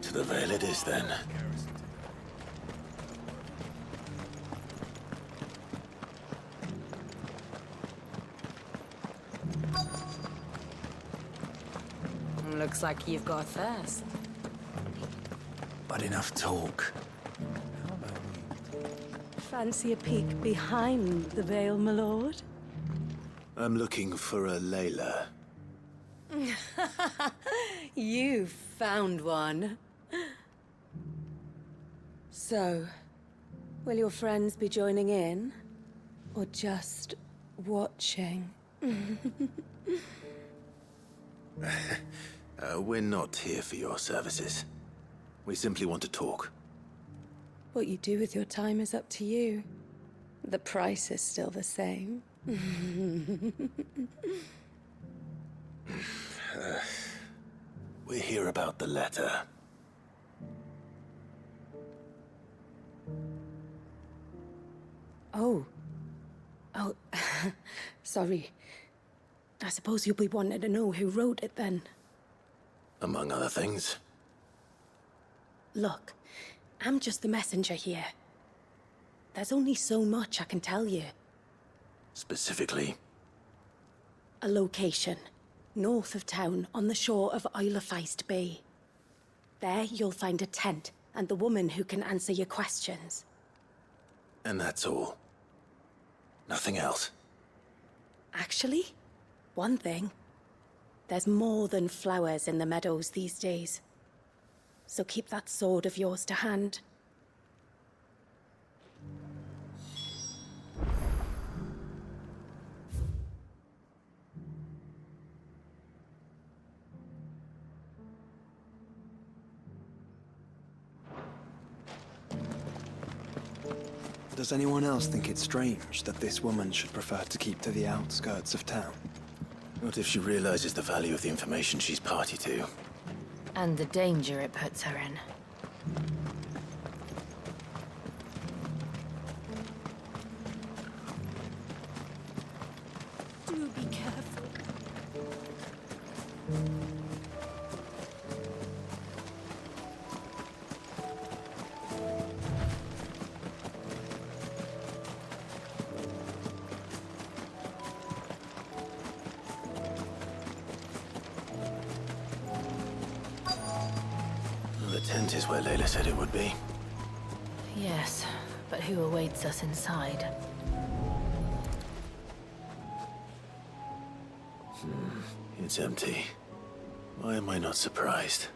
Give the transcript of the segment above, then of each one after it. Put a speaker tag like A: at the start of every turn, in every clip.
A: To the Vale it is, then.
B: Looks like you've got a thirst.
A: But enough talk.
C: Fancy a peek behind the veil, my lord?
A: I'm looking for a Layla.
C: You found one. So, will your friends be joining in? Or just watching?
A: We're not here for your services. We simply want to talk.
C: What you do with your time is up to you. The price is still the same.
A: We're here about the letter.
C: Oh. Sorry. I suppose you'll be wanting to know who wrote it then.
A: Among other things.
C: Look, I'm just the messenger here. There's only so much I can tell you.
A: Specifically?
C: A location, north of town, on the shore of Isle of Feist Bay. There you'll find a tent, and the woman who can answer your questions.
A: And that's all. Nothing else.
C: Actually, one thing. There's more than flowers in the meadows these days. So keep that sword of yours to hand.
D: Does anyone else think it's strange that this woman should prefer to keep to the outskirts of town?
A: What if she realizes the value of the information she's party to?
B: And the danger it puts her in.
C: Do be careful.
A: The tent is where Layla said it would be.
B: Yes, but who awaits us inside?
A: It's empty. Why am I not surprised?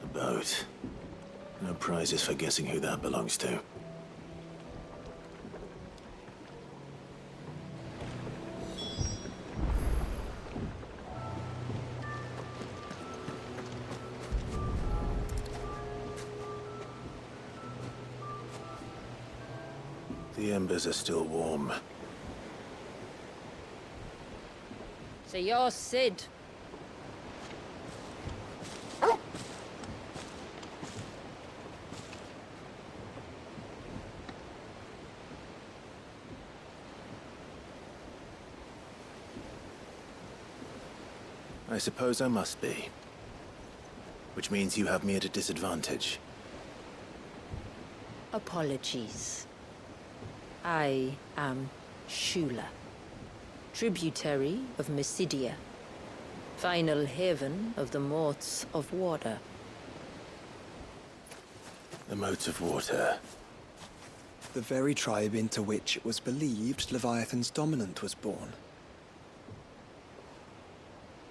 A: The boat. No prizes for guessing who that belongs to. The embers are still warm.
B: So you're Sid.
A: I suppose I must be. Which means you have me at a disadvantage.
B: Apologies. I am Shula, tributary of Mysidia, final haven of the Motes of Water.
A: The Motes of Water.
D: The very tribe into which it was believed Leviathan's dominant was born.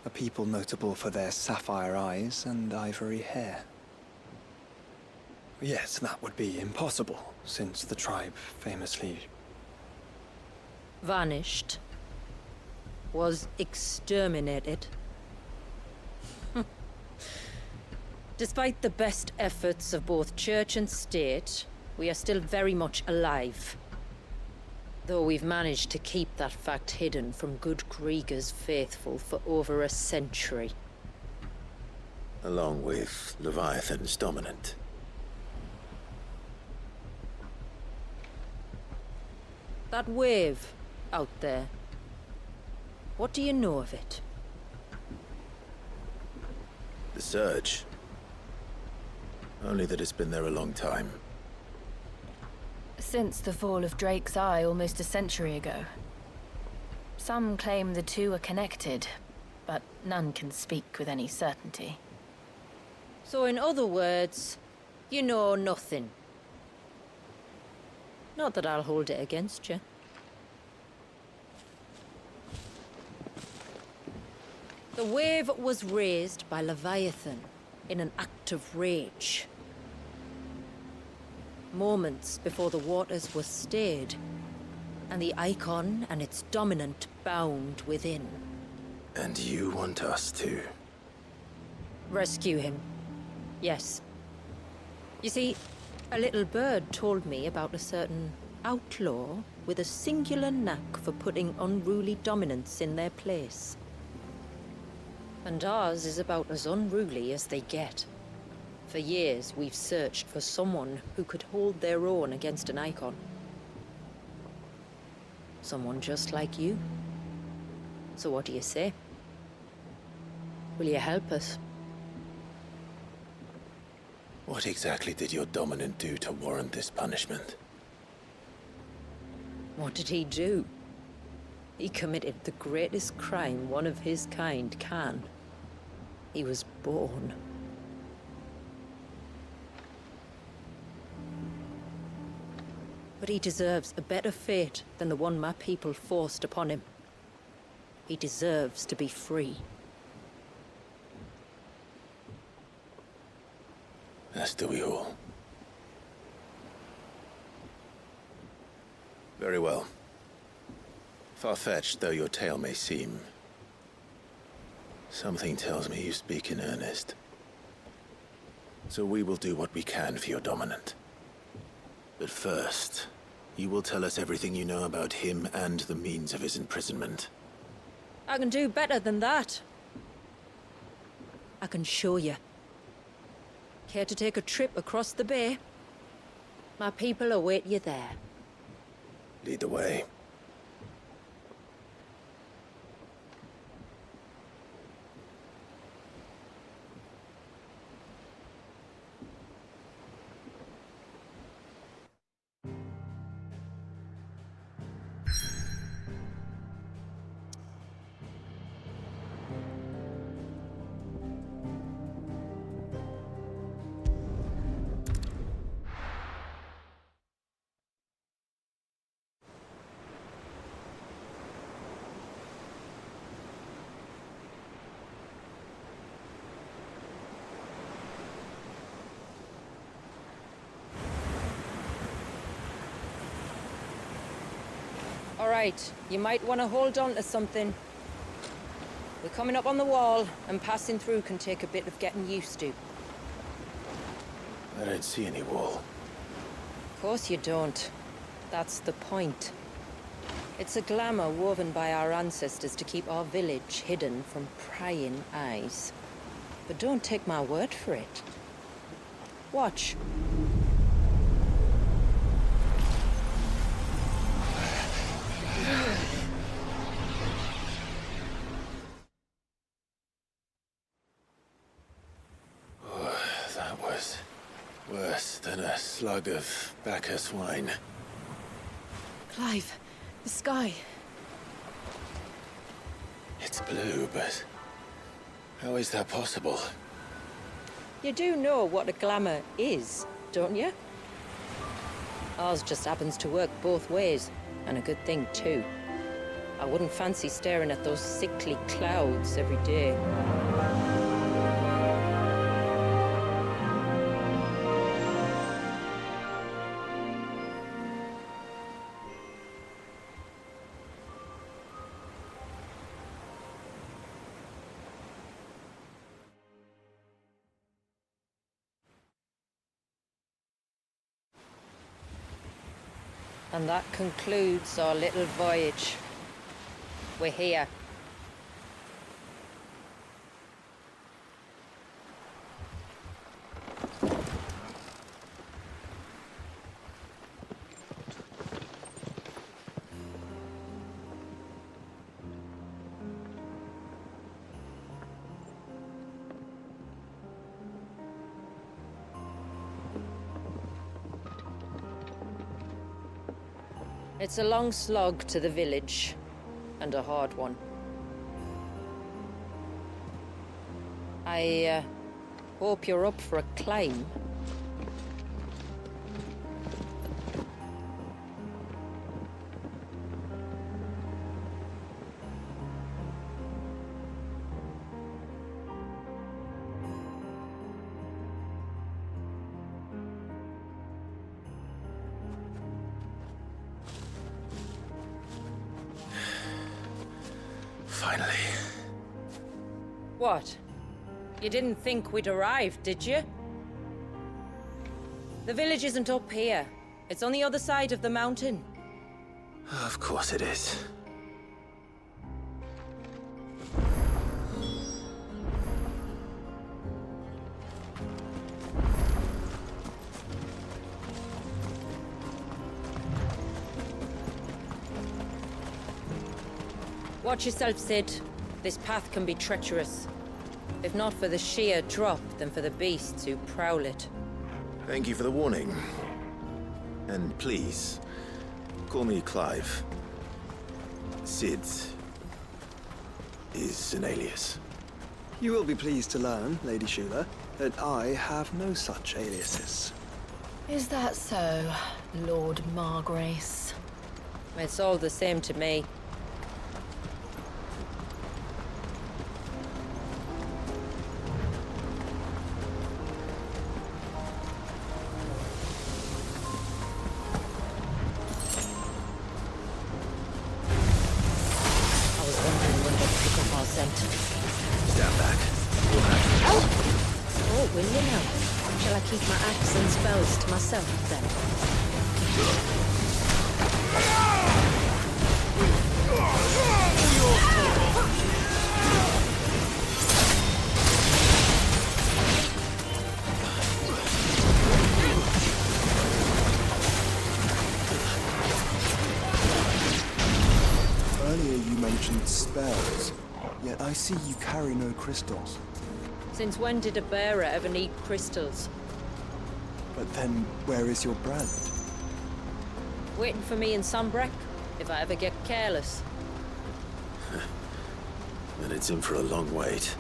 D: A people notable for their sapphire eyes and ivory hair. Yes, that would be impossible, since the tribe famously...
B: Vanished. Was exterminated. Despite the best efforts of both church and state, we are still very much alive.
E: Though we've managed to keep that fact hidden from good Krieger's faithful for over a century.
A: Along with Leviathan's dominant.
E: That wave out there. What do you know of it?
A: The Surge. Only that it's been there a long time.
B: Since the fall of Drake's Eye almost a century ago. Some claim the two are connected, but none can speak with any certainty.
E: So in other words, you know nothing. Not that I'll hold it against you. The wave was raised by Leviathan in an act of rage. Moments before the waters were stayed, and the Icon and its dominant bound within.
A: And you want us to?
E: Rescue him. Yes. You see, a little bird told me about a certain outlaw with a singular knack for putting unruly dominants in their place. And ours is about as unruly as they get. For years, we've searched for someone who could hold their own against an Icon. Someone just like you. So what do you say? Will you help us?
A: What exactly did your dominant do to warrant this punishment?
E: What did he do? He committed the greatest crime one of his kind can. He was born. But he deserves a better fate than the one my people forced upon him. He deserves to be free.
A: As do we all. Very well. Far-fetched though your tale may seem, something tells me you speak in earnest. So we will do what we can for your dominant. But first, you will tell us everything you know about him and the means of his imprisonment.
E: I can do better than that. I can show you. Care to take a trip across the bay? My people await you there.
A: Lead the way.
E: All right, you might want to hold on to something. We're coming up on the wall, and passing through can take a bit of getting used to.
A: I don't see any wall.
E: Of course you don't. That's the point. It's a glamour woven by our ancestors to keep our village hidden from prying eyes. But don't take my word for it. Watch.
A: That was worse than a slug of Bacchus wine.
B: Clive, the sky.
A: It's blue, but how is that possible?
E: You do know what a glamour is, don't you? Ours just happens to work both ways, and a good thing too. I wouldn't fancy staring at those sickly clouds every day. And that concludes our little voyage. We're here. It's a long slog to the village, and a hard one. I hope you're up for a climb.
A: Finally.
E: What? You didn't think we'd arrived, did you? The village isn't up here. It's on the other side of the mountain.
A: Of course it is.
E: Watch yourself, Sid. This path can be treacherous. If not for the sheer drop, then for the beasts who prowl it.
A: Thank you for the warning. And please, call me Clive. Sid is an alias.
D: You will be pleased to learn, Lady Shula, that I have no such aliases.
B: Is that so, Lord Margrace?
E: It's all the same to me.
A: Stand back.
E: Oh, will you now? Shall I keep my axe and spells to myself, then?
D: Earlier you mentioned spells, yet I see you carry no crystals.
E: Since when did a bearer ever need crystals?
D: But then, where is your brand?
E: Waiting for me in Sunbreck, if I ever get careless.
A: Then it's in for a long wait.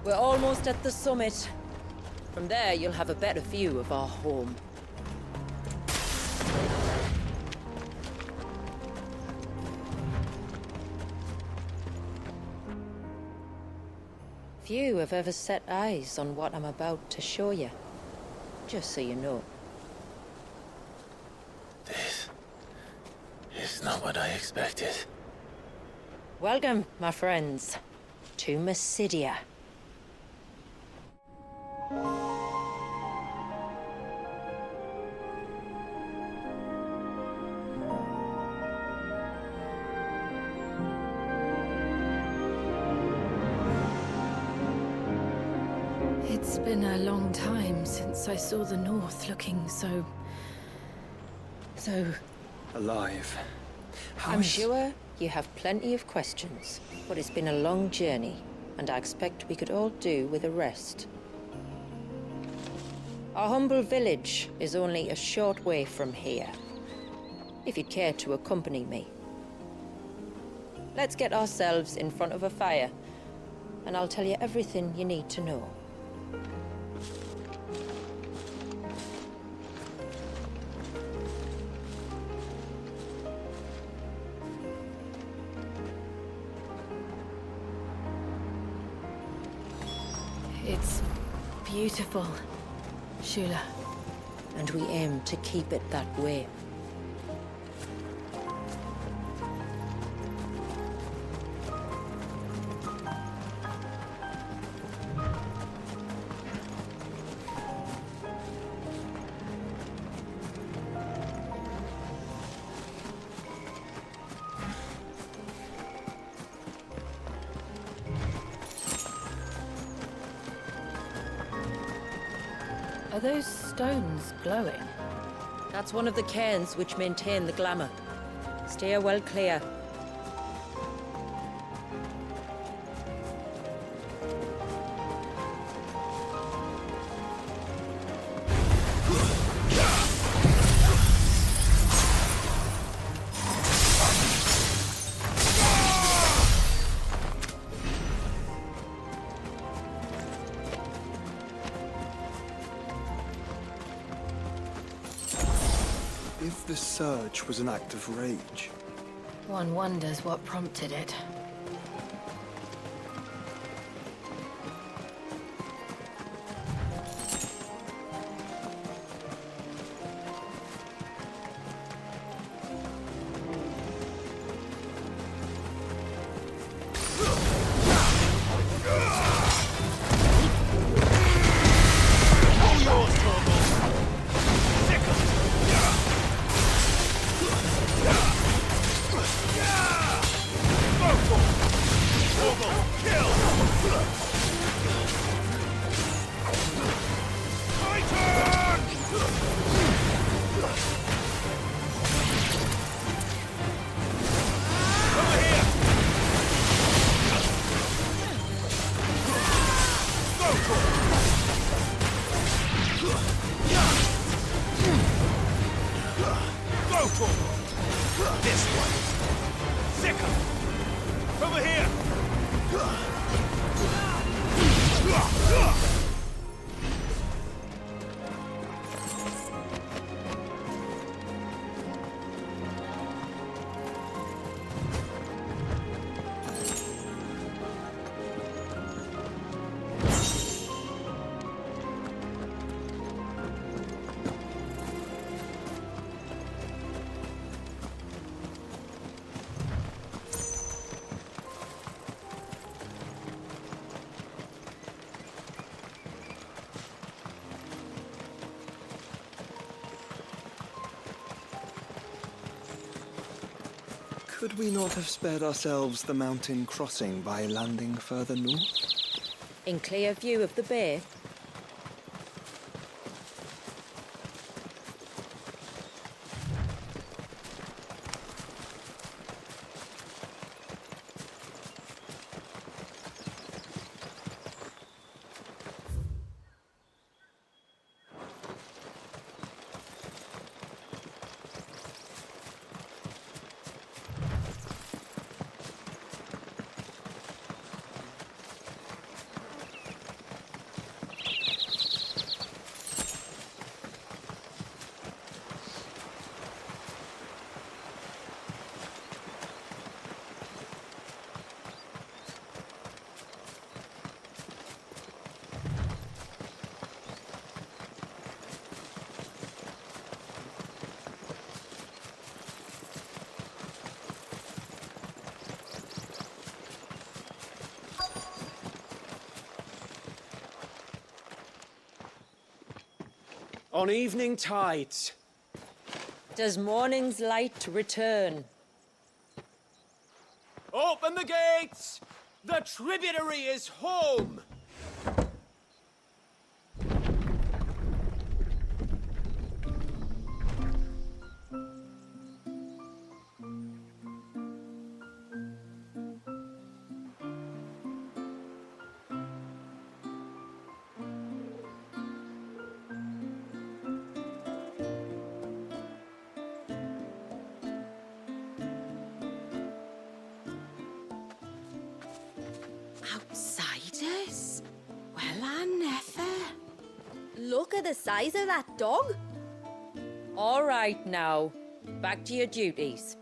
E: We're almost at the summit. From there, you'll have a better view of our home. Few have ever set eyes on what I'm about to show you. Just so you know.
A: This is not what I expected.
E: Welcome, my friends, to Mysidia.
B: It's been a long time since I saw the North looking so...
D: Alive.
E: I'm sure you have plenty of questions, but it's been a long journey, and I expect we could all do with a rest. Our humble village is only a short way from here, if you'd care to accompany me. Let's get ourselves in front of a fire and I'll tell you everything you need to know.
B: It's beautiful, Shula.
E: And we aim to keep it that way.
B: Are those stones glowing?
E: That's one of the cairns which maintain the glamour. Steer well clear.
D: If the surge was an act of rage,
B: One wonders what prompted it.
F: This one! Zika! Over here!
D: could we not have spared ourselves the mountain crossing by landing further north?
E: In clear view of the bay,
F: On evening tides.
E: does morning's light return?
F: Open the gates! The tributary is home!
C: Outside? Van Nefer.
G: Look at the size of that dog.
E: All right now, back to your duties.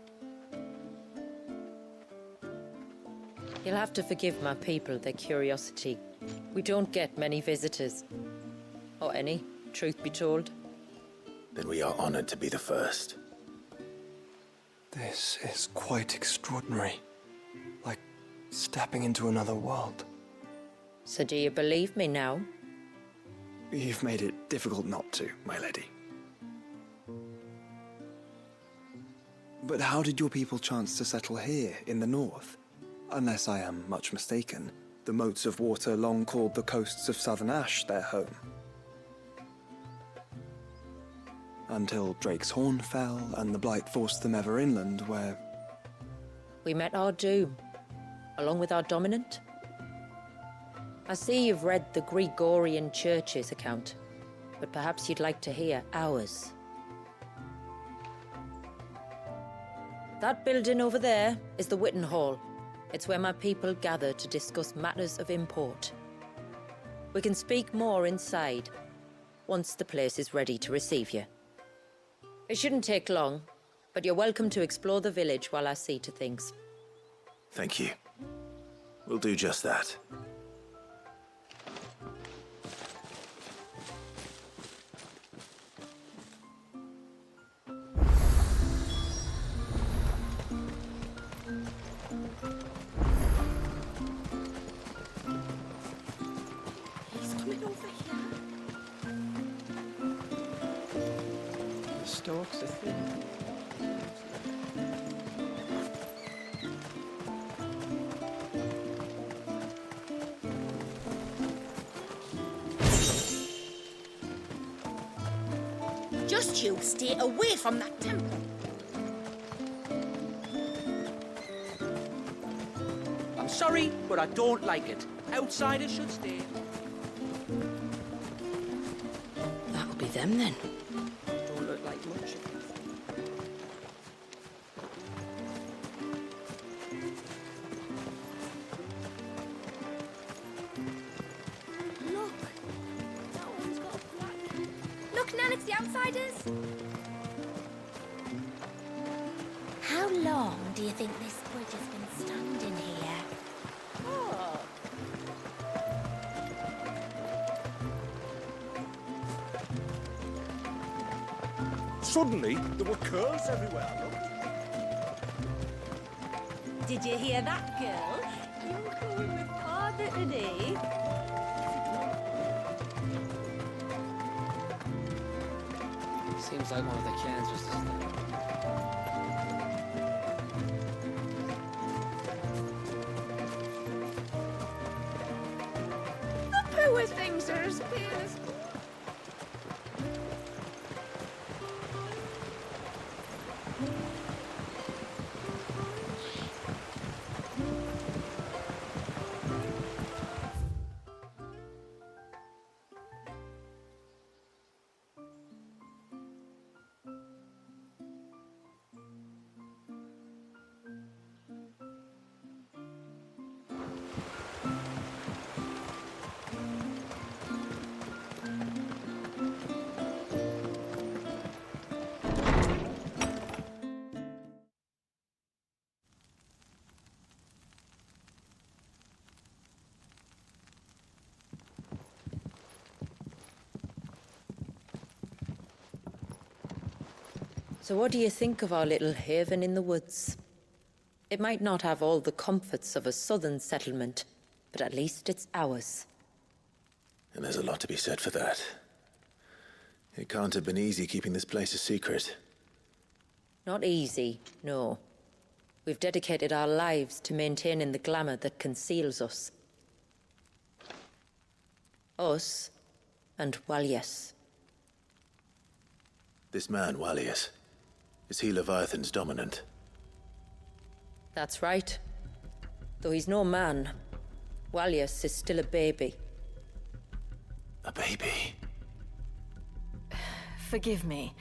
E: You'll have to forgive my people their curiosity. We don't get many visitors. Or any, truth be told.
A: Then we are honored to be the first.
D: This is quite extraordinary. Like stepping into another world.
E: So do you believe me now?
D: You've made it difficult not to, my lady. But how did your people chance to settle here in the north? Unless I am much mistaken, the moats of water long called the coasts of Southern Ash their home. Until Drake's Horn fell and the Blight forced them ever inland, where...
E: We met our doom, along with our dominant. I see you've read the Gregorian Church's account, but perhaps you'd like to hear ours. That building over there is the Witten Hall. It's where my people gather to discuss matters of import. We can speak more inside, once the place is ready to receive you. It shouldn't take long, but you're welcome to explore the village while I see to things.
A: Thank you. We'll do just that.
C: He's coming over here.
F: The stalks are thin.
G: Just you stay away from that temple.
F: I'm sorry, but I don't like it. Outsiders should stay.
C: That'll be them then.
F: Don't look like much.
G: Look. That one's got a black. Look, Nan, it's the outsiders. How long do you think this bridge has been standing here? Oh.
F: Suddenly, there were curls everywhere.
G: Did you hear that, girl? You're going with father today.
H: Seems like one of the cans just isn't it?
G: The poor things are as pale as...
E: So what do you think of our little haven in the woods? It might not have all the comforts of a southern settlement, but at least it's ours.
A: And there's a lot to be said for that. It can't have been easy keeping this place a secret.
E: Not easy, no. We've dedicated our lives to maintaining the glamour that conceals us. Us and Walyas.
A: This man, Walyas, is he Leviathan's dominant?
E: That's right. Though he's no man, Walyas is still a baby.
A: A baby?
B: Forgive me,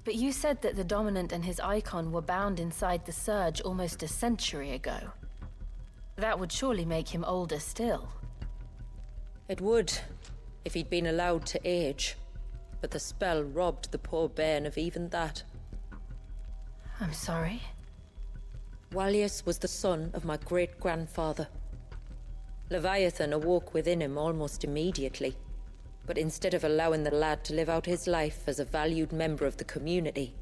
B: but you said that the Dominant and his icon were bound inside the Surge almost a century ago. That would surely make him older still.
E: It would, if he'd been allowed to age. But the spell robbed the poor bairn of even that.
B: I'm sorry.
E: Wallius was the son of my great-grandfather. Leviathan awoke within him almost immediately. But instead of allowing the lad to live out his life as a valued member of the community,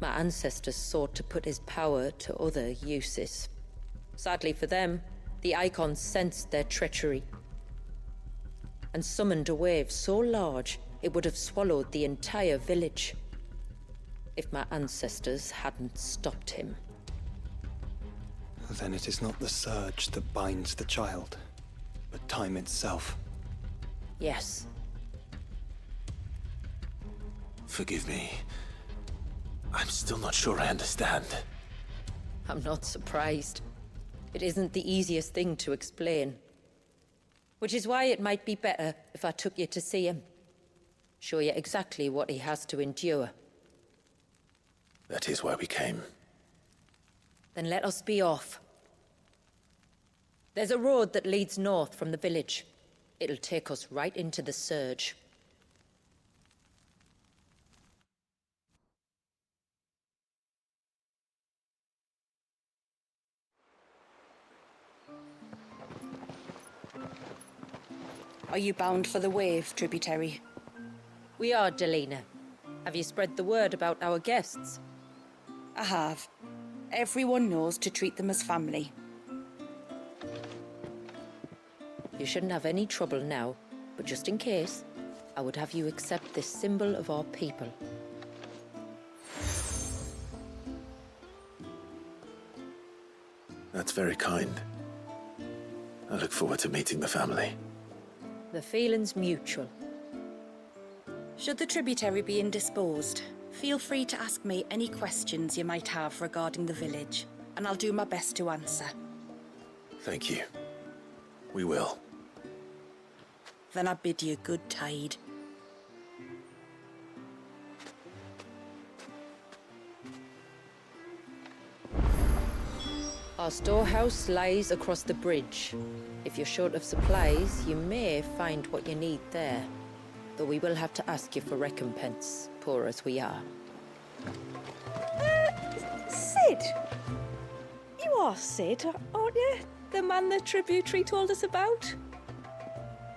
E: my ancestors sought to put his power to other uses. Sadly for them, the Icons sensed their treachery and summoned a wave so large it would have swallowed the entire village if my ancestors hadn't stopped him.
D: Then it is not the surge that binds the child, but time itself.
E: Yes.
A: Forgive me. I'm still not sure I understand.
E: I'm not surprised. It isn't the easiest thing to explain. Which is why it might be better if I took you to see him. Show you exactly what he has to endure.
A: That is why we came.
E: Then let us be off. There's a road that leads north from the village. It'll take us right into the surge.
I: Are you bound for the Wave, tributary?
E: We are, Delina. Have you spread the word about our guests?
I: I have. Everyone knows to treat them as family.
E: You shouldn't have any trouble now, but just in case, I would have you accept this symbol of our people.
A: That's very kind. I look forward to meeting the family.
E: The feeling's mutual.
I: Should the tributary be indisposed, feel free to ask me any questions you might have regarding the village, and I'll do my best to answer.
A: Thank you. We will.
I: Then I bid you good tide.
E: Our storehouse lies across the bridge. If you're short of supplies, you may find what you need there. Though we will have to ask you for recompense, poor as we are.
J: Sid! You are Sid, aren't you? The man the tributary told us about?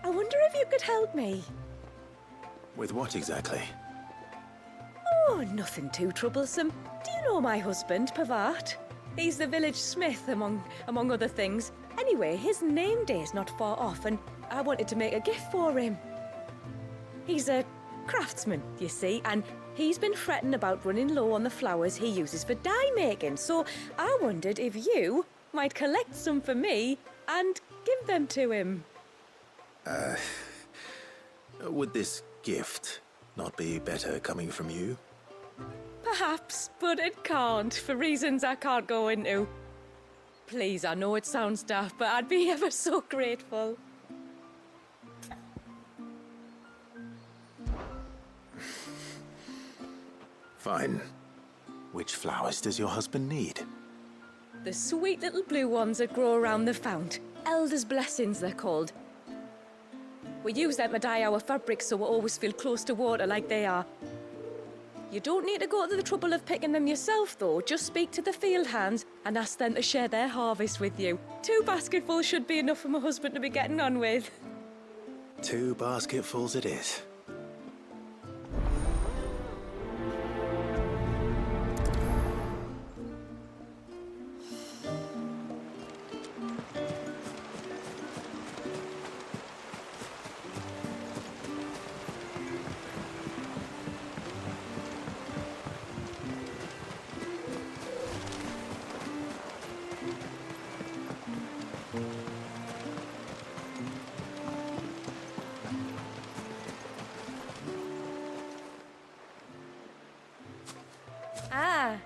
J: I wonder if you could help me.
A: With what exactly?
J: Oh, nothing too troublesome. Do you know my husband, Pavat? He's the village smith, among other things. Anyway, his name day's not far off, and I wanted to make a gift for him. He's a craftsman, you see, and he's been fretting about running low on the flowers he uses for dye making, so I wondered if you might collect some for me and give them to him.
A: Would this gift not be better coming from you?
J: Perhaps, but it can't, for reasons I can't go into. Please, I know it sounds daft, but I'd be ever so grateful.
A: Fine. Which flowers does your husband need?
J: The sweet little blue ones that grow around the fount. Elder's blessings, they're called. We use them to dye our fabrics so we always feel close to water like they are. You don't need to go to the trouble of picking them yourself, though. Just speak to the field hands and ask them to share their harvest with you. 2 basketfuls should be enough for my husband to be getting on with.
A: 2 basketfuls it is.
J: Ah,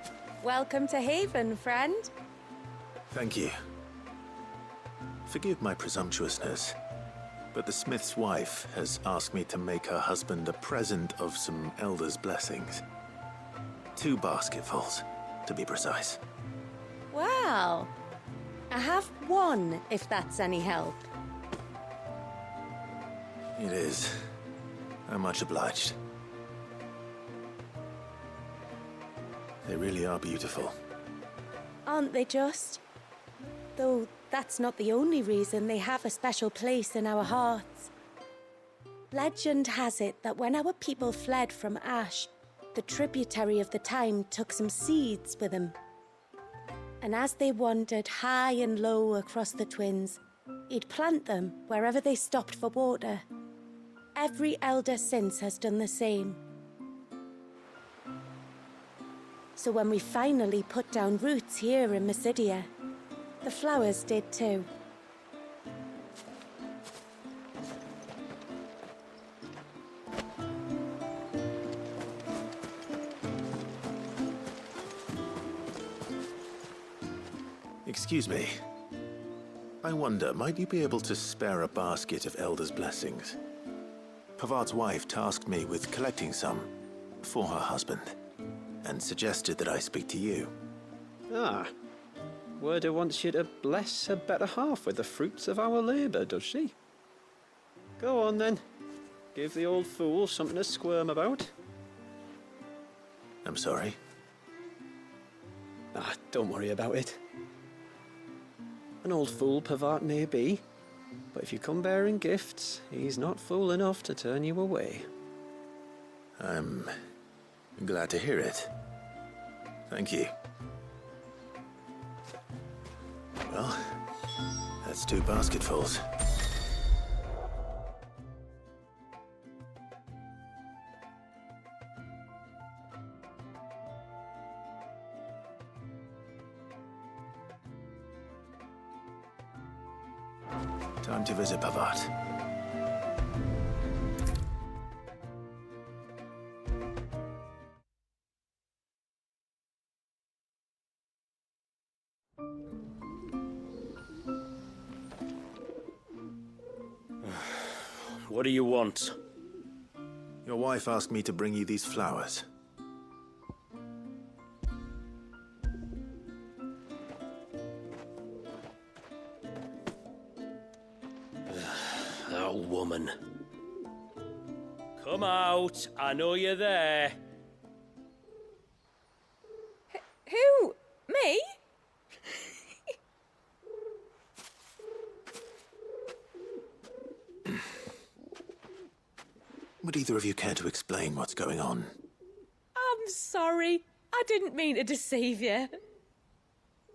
J: welcome to Haven, friend.
A: Thank you. Forgive my presumptuousness, but the smith's wife has asked me to make her husband a present of some elder's blessings. 2 basketfuls, to be precise.
C: Well, I have one, if that's any help.
A: It is. I'm much obliged. They really are beautiful.
C: Aren't they just? Though that's not the only reason they have a special place in our hearts. Legend has it that when our people fled from Ash, the tributary of the Tyne took some seeds with them. And as they wandered high and low across the Twins, he'd plant them wherever they stopped for water. Every elder since has done the same. So when we finally put down roots here in Mysidia, the flowers did too.
A: Excuse me. I wonder, might you be able to spare a basket of Elder's blessings? Pavart's wife tasked me with collecting some for her husband, and suggested that I speak to you.
K: Ah. Werda wants you to bless her better half with the fruits of our labour, does she? Go on then. Give the old fool something to squirm about.
A: I'm sorry.
K: Ah, don't worry about it. An old fool Pavart may be, but if you come bearing gifts, he's not fool enough to turn you away.
A: I'm glad to hear it. Thank you. Well, that's 2 basketfuls. Time to visit Pavart.
F: What do you want?
A: Your wife asked me to bring you these flowers.
F: That woman. Come out. I know you're there.
J: Who? Me?
A: Would either of you care to explain what's going on?
J: I'm sorry. I didn't mean to deceive you.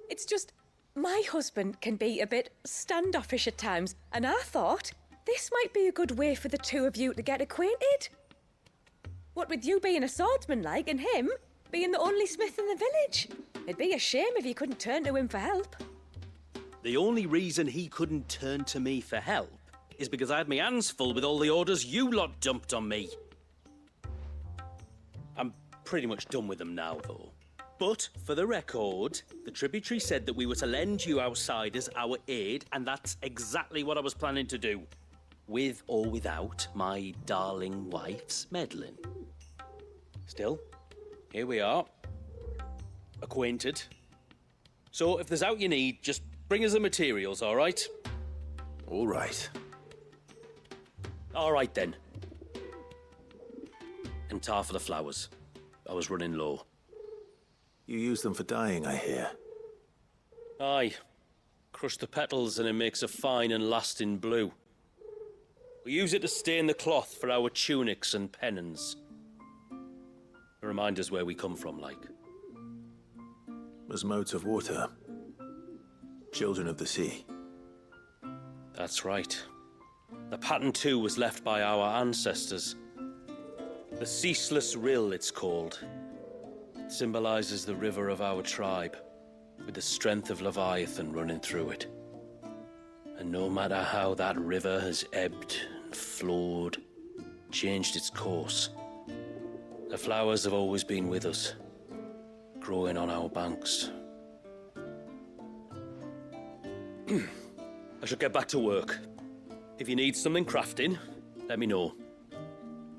J: It's just, my husband can be a bit standoffish at times, and I thought this might be a good way for the two of you to get acquainted. What with you being a swordsman like, and him being the only smith in the village. It'd be a shame if you couldn't turn to him for help.
F: The only reason he couldn't turn to me for help is because I had my hands full with all the orders you lot dumped on me. I'm pretty much done with them now, though. But, for the record, the tributary said that we were to lend you outsiders our aid, and that's exactly what I was planning to do. With or without my darling wife's meddling. Still, here we are. Acquainted. So, if there's out you need, just bring us the materials, all right?
A: All right.
F: All right, then. And tar for the flowers. I was running low.
A: You use them for dyeing, I hear.
F: Aye. Crush the petals and it makes a fine and lasting blue. We use it to stain the cloth for our tunics and pennons. Remind us where we come from, like.
A: As motes of water. Children of the sea.
F: That's right. The pattern, too, was left by our ancestors. The Ceaseless Rill, it's called. It symbolizes the river of our tribe, with the strength of Leviathan running through it. And no matter how that river has ebbed and flowed, changed its course, the flowers have always been with us, growing on our banks. I should get back to work. If you need something crafting, let me know.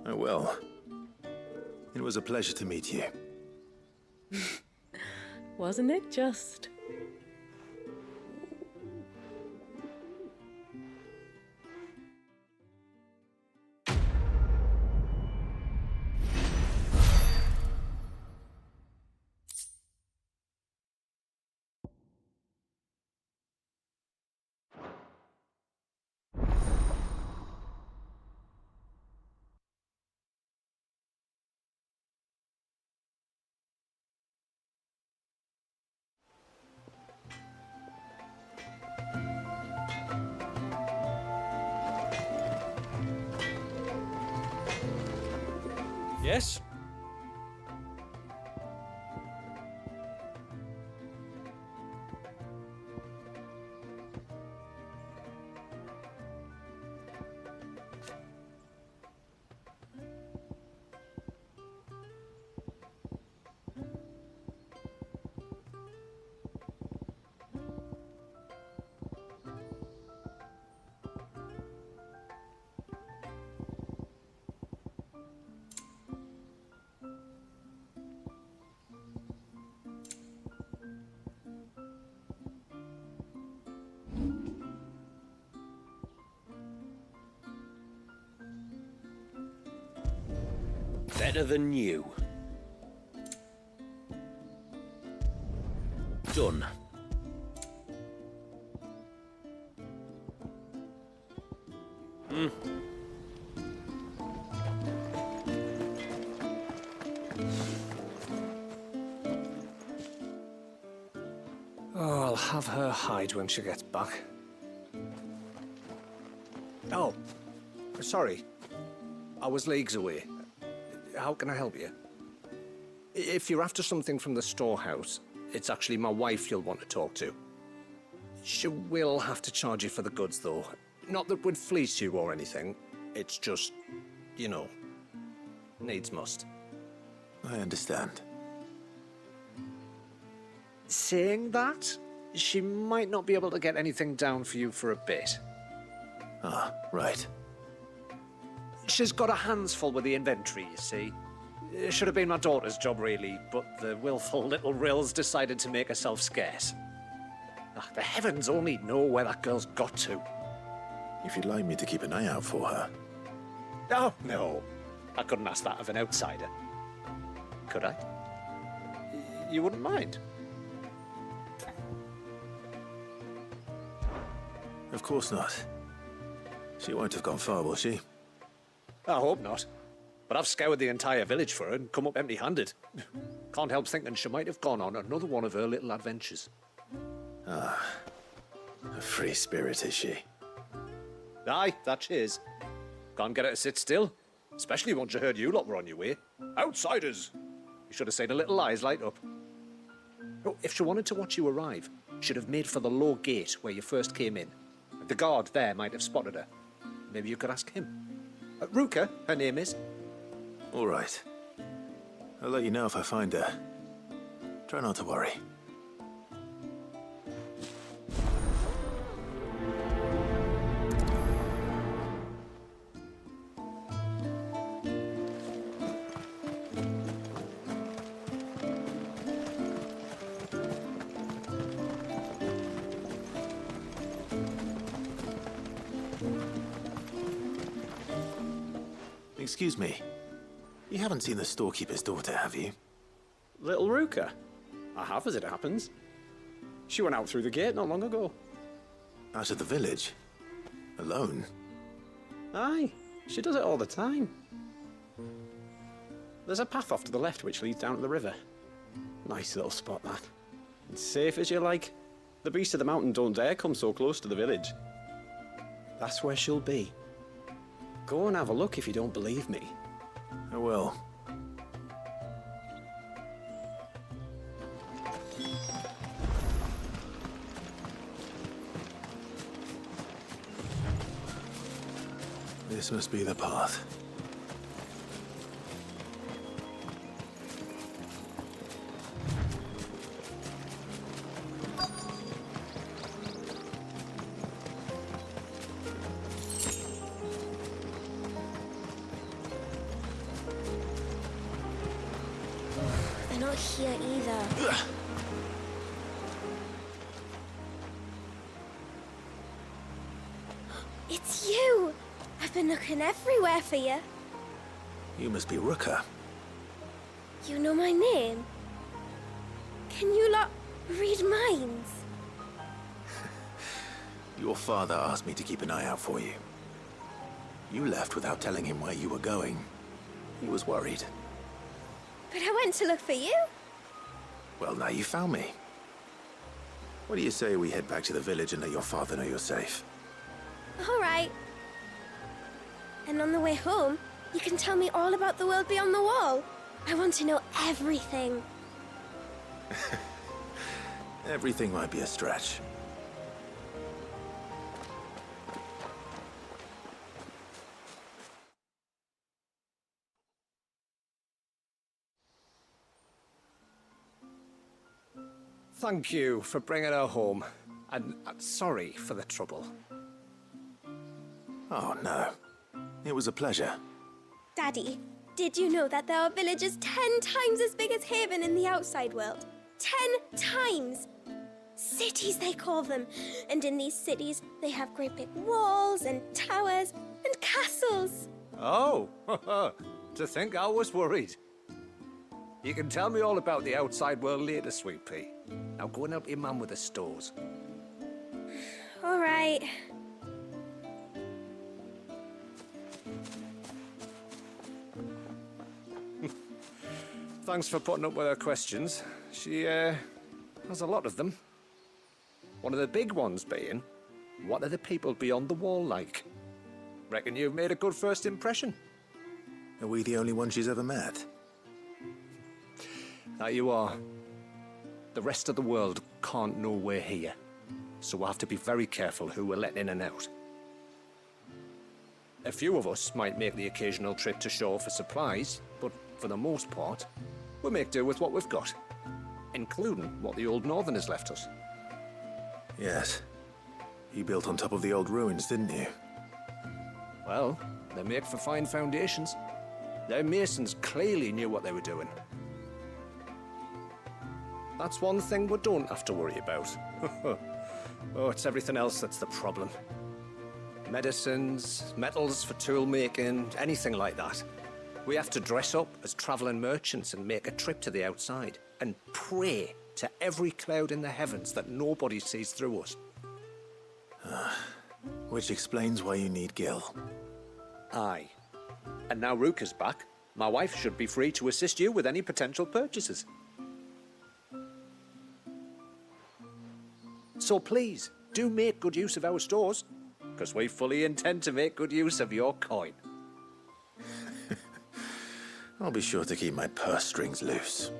A: I will. It was a pleasure to meet you.
J: Wasn't it just?
F: Yes? Better than you. Done.
L: Oh, I'll have her hide when she gets back. Oh, sorry. I was leagues away. How can I help you? If you're after something from the storehouse, it's actually my wife you'll want to talk to. She will have to charge you for the goods, though. Not that we'd fleece you or anything. It's just, you know, needs must.
A: I understand.
L: Saying that, she might not be able to get anything down for you for a bit.
A: Ah, right.
L: She's got her hands full with the inventory, you see. It should have been my daughter's job, really, but the willful little Rills decided to make herself scarce. The heavens only know where that girl's got to.
A: If you'd like me to keep an eye out for her.
L: Oh, no. I couldn't ask that of an outsider. Could I? You wouldn't mind?
A: Of course not. She won't have gone far, will she?
L: I hope not. But I've scoured the entire village for her and come up empty-handed. Can't help thinking she might have gone on another one of her little adventures.
A: Ah. A free spirit, is she?
L: Aye, that she is. Can't get her to sit still. Especially once you heard you lot were on your way. Outsiders! You should have seen her little eyes light up. Oh, if she wanted to watch you arrive, she'd have made for the low gate where you first came in. The guard there might have spotted her. Maybe you could ask him. Ruka, her name is.
A: All right. I'll let you know if I find her. Try not to worry. Excuse me. You haven't seen the storekeeper's daughter, have you?
K: Little Ruka? I have, as it happens. She went out through the gate not long ago.
A: Out of the village? Alone?
K: Aye, she does it all the time. There's a path off to the left which leads down to the river. Nice little spot, that. It's safe as you like. The beasts of the mountain don't dare come so close to the village. That's where she'll be. Go and have a look if you don't believe me.
A: I will. This must be the path.
G: They're not here either. It's you! I've been looking everywhere for you.
A: You must be Ruka.
G: You know my name? Can you lot read minds?
A: Your father asked me to keep an eye out for you. You left without telling him where you were going. He was worried.
G: But I went to look for you.
A: Well, now you found me. What do you say we head back to the village and let your father know you're safe?
G: All right. And on the way home,
C: You can tell me all about the world beyond the wall. I want to know everything.
A: Everything might be a stretch.
L: Thank you for bringing her home. And sorry for the trouble.
A: Oh, no. It was a pleasure.
C: Daddy, did you know that there are villages 10 times as big as Haven in the outside world? 10 times! Cities, they call them. And in these cities, they have great big walls and towers and castles.
L: Oh, to think I was worried. You can tell me all about the outside world later, Sweet Pea. Now go and help your mum with the stores.
C: All right.
L: Thanks for putting up with her questions. She, has a lot of them. One of the big ones being, what are the people beyond the wall like? Reckon you've made a good first impression.
A: Are we the only one she's ever met?
L: That you are. The rest of the world can't know we're here, so we'll have to be very careful who we're letting in and out. A few of us might make the occasional trip to shore for supplies, but for the most part, we'll make do with what we've got, including what the old Northerners left us.
A: Yes. You built on top of the old ruins, didn't you?
L: Well, they make for fine foundations. Their masons clearly knew what they were doing. That's one thing we don't have to worry about. Oh, it's everything else that's the problem. Medicines, metals for tool making, anything like that. We have to dress up as traveling merchants and make a trip to the outside and pray to every cloud in the heavens that nobody sees through us.
A: Which explains why you need Gil.
L: Aye. And now Ruka's back, my wife should be free to assist you with any potential purchases. So please, do make good use of our stores, because we fully intend to make good use of your coin.
A: I'll be sure to keep my purse strings loose.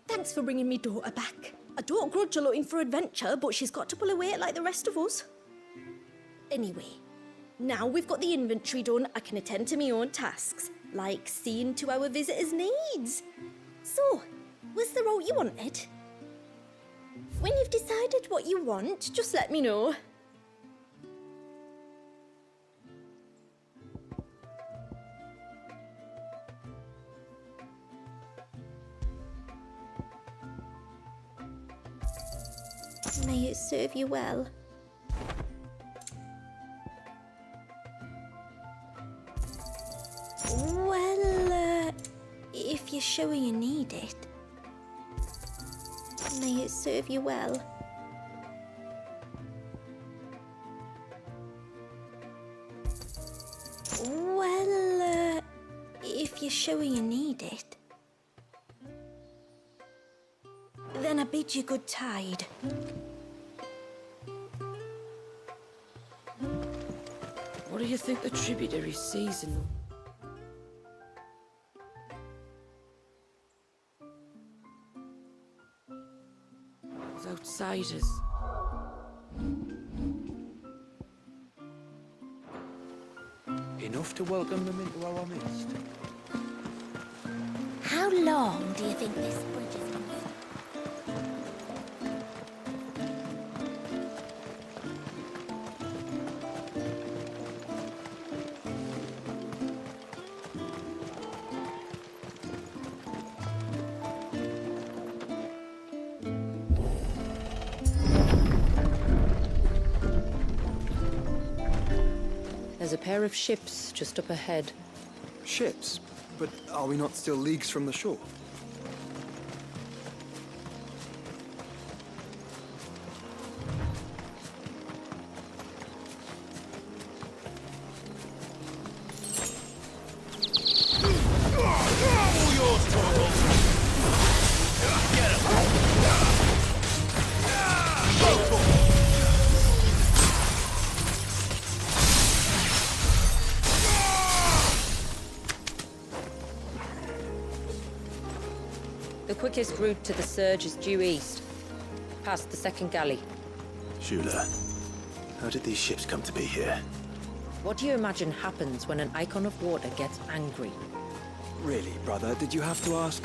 M: Thanks for bringing me daughter back. I don't grudge her looking for adventure, but she's got to pull her weight like the rest of us. Anyway, now we've got the inventory done, I can attend to my own tasks, like seeing to our visitors' needs. So, was the route you wanted? When you've decided what you want, just let me know. May it serve you well. Well, if you're sure you need it. May it serve you well. Well, if you're sure you need it. Then I bid you good tide.
N: What do you think the tributary sees in them? As outsiders.
O: Enough to welcome them into our midst.
G: How long do you think this bridge is going to be?
E: There's a pair of ships just up ahead.
D: Ships? But are we not still leagues from the shore?
E: The quickest route to the surge is due east, past the second galley.
A: Shula, how did these ships come to be here?
E: What do you imagine happens when an icon of water gets angry?
D: Really, brother, did you have to ask?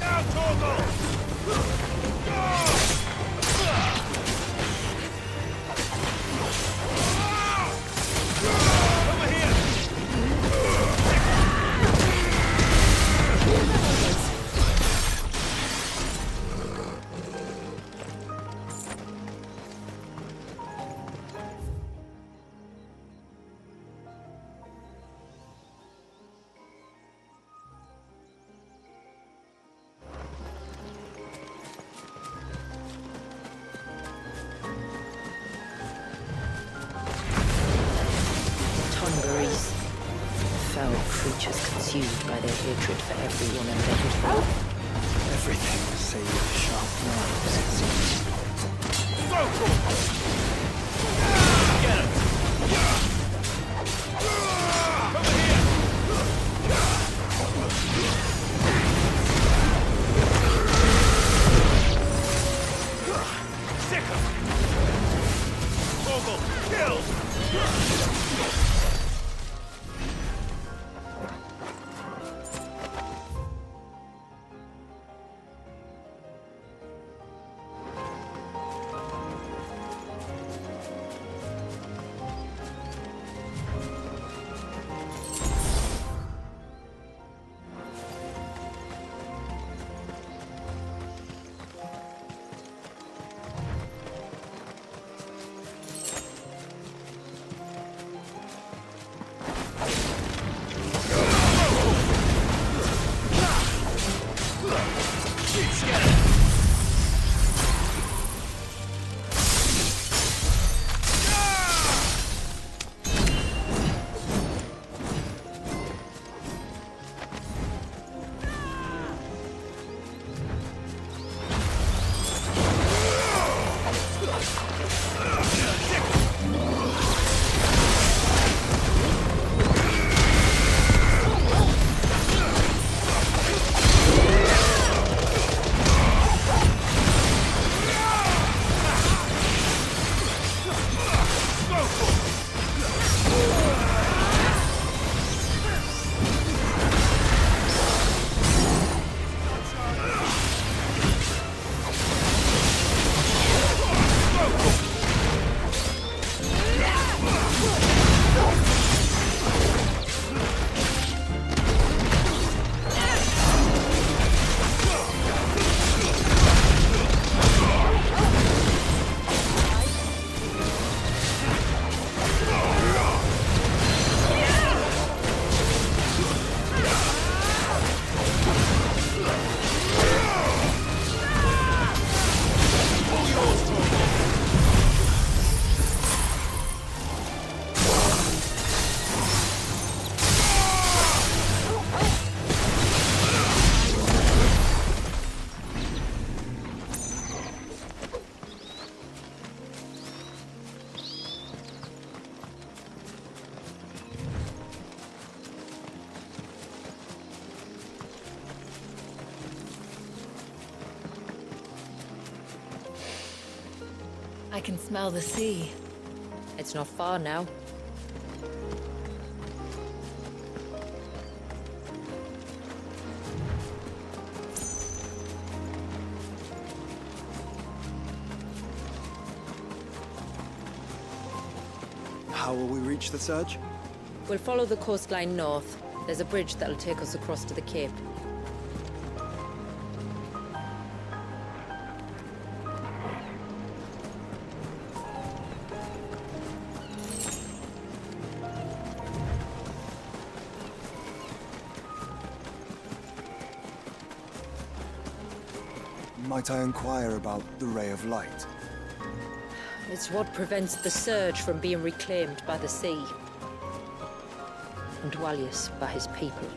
P: Now, Torgal! Over here!
E: Tongarees. Foul creatures consumed by their hatred for everyone embedded here.
D: Everything save sharp knives, it seems.
P: Get him! Over here! Sick him! Torgal, killed!
B: I can smell the sea.
E: It's not far now.
D: How will we reach the surge?
E: We'll follow the coastline north. There's a bridge that'll take us across to the cape.
D: Might I inquire about the Ray of Light?
E: It's what prevents the Surge from being reclaimed by the sea. And Dwalius by his people.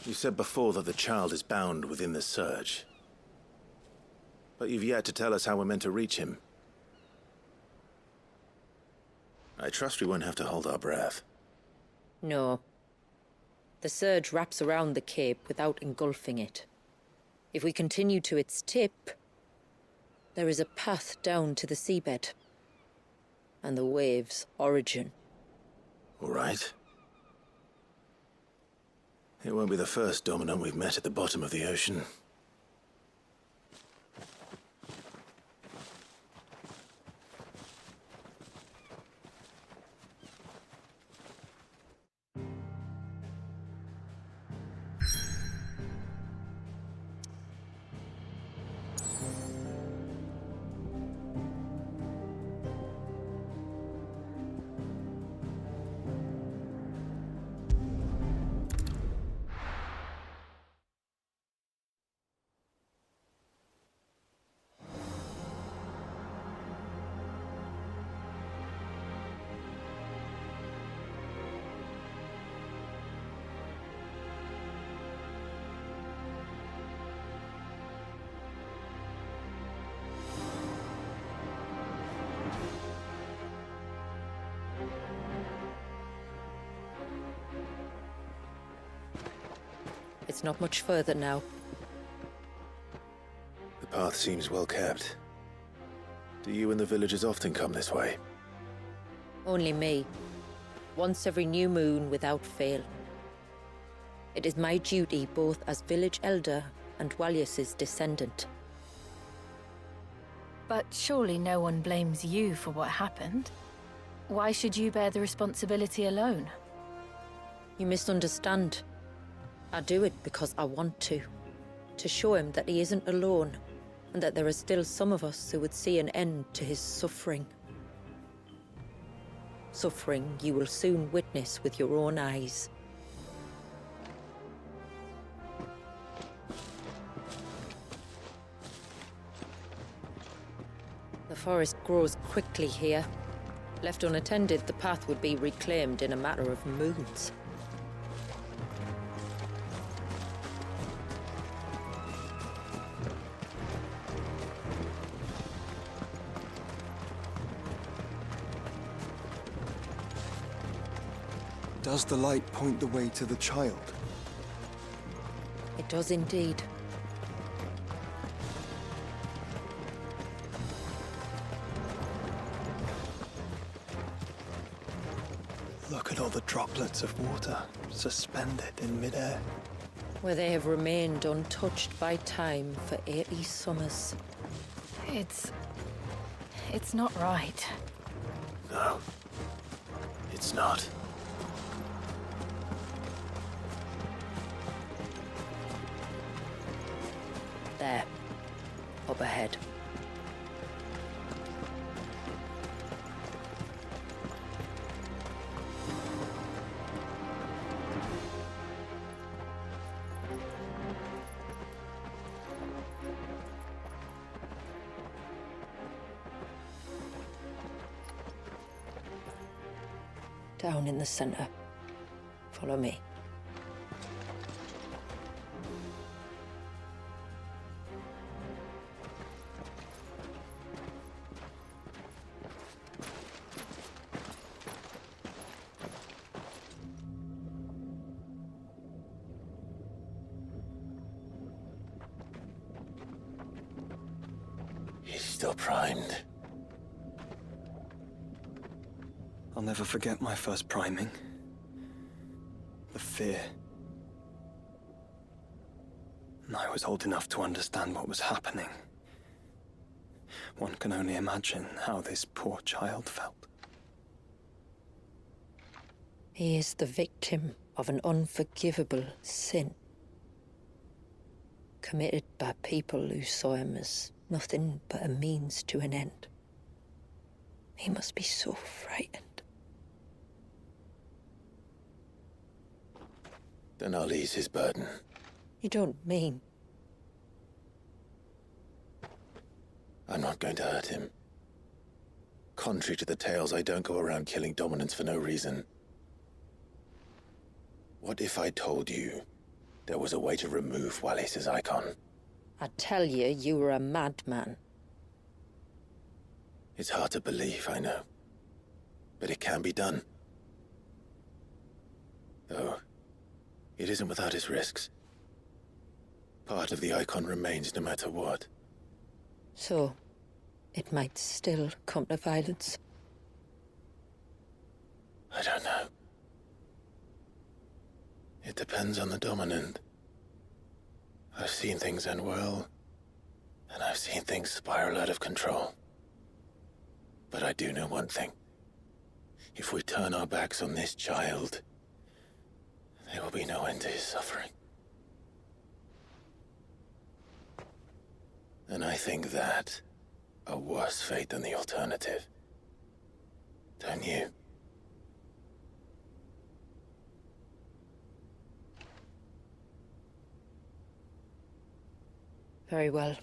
A: You said before that the child is bound within the Surge. But you've yet to tell us how we're meant to reach him. I trust we won't have to hold our breath.
E: No. The Surge wraps around the cape without engulfing it. If we continue to its tip, there is a path down to the seabed. And the wave's origin.
A: All right. It won't be the first dominant we've met at the bottom of the ocean.
E: It's not much further now.
A: The path seems well kept. Do you and the villagers often come this way?
E: Only me. Once every new moon without fail. It is my duty both as village elder and Dwalius's descendant.
B: But surely no one blames you for what happened. Why should you bear the responsibility alone?
E: You misunderstand. I do it because I want to show him that he isn't alone, and that there are still some of us who would see an end to his suffering. Suffering you will soon witness with your own eyes. The forest grows quickly here. Left unattended, the path would be reclaimed in a matter of moons.
D: Does the light point the way to the child?
E: It does indeed.
D: Look at all the droplets of water suspended in midair.
E: Where they have remained untouched by time for 80 summers.
B: It's not right.
A: No. It's not.
E: There. Up ahead. Down in the center. Follow me.
A: He's still primed.
D: I'll never forget my first priming. The fear. And I was old enough to understand what was happening. One can only imagine how this poor child felt.
E: He is the victim of an unforgivable sin, committed by people who saw him as nothing but a means to an end. He must be so frightened.
A: Then I'll ease his burden.
E: You don't mean?
A: I'm not going to hurt him. Contrary to the tales, I don't go around killing dominants for no reason. What if I told you there was a way to remove Wallis' icon?
E: I'd tell you you were a madman.
A: It's hard to believe, I know. But it can be done. Though, it isn't without its risks. Part of the icon remains no matter what.
E: So, it might still come to violence?
A: I don't know. It depends on the dominant. I've seen things end well, and I've seen things spiral out of control. But I do know one thing. If we turn our backs on this child, there will be no end to his suffering. And I think that a worse fate than the alternative. Don't you?
E: Very well.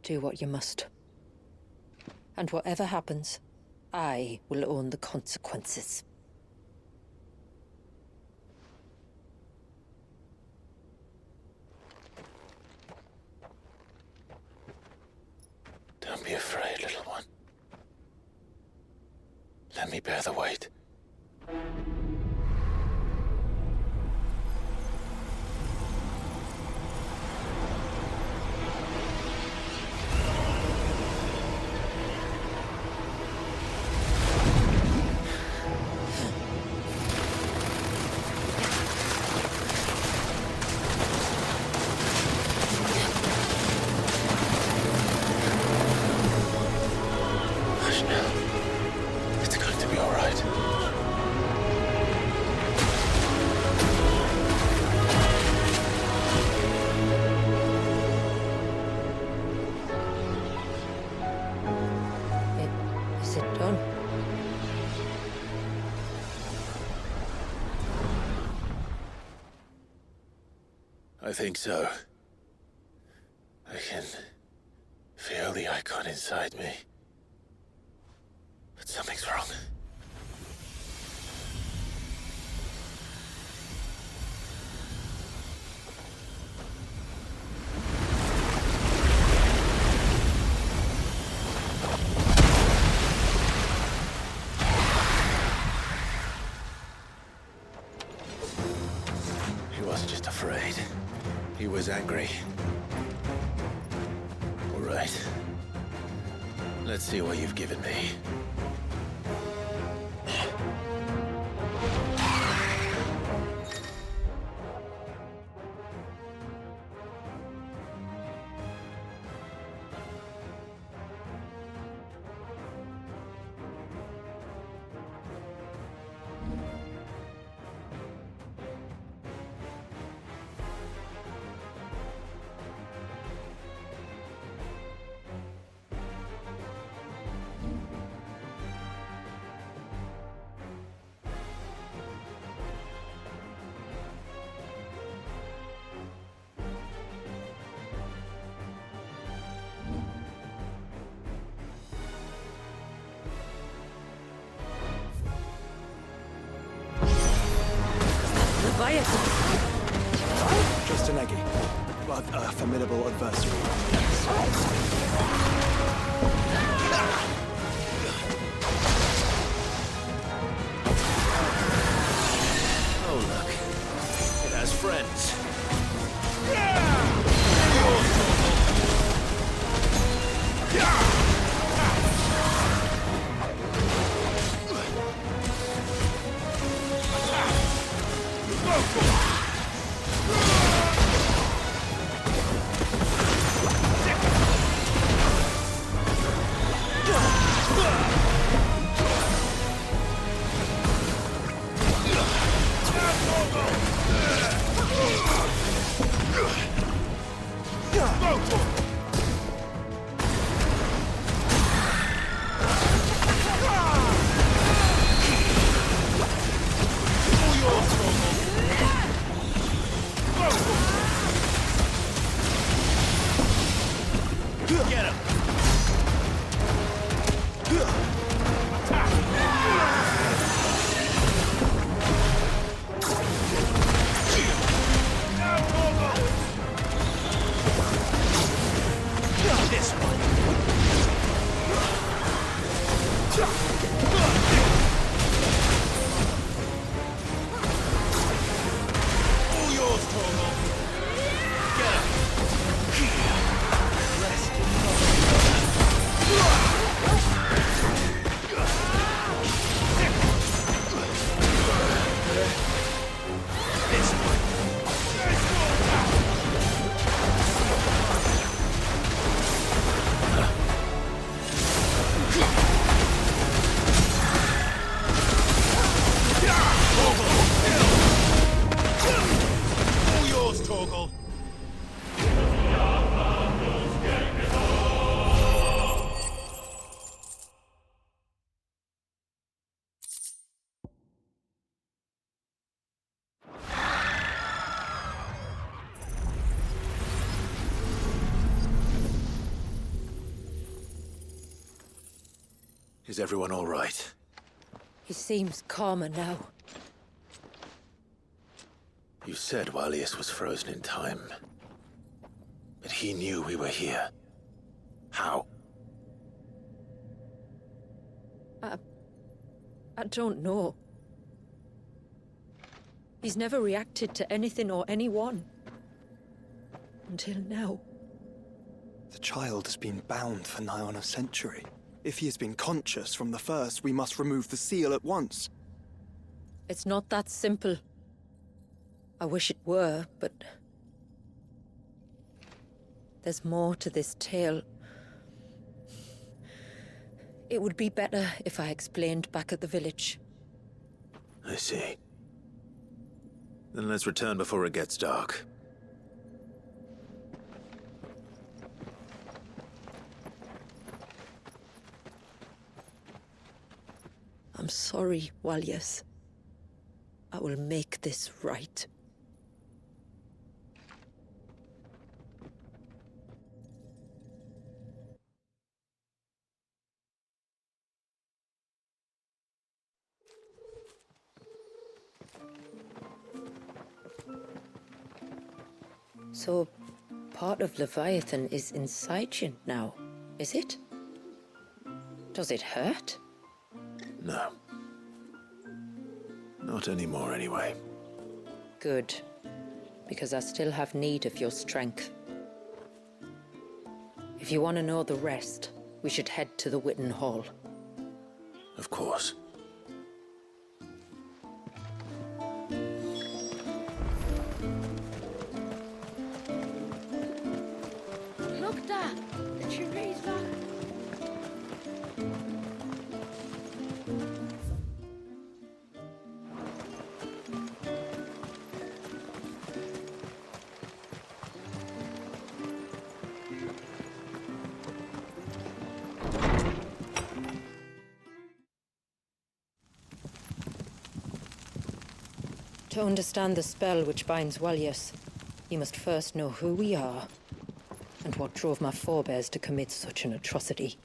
E: Do what you must. And whatever happens, I will own the consequences.
A: Don't be afraid, little one. Let me bear the weight. I think so. I can feel the icon inside me. But something's wrong. He wasn't just afraid. He was angry. All right. Let's see what you've given me.
D: Just an eggy, but a formidable adversary.
P: Oh, look. It has friends.
A: Is everyone all right?
E: He seems calmer now.
A: You said Walius was frozen in time. But he knew we were here. How?
E: I don't know. He's never reacted to anything or anyone. Until now.
D: The child has been bound for nigh on a century. If he has been conscious from the first, we must remove the seal at once.
E: It's not that simple. I wish it were, but... there's more to this tale. It would be better if I explained back at the village.
A: I see. Then let's return before it gets dark.
E: I'm sorry, Walius. I will make this right. So, part of Leviathan is inside you now, is it? Does it hurt?
A: No. Not anymore, anyway.
E: Good. Because I still have need of your strength. If you want to know the rest, we should head to the Witten Hall.
A: Of course.
G: Look, Dad! The tree's back.
E: To understand the spell which binds Walius, you must first know who we are, and what drove my forebears to commit such an atrocity.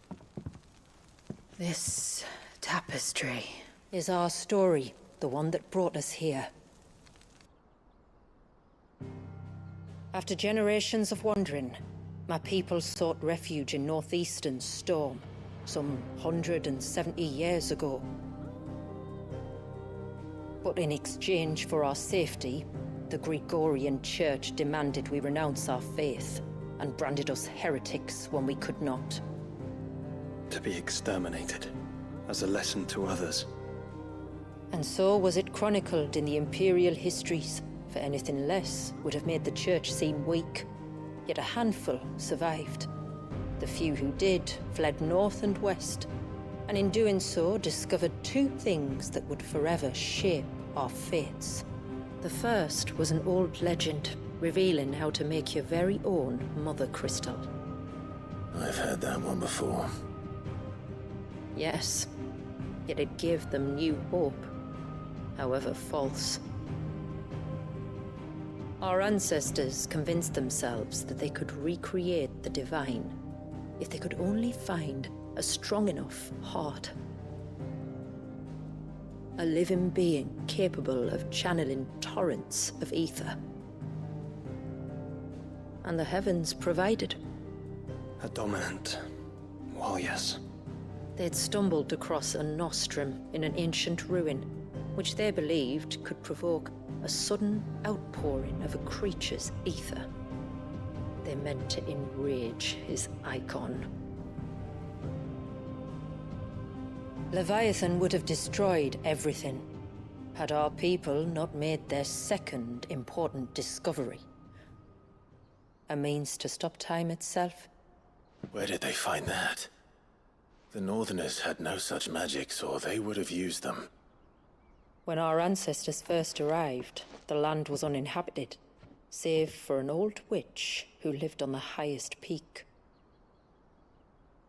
E: This tapestry is our story, the one that brought us here. After generations of wandering, my people sought refuge in northeastern Storm, some 170 years ago. But in exchange for our safety, the Gregorian Church demanded we renounce our faith and branded us heretics when we could not.
D: To be exterminated, as a lesson to others.
E: And so was it chronicled in the imperial histories, for anything less would have made the Church seem weak. Yet a handful survived. The few who did fled north and west, and in doing so discovered two things that would forever shape our fates. The first was an old legend, revealing how to make your very own Mother Crystal.
A: I've heard that one before.
E: Yes, yet it gave them new hope, however false. Our ancestors convinced themselves that they could recreate the divine if they could only find a strong enough heart. A living being capable of channeling torrents of ether. And the heavens provided.
D: A dominant. Well, yes.
E: They'd stumbled across a nostrum in an ancient ruin, which they believed could provoke a sudden outpouring of a creature's ether. They meant to enrage his icon. Leviathan would have destroyed everything, had our people not made their second important discovery. A means to stop time itself.
A: Where did they find that? The Northerners had no such magics, or they would have used them.
E: When our ancestors first arrived, the land was uninhabited, save for an old witch who lived on the highest peak.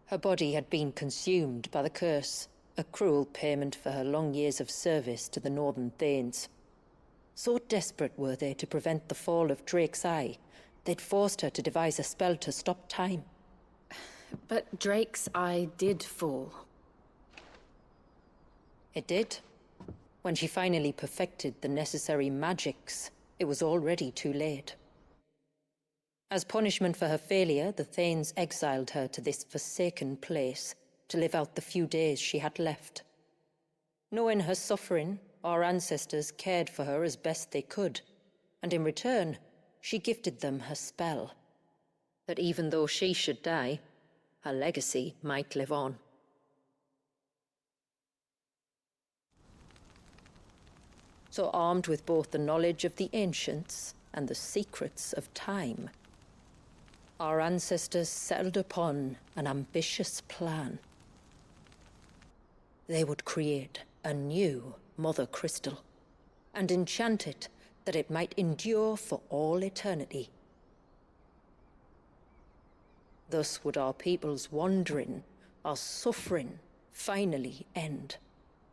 E: Her body had been consumed by the curse, a cruel payment for her long years of service to the Northern Thanes. So desperate were they to prevent the fall of Drake's Eye, they'd forced her to devise a spell to stop time.
B: But Drake's Eye did fall.
E: It did. When she finally perfected the necessary magics, it was already too late. As punishment for her failure, the Thanes exiled her to this forsaken place to live out the few days she had left. Knowing her suffering, our ancestors cared for her as best they could, and in return, she gifted them her spell. That even though she should die, her legacy might live on. So armed with both the knowledge of the ancients and the secrets of time, our ancestors settled upon an ambitious plan. They would create a new Mother Crystal and enchant it that it might endure for all eternity. Thus would our people's wandering, our suffering, finally end,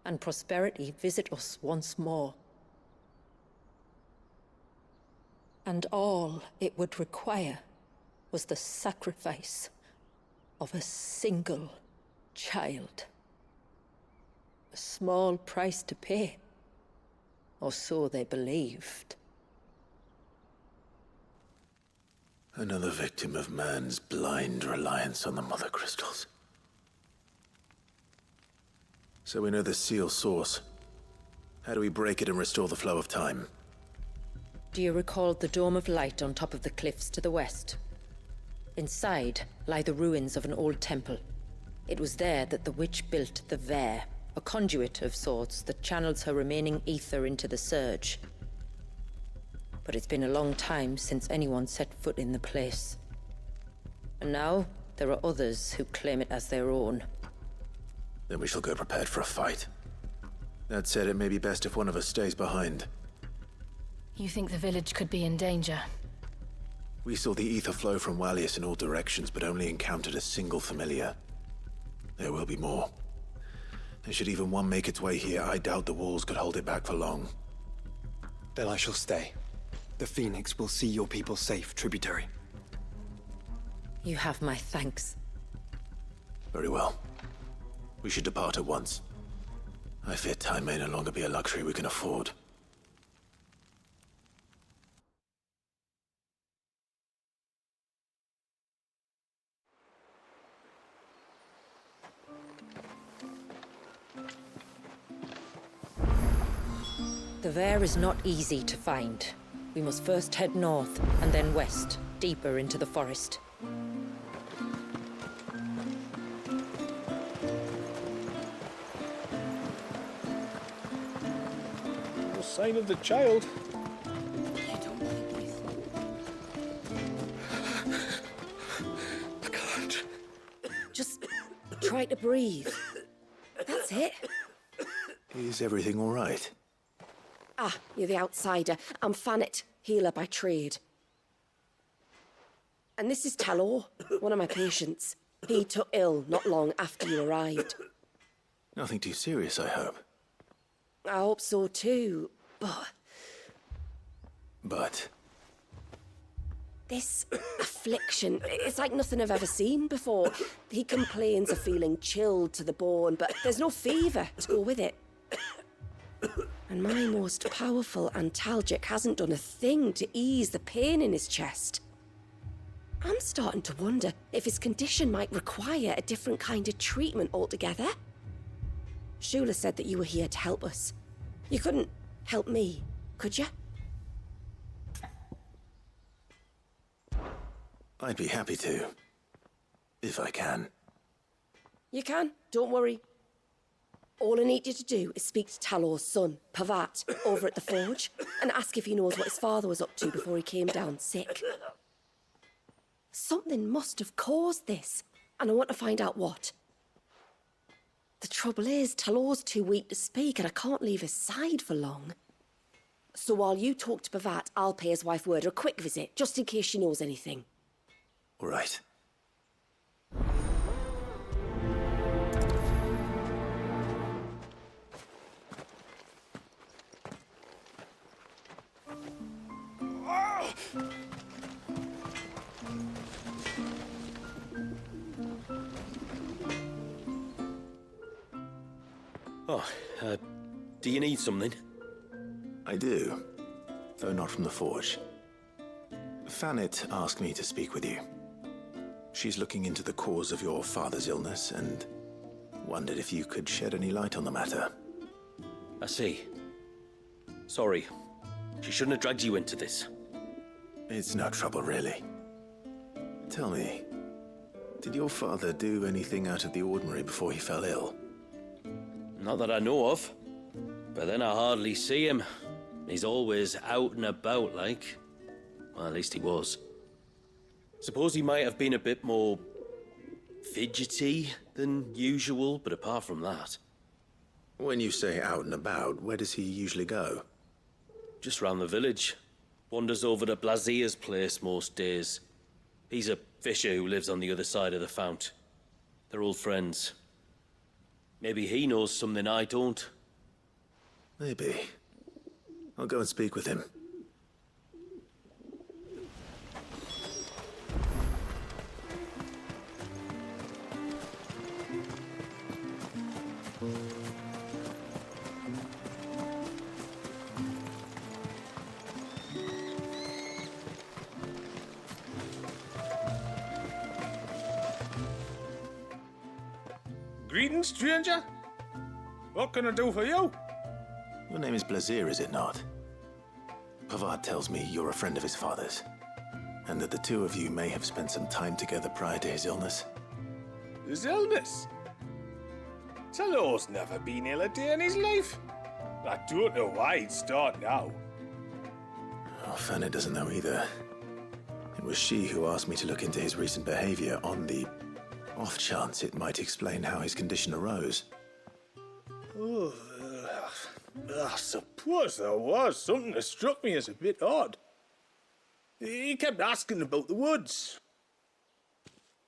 E: and prosperity visit us once more. And all it would require was the sacrifice of a single child. A small price to pay, or so they believed.
A: Another victim of man's blind reliance on the Mother Crystals. So we know the seal's source. How do we break it and restore the flow of time?
E: Do you recall the Dome of Light on top of the cliffs to the west? Inside lie the ruins of an old temple. It was there that the witch built the Vare, a conduit of sorts that channels her remaining ether into the Surge. But it's been a long time since anyone set foot in the place. And now, there are others who claim it as their own.
A: Then we shall go prepared for a fight. That said, it may be best if one of us stays behind.
B: You think the village could be in danger?
A: We saw the ether flow from Wallius in all directions, but only encountered a single familiar. There will be more. And should even one make its way here, I doubt the walls could hold it back for long.
D: Then I shall stay. The Phoenix will see your people safe, tributary.
E: You have my thanks.
A: Very well. We should depart at once. I fear time may no longer be a luxury we can afford.
E: The Vare is not easy to find. We must first head north, and then west, deeper into the forest.
K: No sign of the child.
N: I can't. Just try to breathe. That's it.
A: Is everything all right?
N: Ah, you're the outsider. I'm Fannet, healer by trade. And this is Talor, one of my patients. He took ill not long after you arrived.
A: Nothing too serious, I hope.
N: I hope so too,
A: But?
N: This affliction, it's like nothing I've ever seen before. He complains of feeling chilled to the bone, but there's no fever to go with it. And my most powerful antalgic hasn't done a thing to ease the pain in his chest. I'm starting to wonder if his condition might require a different kind of treatment altogether. Shula said that you were here to help us. You couldn't help me, could you?
A: I'd be happy to. If I can.
N: You can, don't worry. All I need you to do is speak to Talor's son, Pavat, over at the forge, and ask if he knows what his father was up to before he came down sick. Something must have caused this, and I want to find out what. The trouble is, Talor's too weak to speak, and I can't leave his side for long. So while you talk to Pavat, I'll pay his wife word a quick visit, just in case she knows anything.
A: All right.
F: Oh, Do you need something?
A: I do, though not from the Forge. Fanit asked me to speak with you. She's looking into the cause of your father's illness and wondered if you could shed any light on the matter.
F: I see. Sorry. She shouldn't have dragged you into this.
A: It's no trouble, really. Tell me, did your father do anything out of the ordinary before he fell ill?
F: Not that I know of. But then I hardly see him. He's always out and about, like. Well, at least he was. Suppose he might have been a bit more fidgety than usual, but apart from that...
A: When you say out and about, where does he usually go?
F: Just round the village. Wanders over to Blazier's place most days. He's a fisher who lives on the other side of the fount. They're old friends. Maybe he knows something I don't.
A: Maybe. I'll go and speak with him.
Q: Greetings, stranger. What can I do for you?
A: Your name is Blazier, is it not? Pavad tells me you're a friend of his father's, and that the two of you may have spent some time together prior to his illness.
Q: His illness? Talor's never been ill a day in his life. I don't know why he'd start now.
A: Oh, Fanny doesn't know either. It was she who asked me to look into his recent behavior on the off chance it might explain how his condition arose.
Q: Oh, I suppose there was something that struck me as a bit odd. He kept asking about the woods.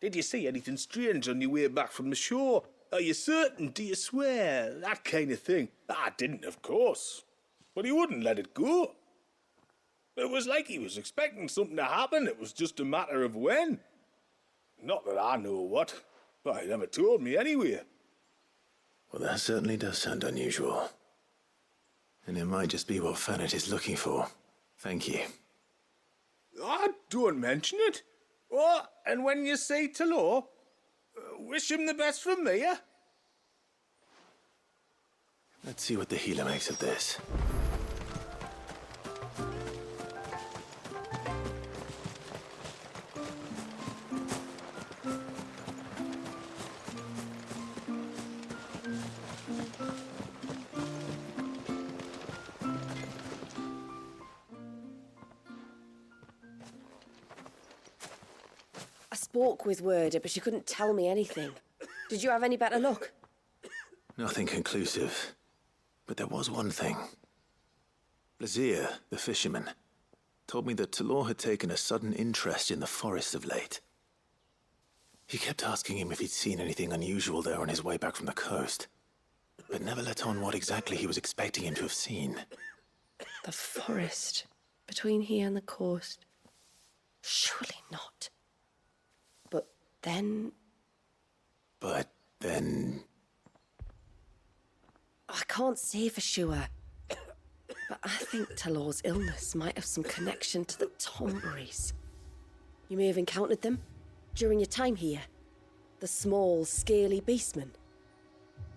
Q: Did you see anything strange on your way back from the shore? Are you certain? Do you swear? That kind of thing. I didn't, of course. But he wouldn't let it go. It was like he was expecting something to happen. It was just a matter of when. Not that I know what, but he never told me anyway.
A: Well, that certainly does sound unusual. And it might just be what Fanit is looking for. Thank you.
Q: Don't mention it. Oh, and when you say Talor, wish him the best from me, eh?
A: Let's see what the healer makes of this.
N: I spoke with Werder, but she couldn't tell me anything. Did you have any better luck?
A: Nothing conclusive. But there was one thing. Blazier, the fisherman, told me that Talor had taken a sudden interest in the forest of late. He kept asking him if he'd seen anything unusual there on his way back from the coast, but never let on what exactly he was expecting him to have seen.
N: The forest between here and the coast? Surely not. But then... I can't say for sure, but I think Talor's illness might have some connection to the Tomberries. You may have encountered them during your time here. The small, scaly beastmen.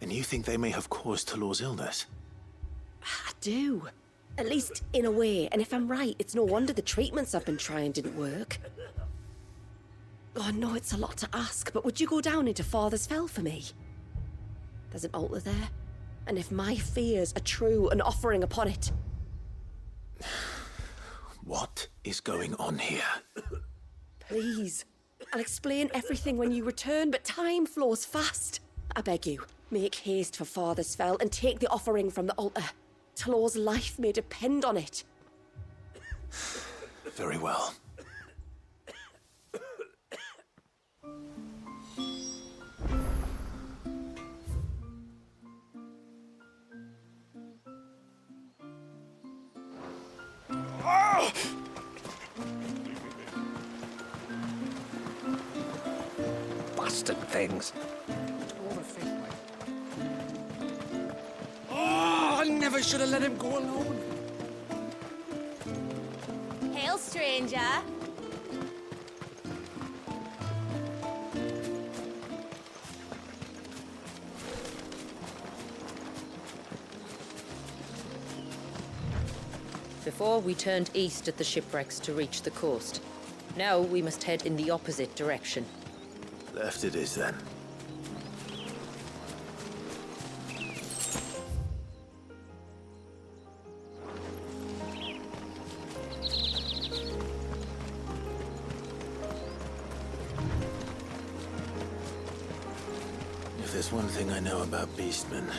A: And you think they may have caused Talor's illness?
N: I do. At least in a way, and if I'm right, it's no wonder the treatments I've been trying didn't work. Oh, I know it's a lot to ask, but would you go down into Father's Fell for me? There's an altar there. And if my fears are true, an offering upon it.
A: What is going on here?
N: Please. I'll explain everything when you return, but time flows fast. I beg you, make haste for Father's Fell and take the offering from the altar. Talor's life may depend on it.
A: Very well.
L: Bastard things. never should have let him go alone.
C: Hail, stranger.
E: Before, we turned east at the shipwrecks to reach the coast. Now we must head in the opposite direction.
A: Left it is, then. If there's one thing I know about beastmen,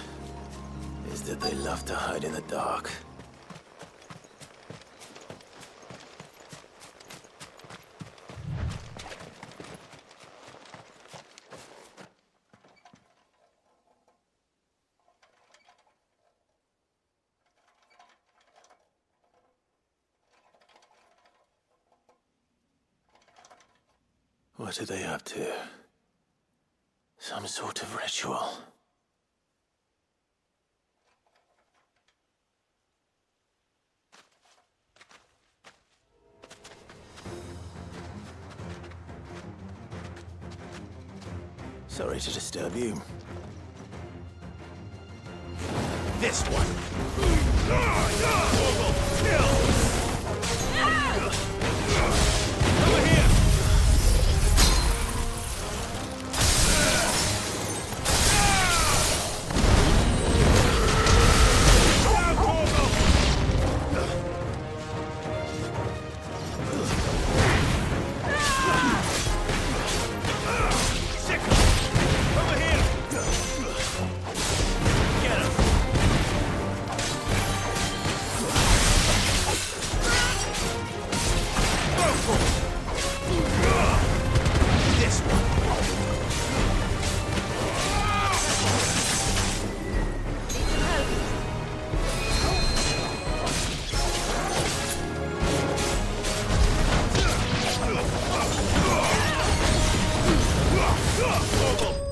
A: is that they love to hide in the dark. What are they up to? Some sort of ritual. Sorry to disturb you.
P: This one! Kill! Over here!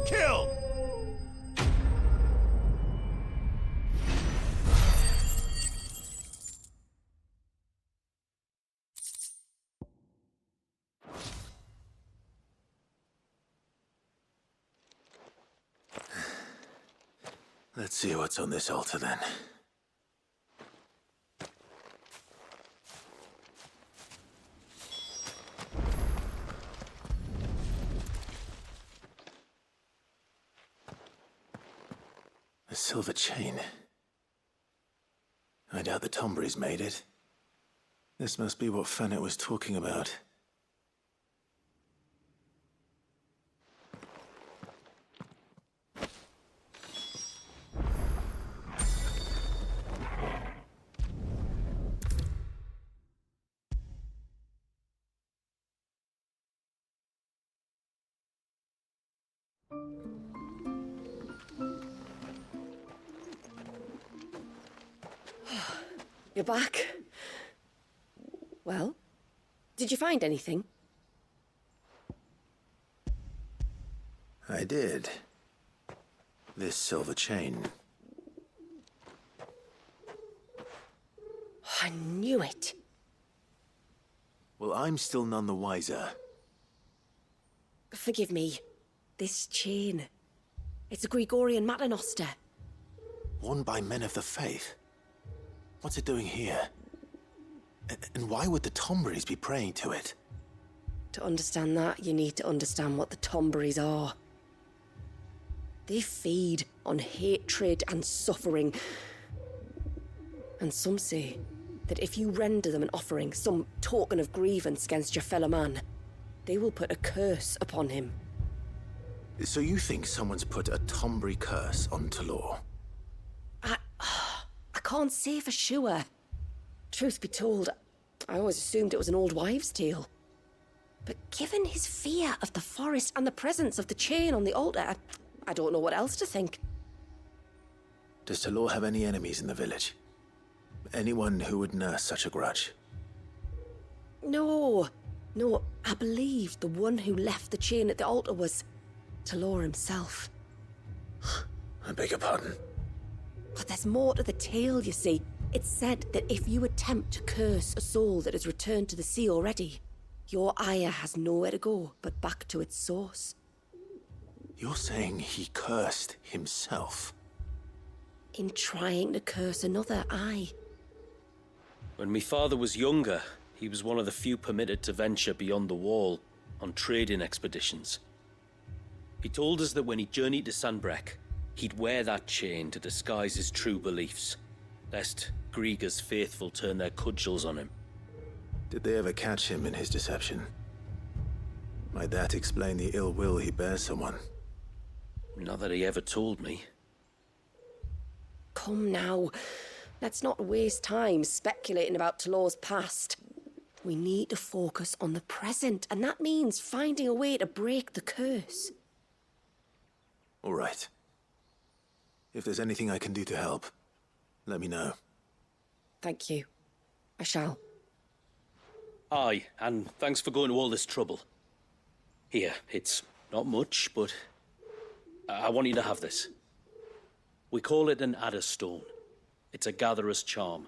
P: Kill!
A: Let's see what's on this altar, then. A silver chain. I doubt the Tombrys made it. This must be what Fennec was talking about.
N: You're back. Well, did you find anything?
A: I did. This silver chain.
N: I knew it.
A: Well, I'm still none the wiser.
N: Forgive me. This chain. It's a Gregorian Maternoster.
A: Worn by men of the faith. What's it doing here? And why would the Tombrys be praying to it?
N: To understand that, you need to understand what the Tombrys are. They feed on hatred and suffering. And some say that if you render them an offering, some token of grievance against your fellow man, they will put a curse upon him.
A: So you think someone's put a Tombry curse on Talor?
N: I can't say for sure. Truth be told, I always assumed it was an old wives' tale. But given his fear of the forest and the presence of the chain on the altar, I don't know what else to think.
A: Does Talor have any enemies in the village? Anyone who would nurse such a grudge?
N: No, I believe the one who left the chain at the altar was Talor himself.
A: I beg your pardon?
N: But there's more to the tale, you see. It's said that if you attempt to curse a soul that has returned to the sea already, your ire has nowhere to go but back to its source.
A: You're saying he cursed himself?
N: In trying to curse another, aye.
F: When my father was younger, he was one of the few permitted to venture beyond the wall on trading expeditions. He told us that when he journeyed to Sanbreque, he'd wear that chain to disguise his true beliefs, lest Griega's faithful turn their cudgels on him.
A: Did they ever catch him in his deception? Might that explain the ill will he bears someone?
F: Not that he ever told me.
N: Come now. Let's not waste time speculating about Talor's past. We need to focus on the present, and that means finding a way to break the curse.
A: All right. If there's anything I can do to help, let me know.
N: Thank you. I shall.
F: Aye, and thanks for going to all this trouble. Here, it's not much, but I want you to have this. We call it an Adder Stone. It's a gatherer's charm.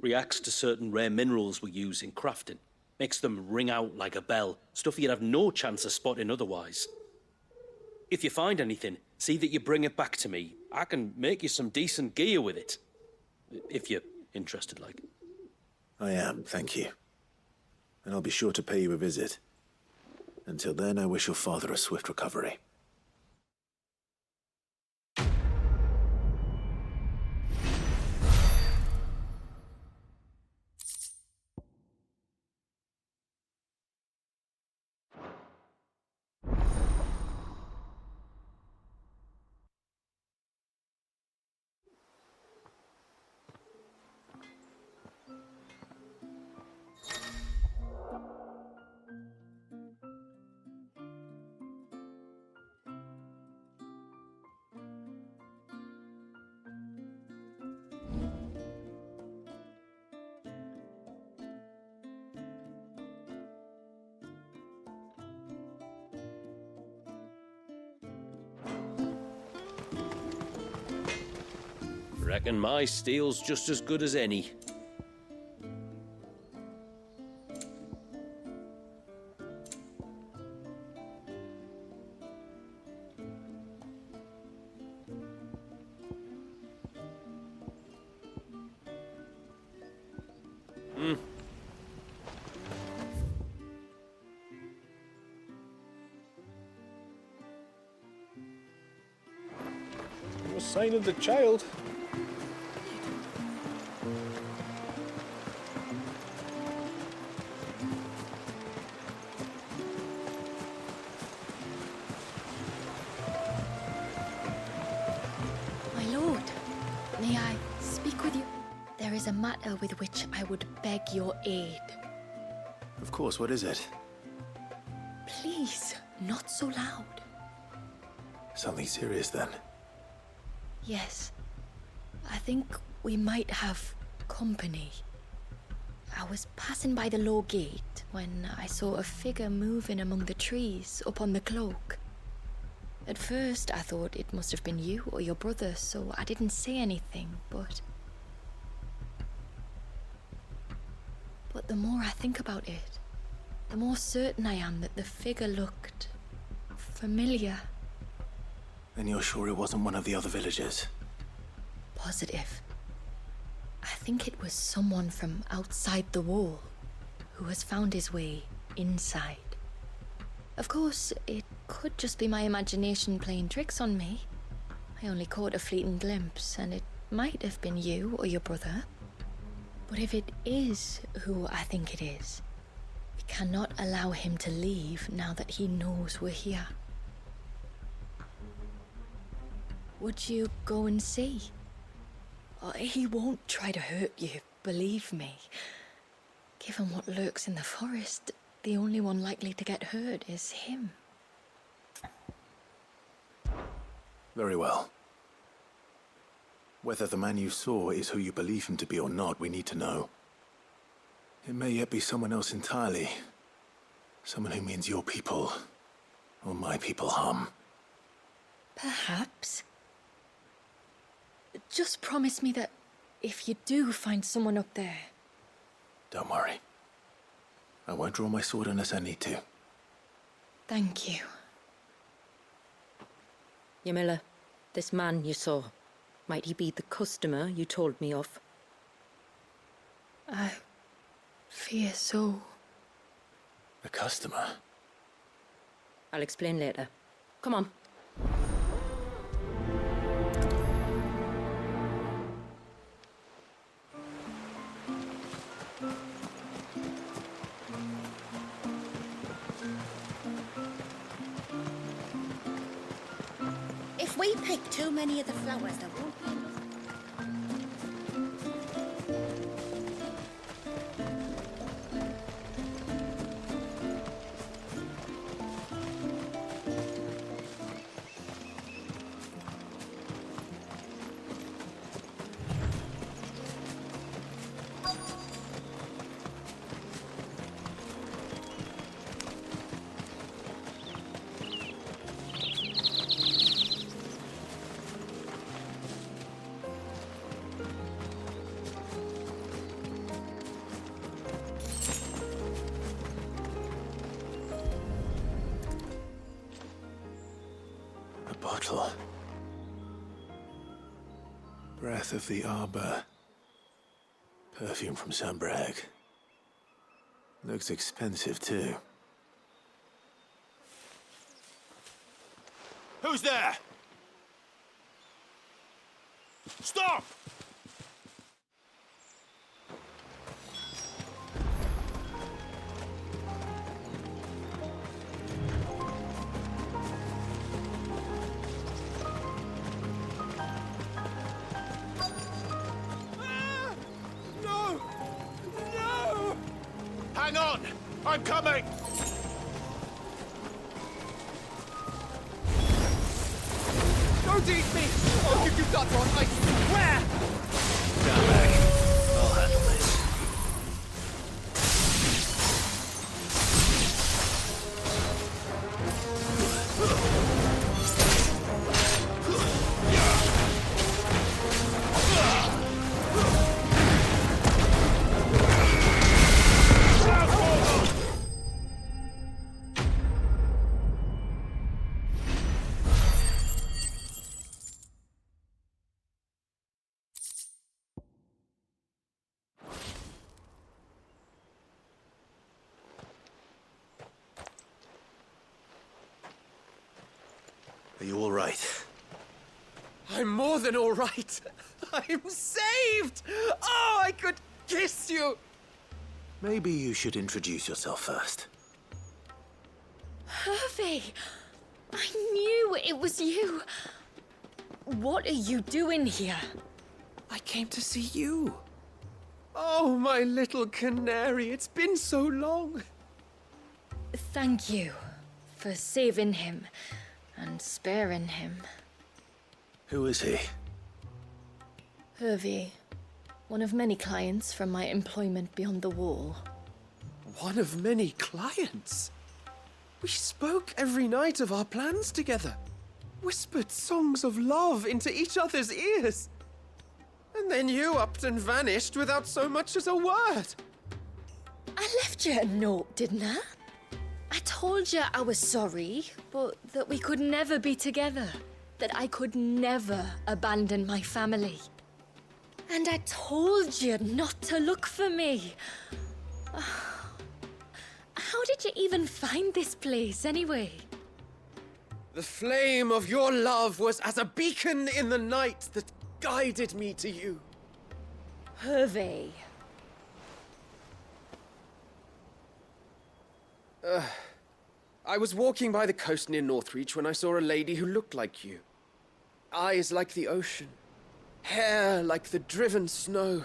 F: Reacts to certain rare minerals we use in crafting. Makes them ring out like a bell, stuff you'd have no chance of spotting otherwise. If you find anything, see that you bring it back to me. I can make you some decent gear with it. If you're interested, like.
A: I am, thank you. And I'll be sure to pay you a visit. Until then, I wish your father a swift recovery.
F: Reckon my steel's just as good as any.
Q: No sign of the child.
G: My lord, may I speak with you? There is a matter with which I would beg your aid.
A: Of course, what is it?
G: Please, not so loud.
A: Something serious, then?
G: Yes. I think we might have company. I was passing by the low gate when I saw a figure moving among the trees up on the cloak. At first, I thought it must have been you or your brother, so I didn't say anything, but the more I think about it, the more certain I am that the figure looked familiar.
A: Then you're sure it wasn't one of the other villagers?
G: Positive. I think it was someone from outside the wall who has found his way inside. Of course, it could just be my imagination playing tricks on me. I only caught a fleeting glimpse, and it might have been you or your brother. But if it is who I think it is, we cannot allow him to leave now that he knows we're here. Would you go and see? He won't try to hurt you, believe me. Given what lurks in the forest, the only one likely to get hurt is him.
A: Very well. Whether the man you saw is who you believe him to be or not, we need to know. It may yet be someone else entirely. Someone who means your people, or my people, harm.
G: Perhaps. Just promise me that if you do find someone up there...
A: Don't worry. I won't draw my sword unless I need to.
G: Thank you.
E: Ymilla, this man you saw, might he be the customer you told me of?
G: I fear so.
A: A customer?
E: I'll explain later. Come on.
I: If we pick too many of the flowers, there won't be enough.
A: Bottle. Breath of the Arbor. Perfume from Sambrag. Looks expensive too.
P: Who's there? Stop! Hang on! I'm coming!
L: Don't eat me! I'll give you that one, I swear!
A: Stand back. I'll handle this. Are you all right?
L: I'm more than all right. I'm saved! Oh, I could kiss you!
A: Maybe you should introduce yourself first.
G: Hervey! I knew it was you! What are you doing here?
L: I came to see you. Oh, my little canary, it's been so long.
G: Thank you for saving him and sparing him.
A: Who is he?
G: Hervey, one of many clients from my employment beyond the wall.
L: One of many clients? We spoke every night of our plans together. Whispered songs of love into each other's ears. And then you upped and vanished without so much as a word.
G: I left you a note, didn't I? I told you I was sorry, but that we could never be together. That I could never abandon my family. And I told you not to look for me. How did you even find this place, anyway?
L: The flame of your love was as a beacon in the night that guided me to you.
G: Hervey.
L: I was walking by the coast near Northreach when I saw a lady who looked like you. Eyes like the ocean. Hair like the driven snow.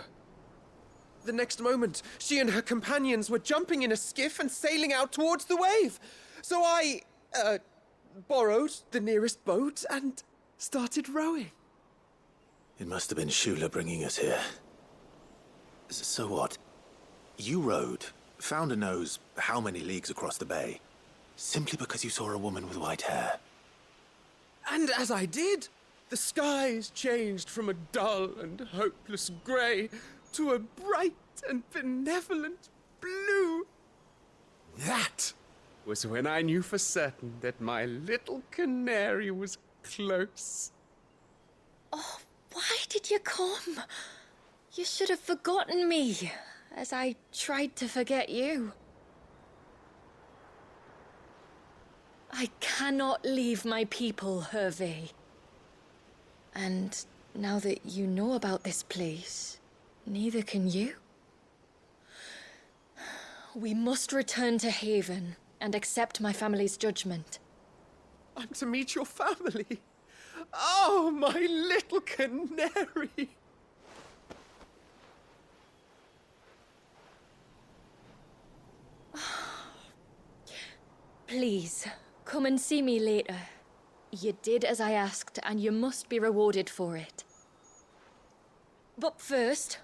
L: The next moment, she and her companions were jumping in a skiff and sailing out towards the wave. So I, borrowed the nearest boat and started rowing.
A: It must have been Shula bringing us here. So what? You rowed, found a nose how many leagues across the bay, simply because you saw a woman with white hair.
L: And as I did,
R: The skies changed from a dull and hopeless grey to a bright and benevolent blue. That was when I knew for certain that my little canary was close.
G: Oh, why did you come? You should have forgotten me, as I tried to forget you. I cannot leave my people, Hervé. And now that you know about this place, neither can you. We must return to Haven and accept my family's judgment.
R: I'm to meet your family. Oh, my little canary.
G: Please, come and see me later. You did as I asked, and you must be rewarded for it. But first,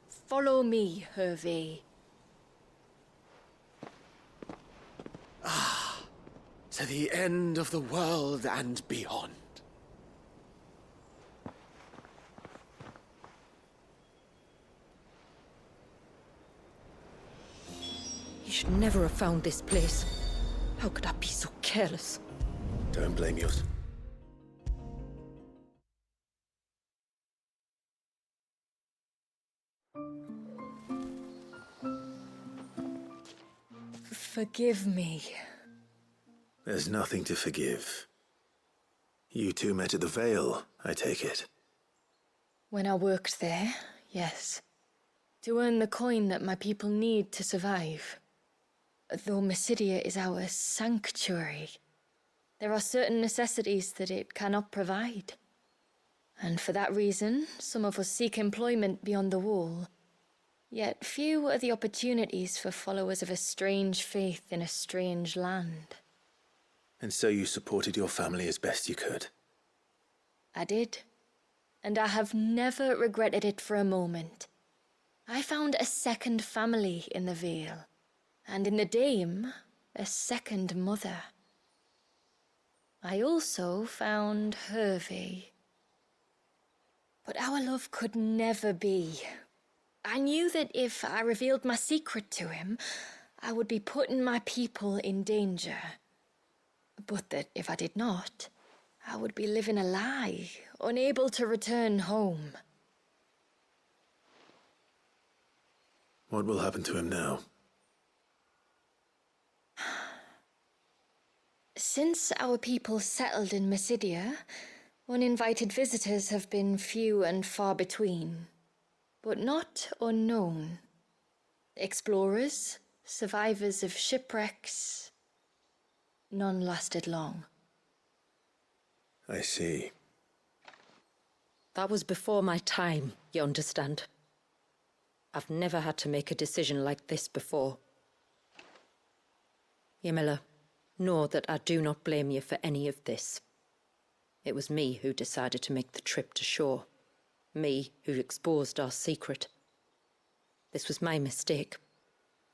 G: follow me, Hervé.
R: To the end of the world and beyond.
E: You should never have found this place. How could I be so careless?
A: Don't blame yours.
G: Forgive me.
A: There's nothing to forgive. You two met at the Vale, I take it.
G: When I worked there, yes. To earn the coin that my people need to survive. Though Mysidia is our sanctuary, there are certain necessities that it cannot provide. And for that reason, some of us seek employment beyond the wall. Yet few are the opportunities for followers of a strange faith in a strange land.
A: And so you supported your family as best you could?
G: I did. And I have never regretted it for a moment. I found a second family in the Vale. And in the Dame, a second mother. I also found Hervé. But our love could never be. I knew that if I revealed my secret to him, I would be putting my people in danger. But that if I did not, I would be living a lie, unable to return home.
A: What will happen to him now?
G: Since our people settled in Mysidia, uninvited visitors have been few and far between, but not unknown. Explorers, survivors of shipwrecks, none lasted long.
A: I see.
E: That was before my time, you understand. I've never had to make a decision like this before. Ymila, know that I do not blame you for any of this. It was me who decided to make the trip to shore. Me who exposed our secret. This was my mistake,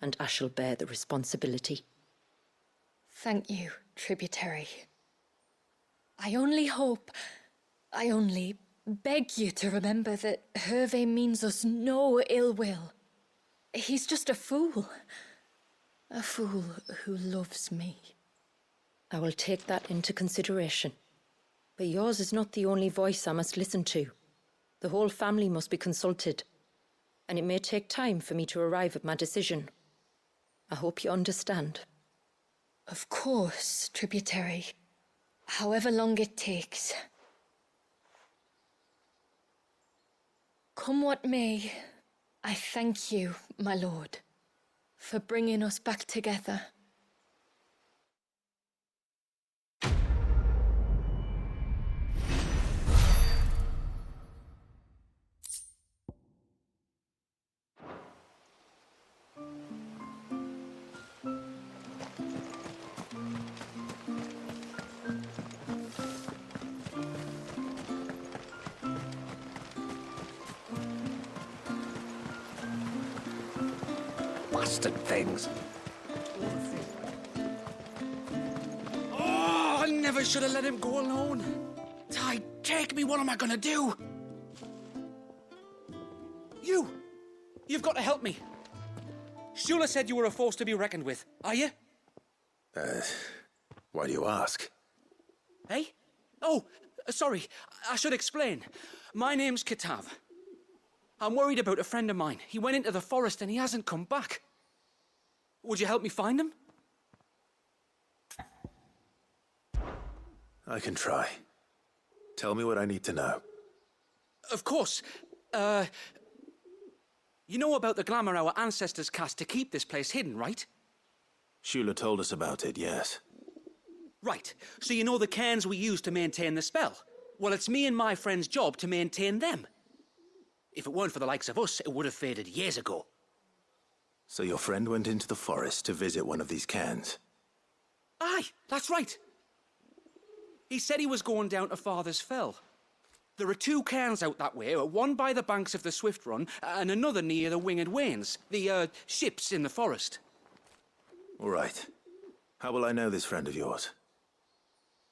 E: and I shall bear the responsibility.
G: Thank you, tributary. I only beg you to remember that Hervé means us no ill will. He's just a fool. A fool who loves me.
E: I will take that into consideration. But yours is not the only voice I must listen to. The whole family must be consulted. And it may take time for me to arrive at my decision. I hope you understand.
G: Of course, tributary. However long it takes. Come what may, I thank you, my lord, for bringing us back together.
L: Bastard things.
R: Oh, I never should have let him go alone.
H: Ty, take me. What am I gonna do? You've got to help me. Shula said you were a force to be reckoned with. Are you?
A: Why do you ask?
H: Hey? Oh, sorry. I should explain. My name's Kitav. I'm worried about a friend of mine. He went into the forest and he hasn't come back. Would you help me find him?
A: I can try. Tell me what I need to know.
H: Of course. You know about the glamour our ancestors cast to keep this place hidden, right?
A: Shula told us about it, yes.
H: Right. So you know the cairns we use to maintain the spell? Well, it's me and my friend's job to maintain them. If it weren't for the likes of us, it would have faded years ago.
A: So your friend went into the forest to visit one of these cairns?
H: Aye, that's right. He said he was going down to Father's Fell. There are 2 cairns out that way, one by the banks of the Swift Run, and another near the Winged Wains, the, ships in the forest.
A: All right. How will I know this friend of yours?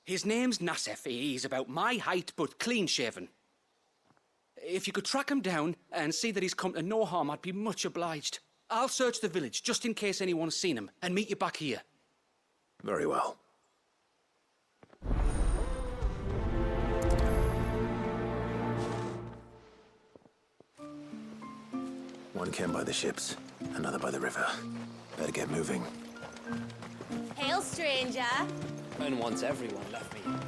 H: His name's Nassef. He's about my height, but clean-shaven. If you could track him down and see that he's come to no harm, I'd be much obliged. I'll search the village, just in case anyone's seen him, and meet you back here.
A: Very well. One cairn by the ships, another by the river. Better get moving.
C: Hail, stranger.
H: And once everyone left me in peace.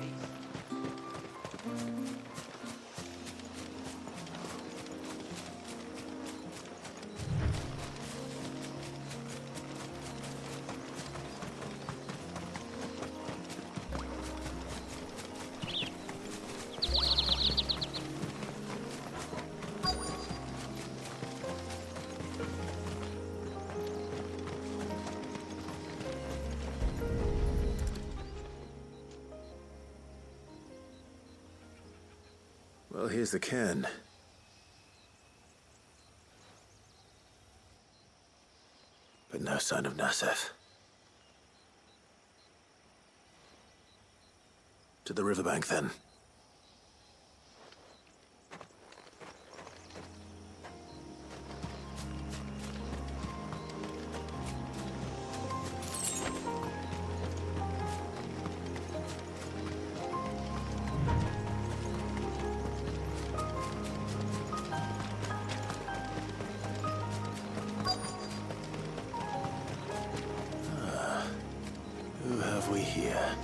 A: Well, here's the cairn. But no sign of Nassef. To the riverbank, then. Who have we here?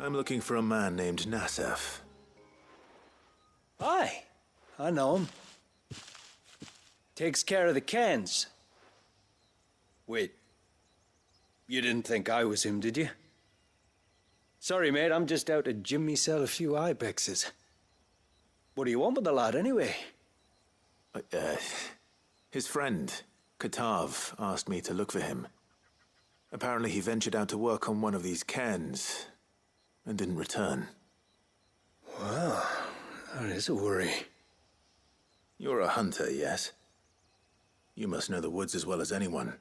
A: I'm looking for a man named Nassef.
S: Aye, I know him. Takes care of the cairns. Wait, you didn't think I was him, did you? Sorry, mate, I'm just out to gym myself a few ibexes. What do you want with the lad, anyway?
A: His friend, Katav, asked me to look for him. Apparently he ventured out to work on one of these cairns and didn't return.
S: Well, that is a worry.
A: You're a hunter, yes? You must know the woods as well as anyone.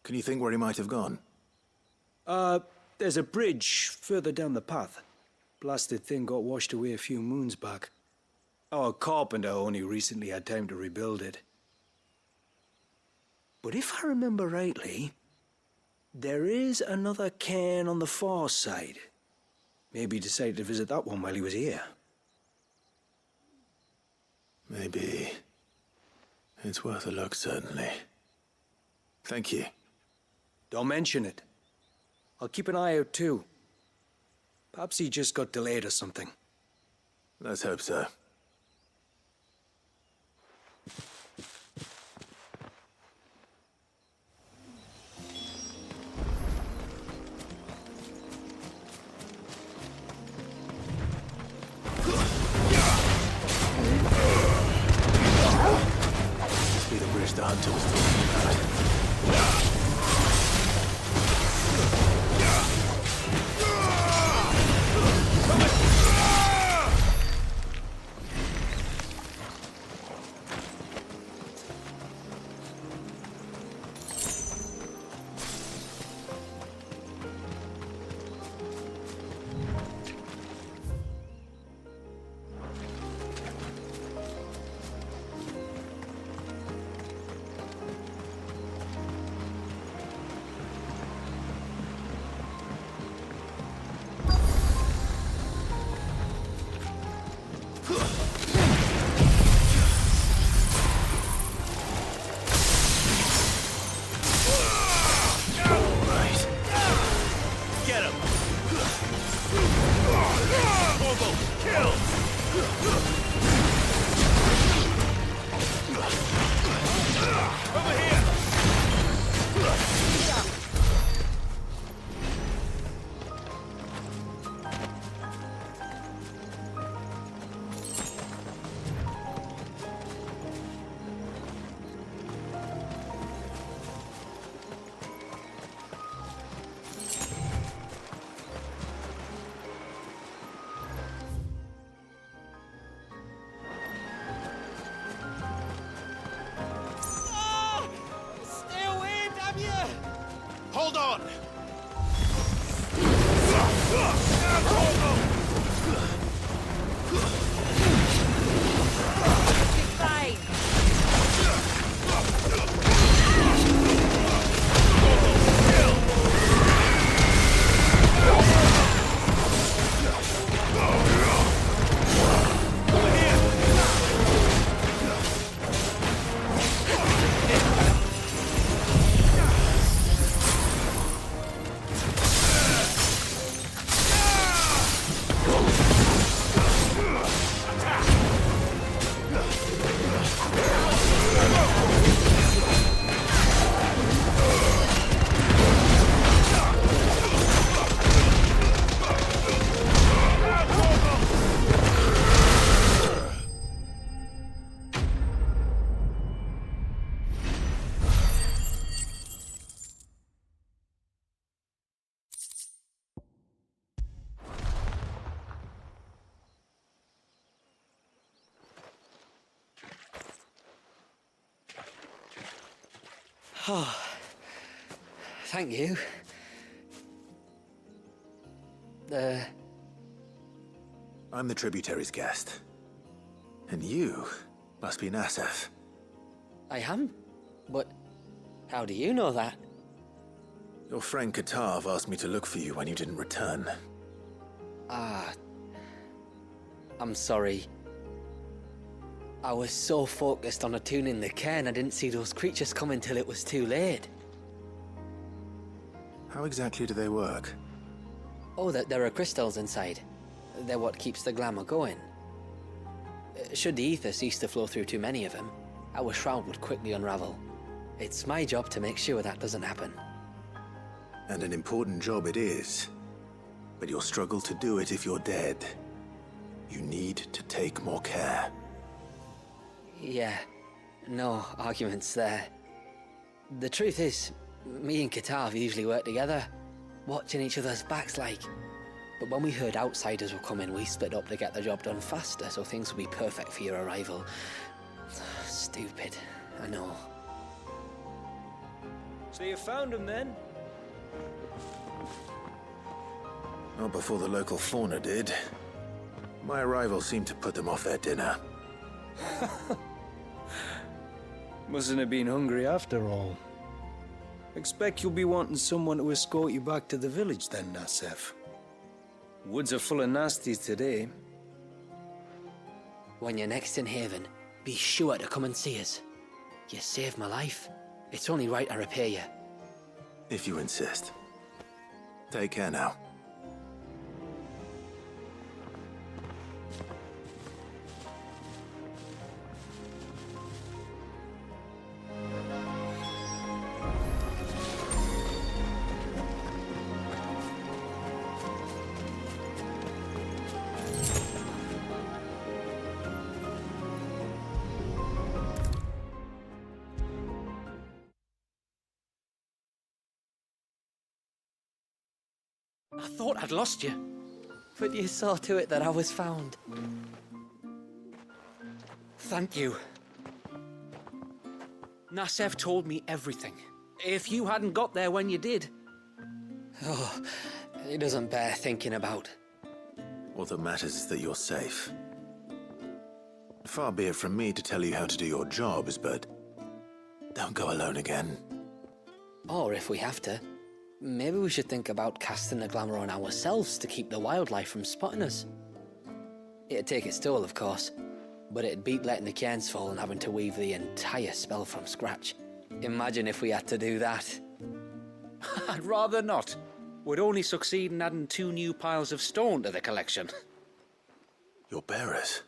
A: Can you think where he might have gone?
S: There's a bridge further down the path. Blasted thing got washed away a few moons back. Our carpenter only recently had time to rebuild it. But if I remember rightly, there is another cairn on the far side. Maybe he decided to visit that one while he was here.
A: Maybe. It's worth a look, certainly. Thank you.
S: Don't mention it. I'll keep an eye out too. Perhaps he just got delayed or something.
A: Let's hope so. Must be the bridge the hunter was talking about.
P: have you! Hold on!
E: Fine.
H: Oh, thank you.
A: I'm the tributary's guest. And you must be Nassef.
H: I am? But how do you know that?
A: Your friend Katav asked me to look for you when you didn't return.
H: Ah, I'm sorry. I was so focused on attuning the cairn, I didn't see those creatures come until it was too late.
A: How exactly do they work?
H: Oh, there are crystals inside. They're what keeps the glamour going. Should the ether cease to flow through too many of them, our shroud would quickly unravel. It's my job to make sure that doesn't happen.
A: And an important job it is. But you'll struggle to do it if you're dead. You need to take more care.
H: Yeah, no arguments there. The truth is, me and Katav usually work together, watching each other's backs like. But when we heard outsiders were coming, we split up to get the job done faster, so things would be perfect for your arrival. Stupid, I know.
S: So you found him then?
A: Not before the local fauna did. My arrival seemed to put them off their dinner.
S: Mustn't have been hungry after all. Expect you'll be wanting someone to escort you back to the village then, Nassef. Woods are full of nasties today.
H: When you're next in Haven, be sure to come and see us. You saved my life. It's only right I repay you.
A: If you insist. Take care now.
H: I thought I'd lost you, but you saw to it that I was found. Thank you. Nassef told me everything. If you hadn't got there when you did... Oh, it doesn't bear thinking about.
A: All that matters is that you're safe. Far be it from me to tell you how to do your jobs, but don't go alone again.
H: Or if we have to, maybe we should think about casting the glamour on ourselves to keep the wildlife from spotting us. It'd take its toll, of course, but it'd beat letting the cairns fall and having to weave the entire spell from scratch. Imagine if we had to do that. I'd rather not. We'd only succeed in adding 2 new piles of stone to the collection.
A: Your bearers?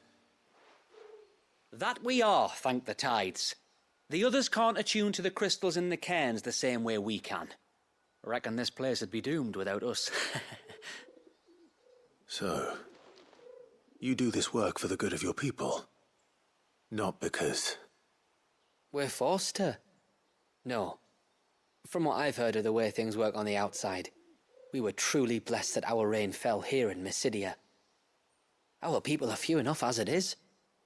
H: That we are, thank the tides. The others can't attune to the crystals in the cairns the same way we can. I reckon this place would be doomed without us.
A: So, you do this work for the good of your people? Not because...
H: We're forced to. No. From what I've heard of the way things work on the outside, we were truly blessed that our rain fell here in Mysidia. Our people are few enough as it is.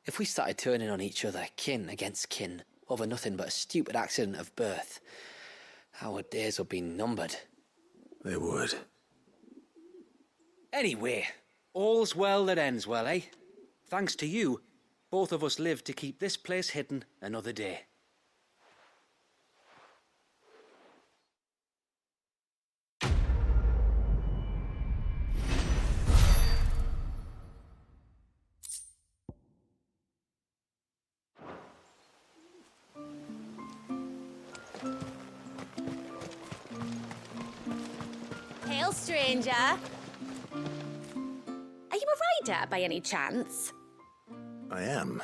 H: If we started turning on each other, kin against kin, over nothing but a stupid accident of birth, Our days will be numbered.
A: They would.
H: Anyway, all's well that ends well, eh? Thanks to you, both of us lived to keep this place hidden another day.
C: Hail, stranger. Are you a rider by any chance?
A: I am.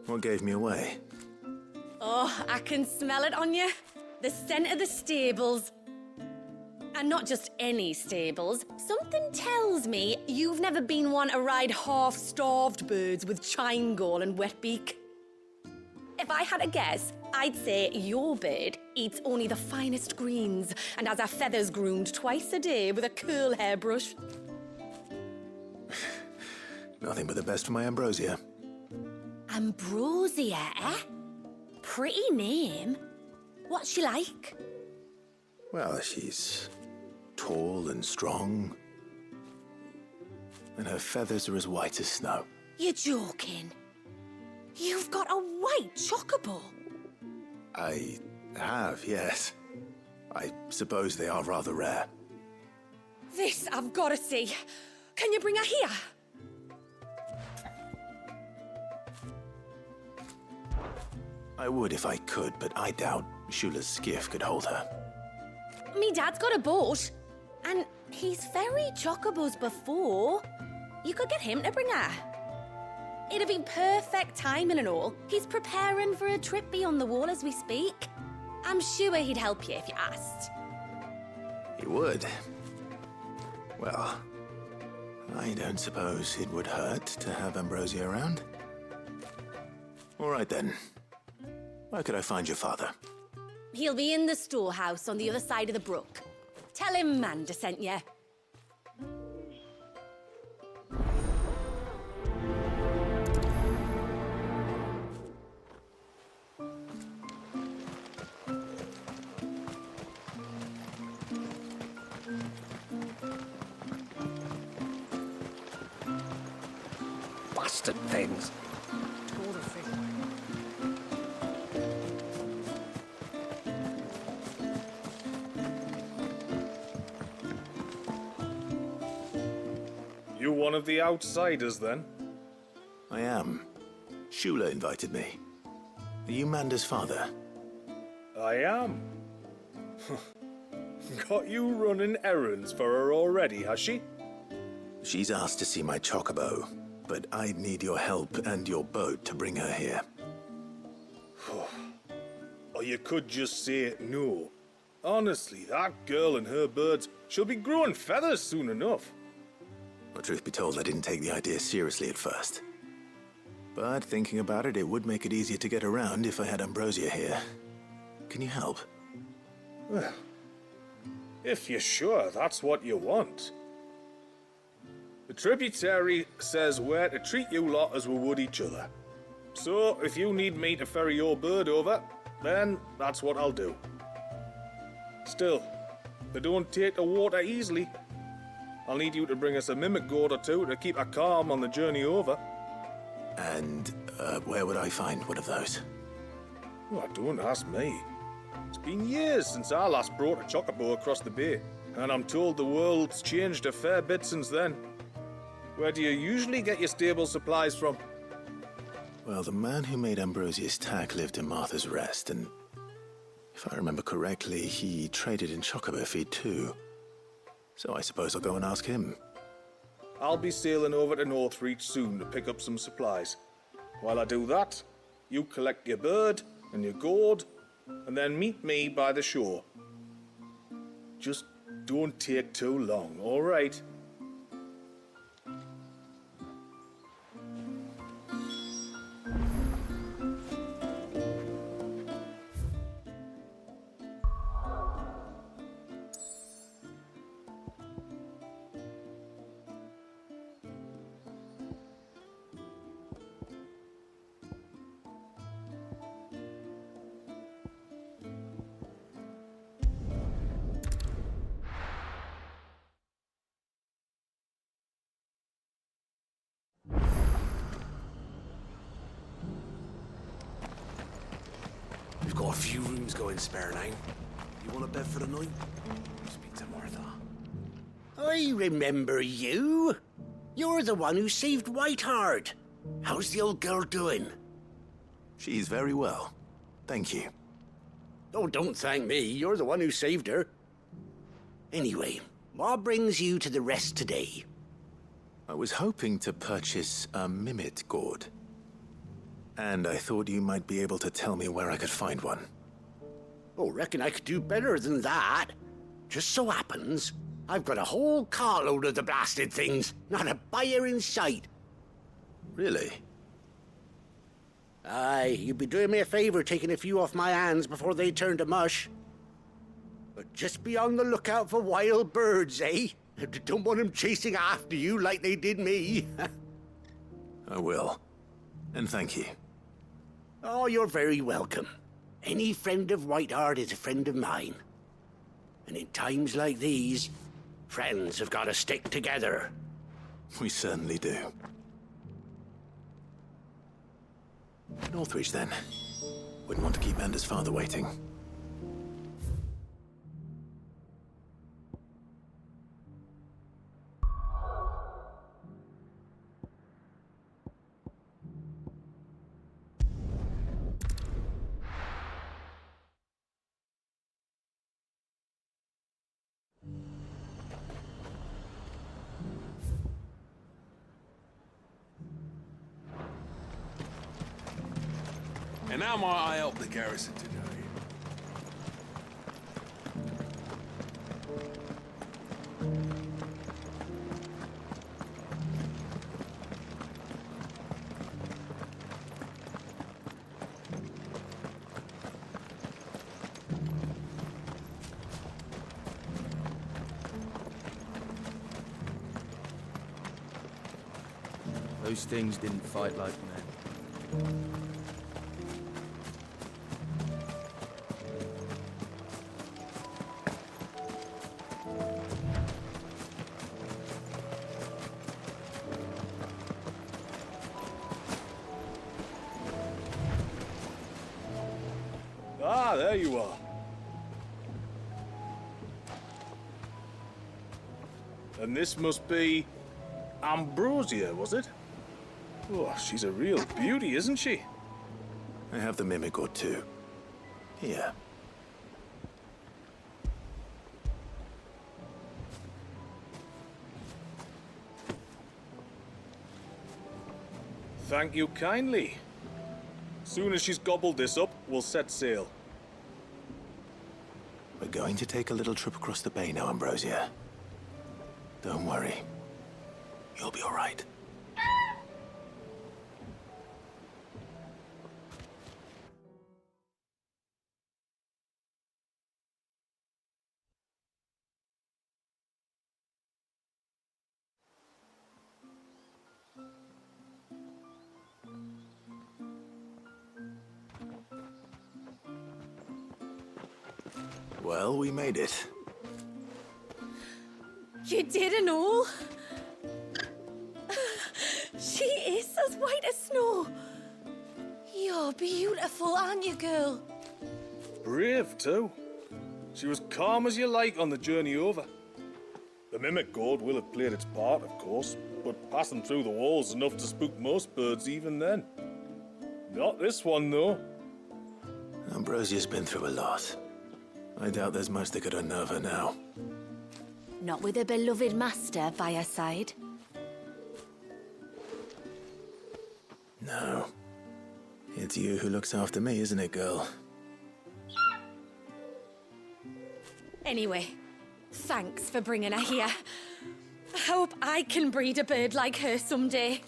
A: What gave me away?
C: Oh, I can smell it on you. The scent of the stables. And not just any stables. Something tells me you've never been one to ride half-starved birds with chine-gall and wet beak. If I had a guess, I'd say your bird eats only the finest greens and has her feathers groomed twice a day with a curl hairbrush.
A: Nothing but the best for my Ambrosia.
C: Ambrosia, eh? Pretty name. What's she like?
A: Well, she's tall and strong. And her feathers are as white as snow.
C: You're joking. You've got a white chocobo.
A: I have, yes. I suppose they are rather rare.
C: This I've got to see. Can you bring her here?
A: I would if I could, but I doubt Shula's skiff could hold her.
C: Me dad's got a boat. And he's ferried chocobos before. You could get him to bring her. It'd be perfect timing and all. He's preparing for a trip beyond the wall as we speak. I'm sure he'd help you if you asked.
A: He would. Well, I don't suppose it would hurt to have Ambrosia around. All right then. Where could I find your father?
C: He'll be in the storehouse on the other side of the brook. Tell him Manda sent you.
L: Bastard things.
Q: You one of the outsiders, then?
A: I am. Shula invited me. Are you Manda's father?
Q: I am. Got you running errands for her already, has she?
A: She's asked to see my chocobo, but I'd need your help and your boat to bring her here.
Q: Or you could just say no. Honestly, that girl and her birds, she'll be growing feathers soon enough.
A: Well, truth be told, I didn't take the idea seriously at first. But thinking about it, it would make it easier to get around if I had Ambrosia here. Can you help?
Q: Well, if you're sure that's what you want. The tributary says we're to treat you lot as we would each other. So, if you need me to ferry your bird over, then that's what I'll do. Still, they don't take the water easily. I'll need you to bring us a mimic gourd or two to keep her calm on the journey over.
A: And where would I find one of those?
Q: Oh, don't ask me. It's been years since I last brought a chocobo across the bay, and I'm told the world's changed a fair bit since then. Where do you usually get your stable supplies from?
A: Well, the man who made Ambrosia's tack lived in Martha's Rest, and if I remember correctly, he traded in chocobo feed too. So I suppose I'll go and ask him.
Q: I'll be sailing over to Northreach soon to pick up some supplies. While I do that, you collect your bird and your gourd, and then meet me by the shore. Just don't take too long, all right?
T: a few rooms going spare now. You want a bed for the night? Speak to Martha.
U: I remember you. You're the one who saved Whiteheart. How's the old girl doing?
A: She's very well. Thank you.
U: Oh, don't thank me. You're the one who saved her. Anyway, what brings you to the rest today?
A: I was hoping to purchase a Mimit gourd. And I thought you might be able to tell me where I could find one.
U: Oh, reckon I could do better than that. Just so happens, I've got a whole carload of the blasted things. Not a buyer in sight.
A: Really?
U: Aye, you'd be doing me a favor taking a few off my hands before they turn to mush. But just be on the lookout for wild birds, eh? Don't want them chasing after you like they did me.
A: I will. And thank you.
U: Oh, you're very welcome. Any friend of Whiteheart is a friend of mine. And in times like these, friends have got to stick together.
A: We certainly do. Northreach, then. Wouldn't want to keep Anders' father waiting.
Q: And how might I help the garrison today?
O: Those things didn't fight like men.
Q: Ah, there you are. And this must be Ambrosia, was it? Oh, she's a real beauty, isn't she?
A: I have the Mimic gourd too. Here.
Q: Thank you kindly. Soon as she's gobbled this up, we'll set sail.
A: We're going to take a little trip across the bay now, Ambrosia. Don't worry. You'll be all right. Well, we made it.
C: You didn't all? She is as white as snow.
G: You're beautiful, aren't you, girl?
Q: Brave, too. She was calm as you like on the journey over. The Mimic gourd will have played its part, of course, but passing through the walls enough to spook most birds even then. Not this one, though.
A: Ambrosia's been through a lot. I doubt there's much that could unnerve her now.
C: Not with a beloved master by her side.
A: No. It's you who looks after me, isn't it, girl?
C: Anyway, thanks for bringing her here. I hope I can breed a bird like her someday.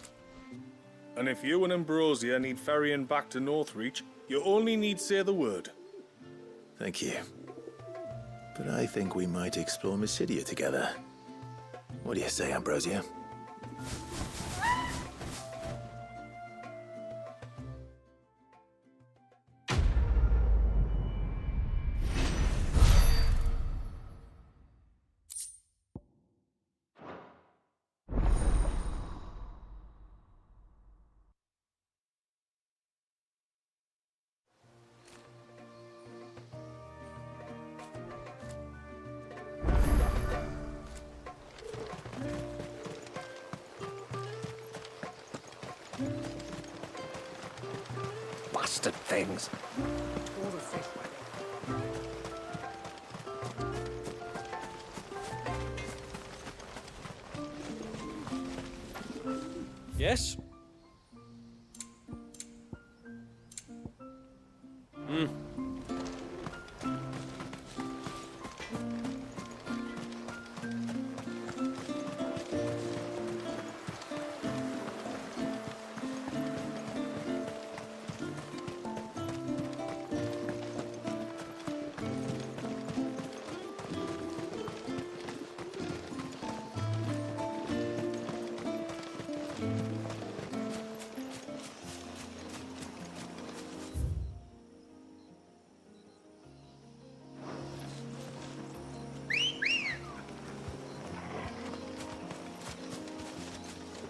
Q: And if you and Ambrosia need ferrying back to Northreach, you only need say the word.
A: Thank you. But I think we might explore Mysidia together. What do you say, Ambrosia?
L: bastard things.
F: Yes?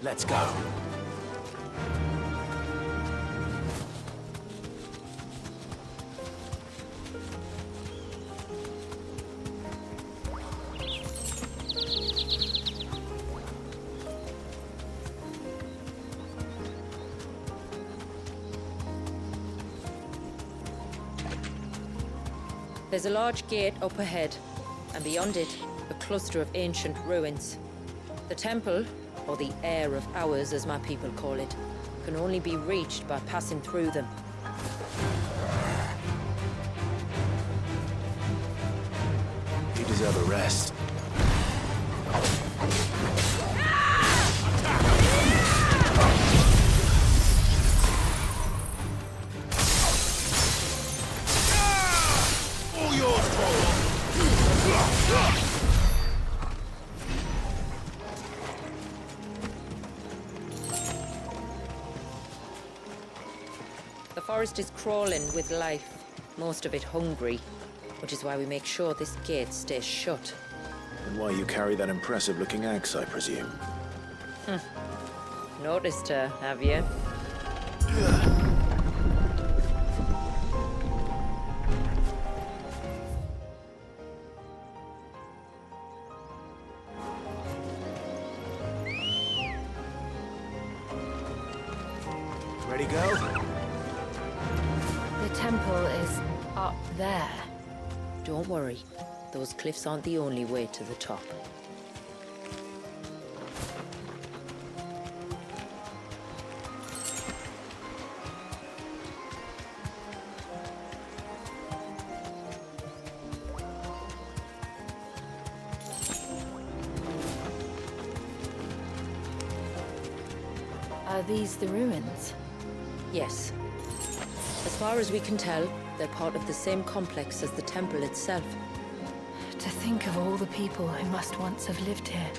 A: Let's go.
E: There's a large gate up ahead, and beyond it, a cluster of ancient ruins. The temple, or the Heir of Hours as my people call it, can only be reached by passing through them.
A: You deserve a rest.
P: All yours, Troll!
E: The forest is crawling with life, most of it hungry, which is why we make sure this gate stays shut.
A: And why you carry that impressive-looking axe, I presume.
E: Noticed her, have you?
A: Ready, go?
B: The temple is up there.
E: Don't worry, those cliffs aren't the only way to the top.
B: Are these the ruins?
E: Yes. As far as we can tell, they're part of the same complex as the temple itself.
B: To think of all the people who must once have lived here.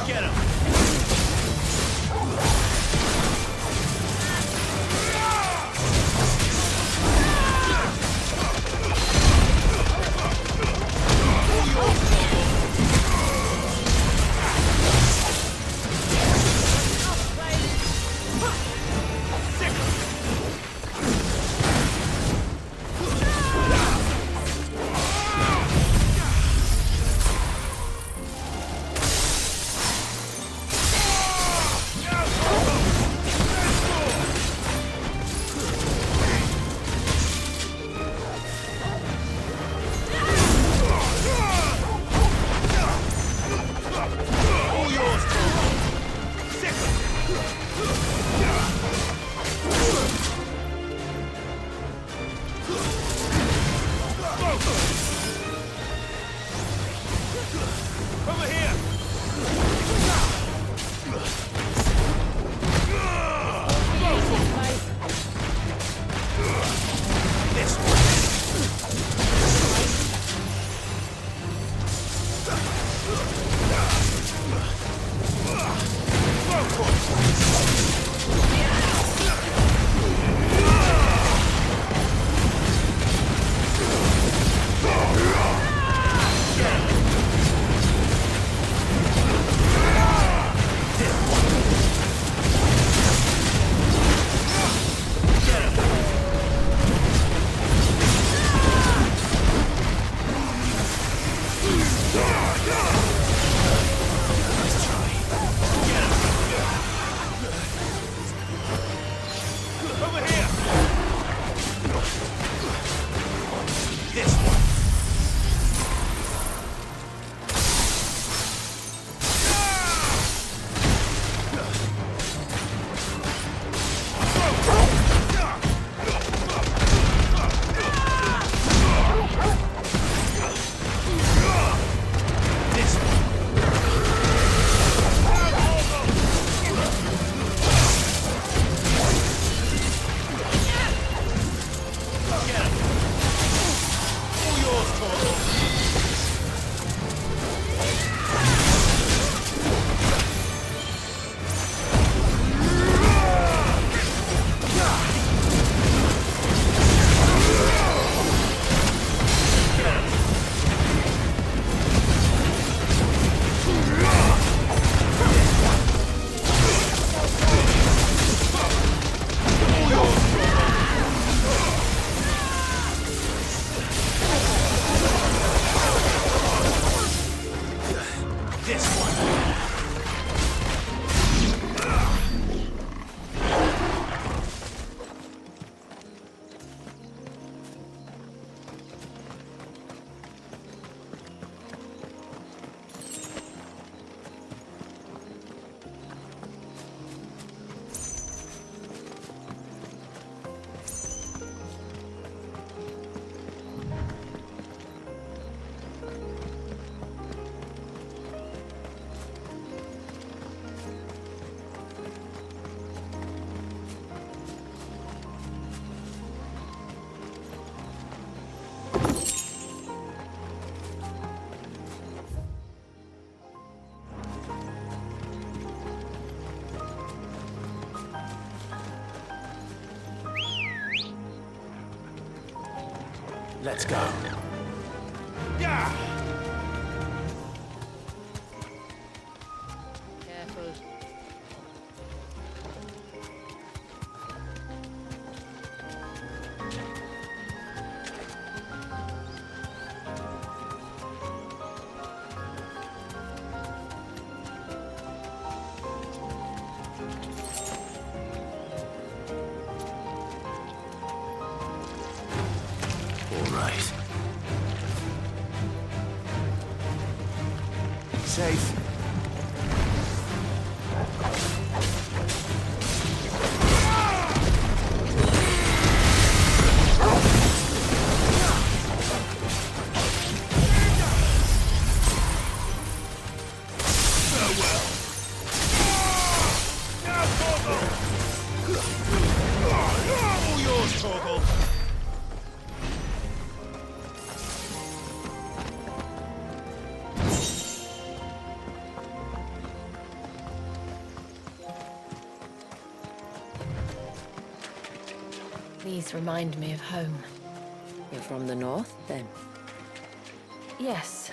P: Get him! Let's go. Yeah!
E: Careful.
A: All right.
P: Safe. All yours, Torgal.
B: Please remind me of home.
E: You're from the north, then?
B: Yes.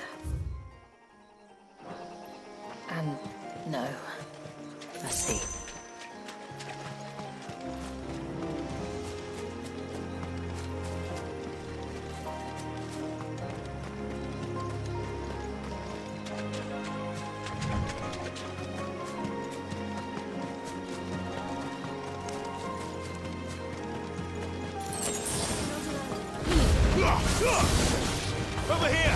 B: And no.
E: I see.
P: Over here!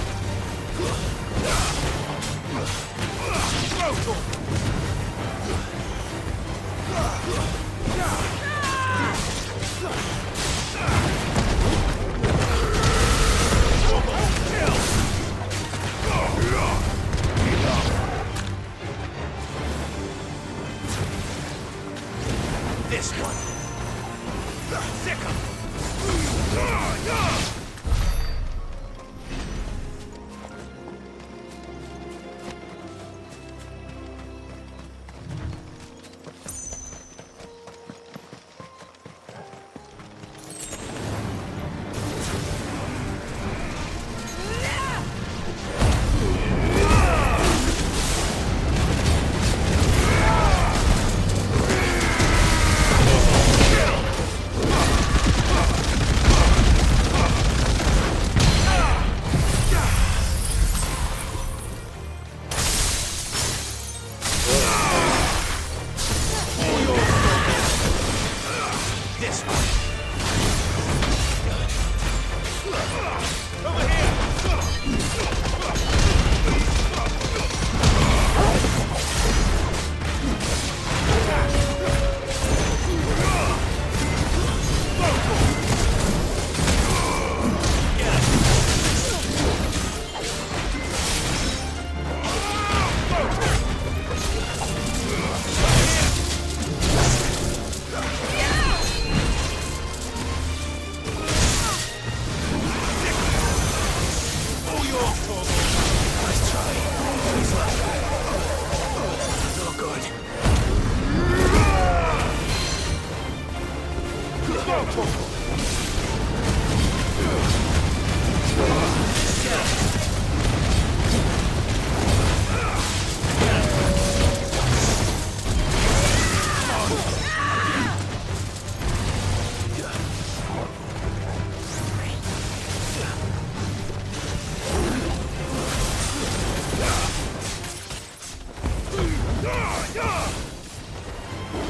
P: This one. Sick 'em.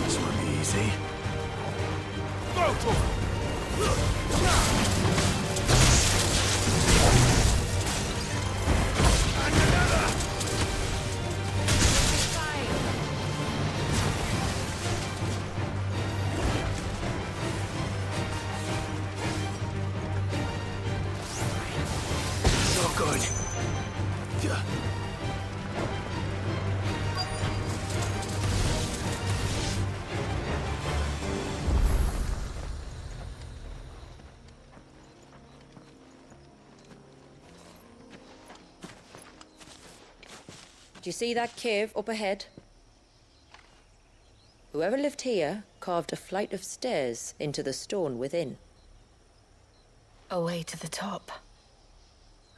P: This won't be easy. So good.
E: Do you see that cave up ahead? Whoever lived here carved a flight of stairs into the stone within.
B: A way to the top.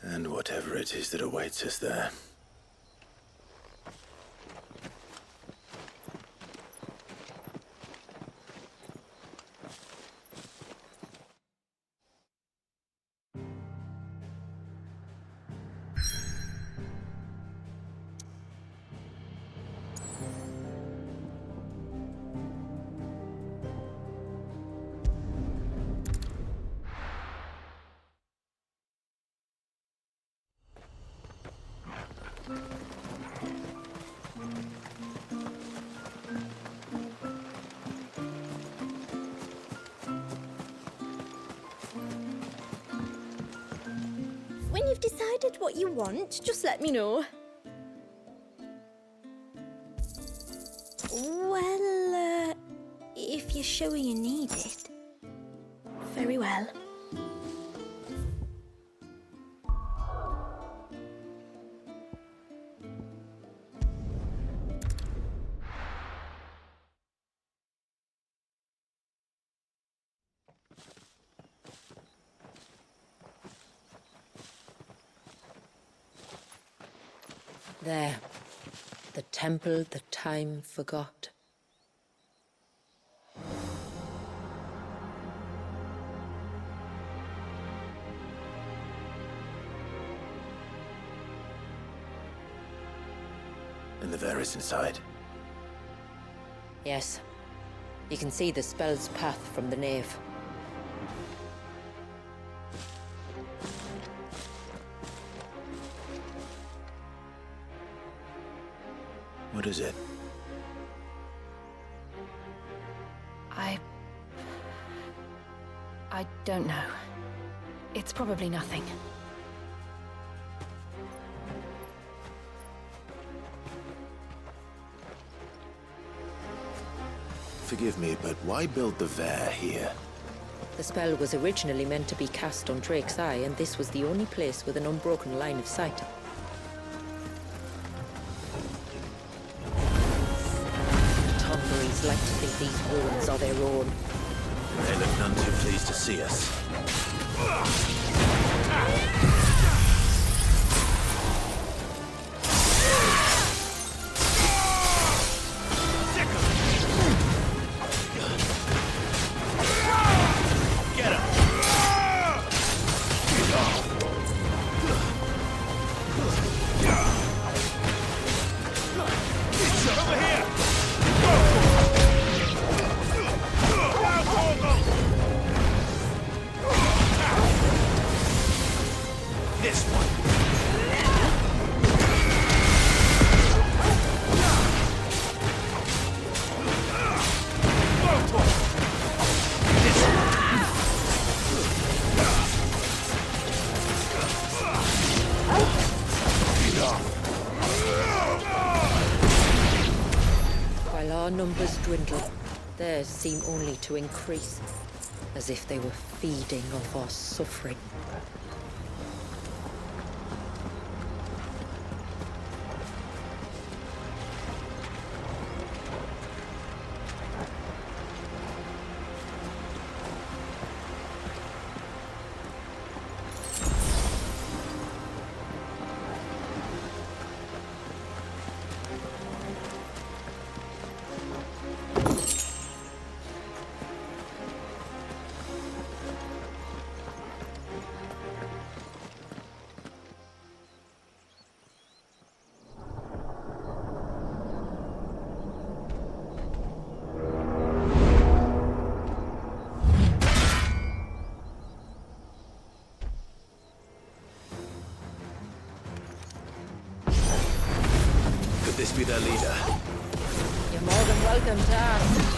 A: And whatever it is that awaits us there.
M: When you've decided what you want, just let me know. Well, if you're sure you need it. Very well.
E: There. The temple that time forgot.
A: And the Varys inside.
E: Yes. You can see the spell's path from the nave.
A: What is it?
B: I don't know. It's probably nothing.
A: Forgive me, but why build the Vare here?
E: The spell was originally meant to be cast on Drake's Eye, and this was the only place with an unbroken line of sight. Tomberries like to think these ruins are their own.
A: They look none too pleased to see us.
E: While our numbers dwindle, theirs seem only to increase, as if they were feeding off our suffering.
A: Could this be their leader?
E: You're more than welcome to ask.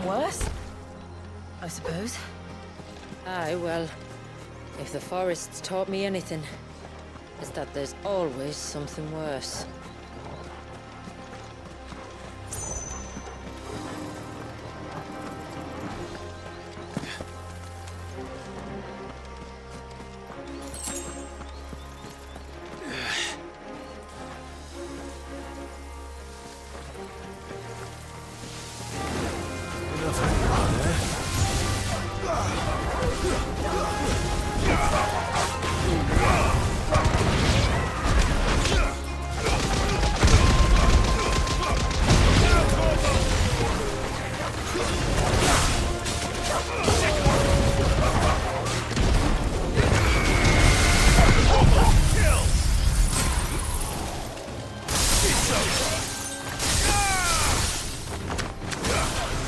B: something worse? I suppose.
E: Aye, well, if the forest's taught me anything, it's that there's always something worse.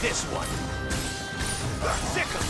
P: This one. Sick 'em.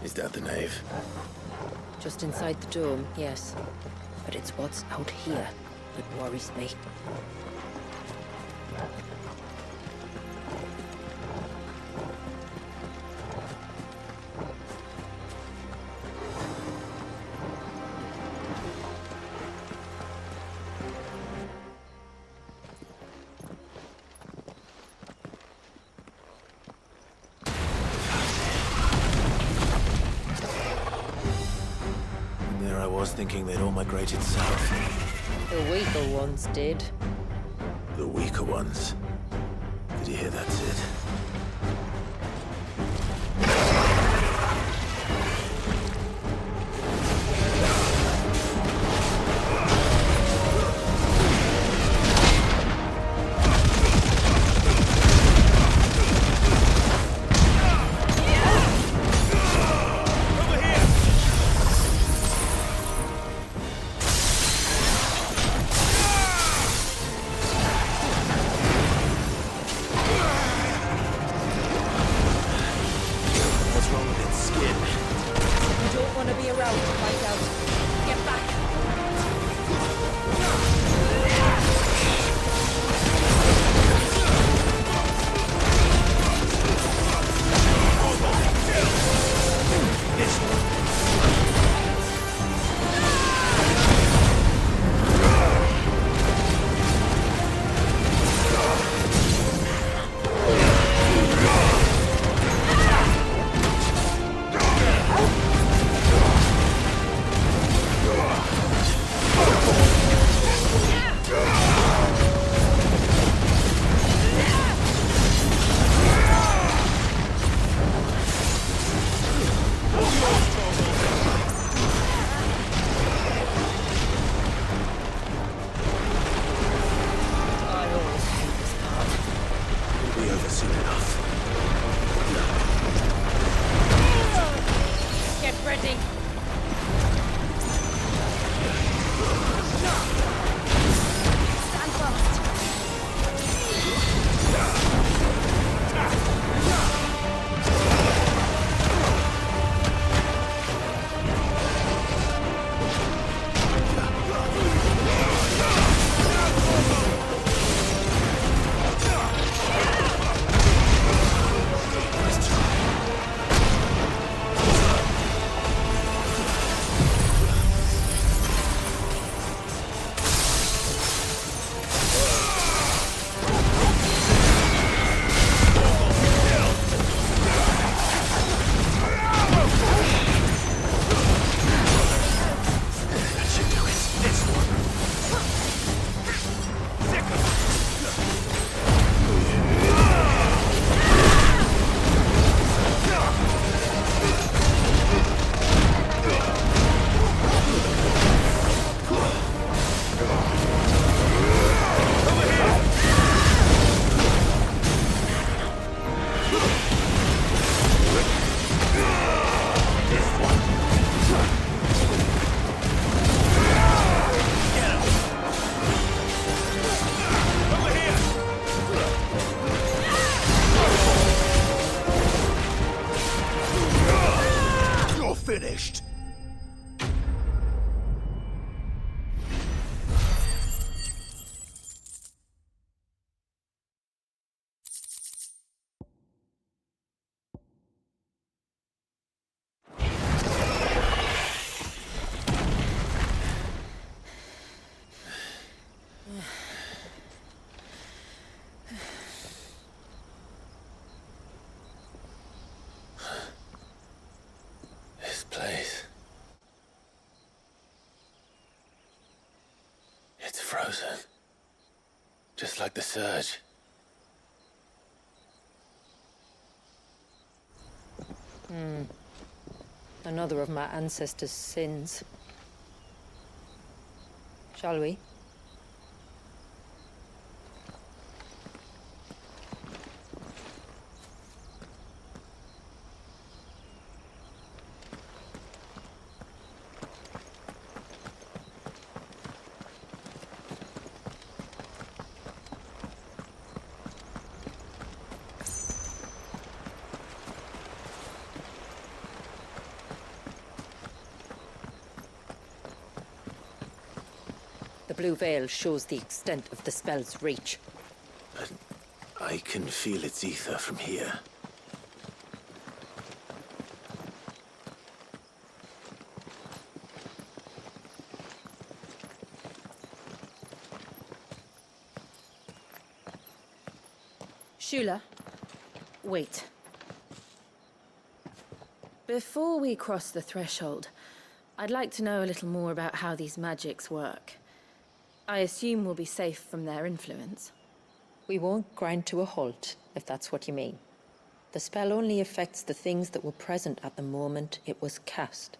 A: Is that the nave?
E: Just inside the dome, yes. But it's what's out here that worries me.
A: There I was thinking they'd all migrated south.
E: The weaker ones did.
A: The weaker ones. Did you hear that, Sid? over soon enough.
E: Get ready.
C: Stand fast.
P: Finished.
A: This place. It's frozen. Just like the surge.
E: Another of my ancestors' sins. Shall we? The blue veil shows the extent of the spell's reach.
A: But I can feel its ether from here.
B: Shula, wait. Before we cross the threshold, I'd like to know a little more about how these magics work. I assume we'll be safe from their influence.
E: We won't grind to a halt, if that's what you mean. The spell only affects the things that were present at the moment it was cast.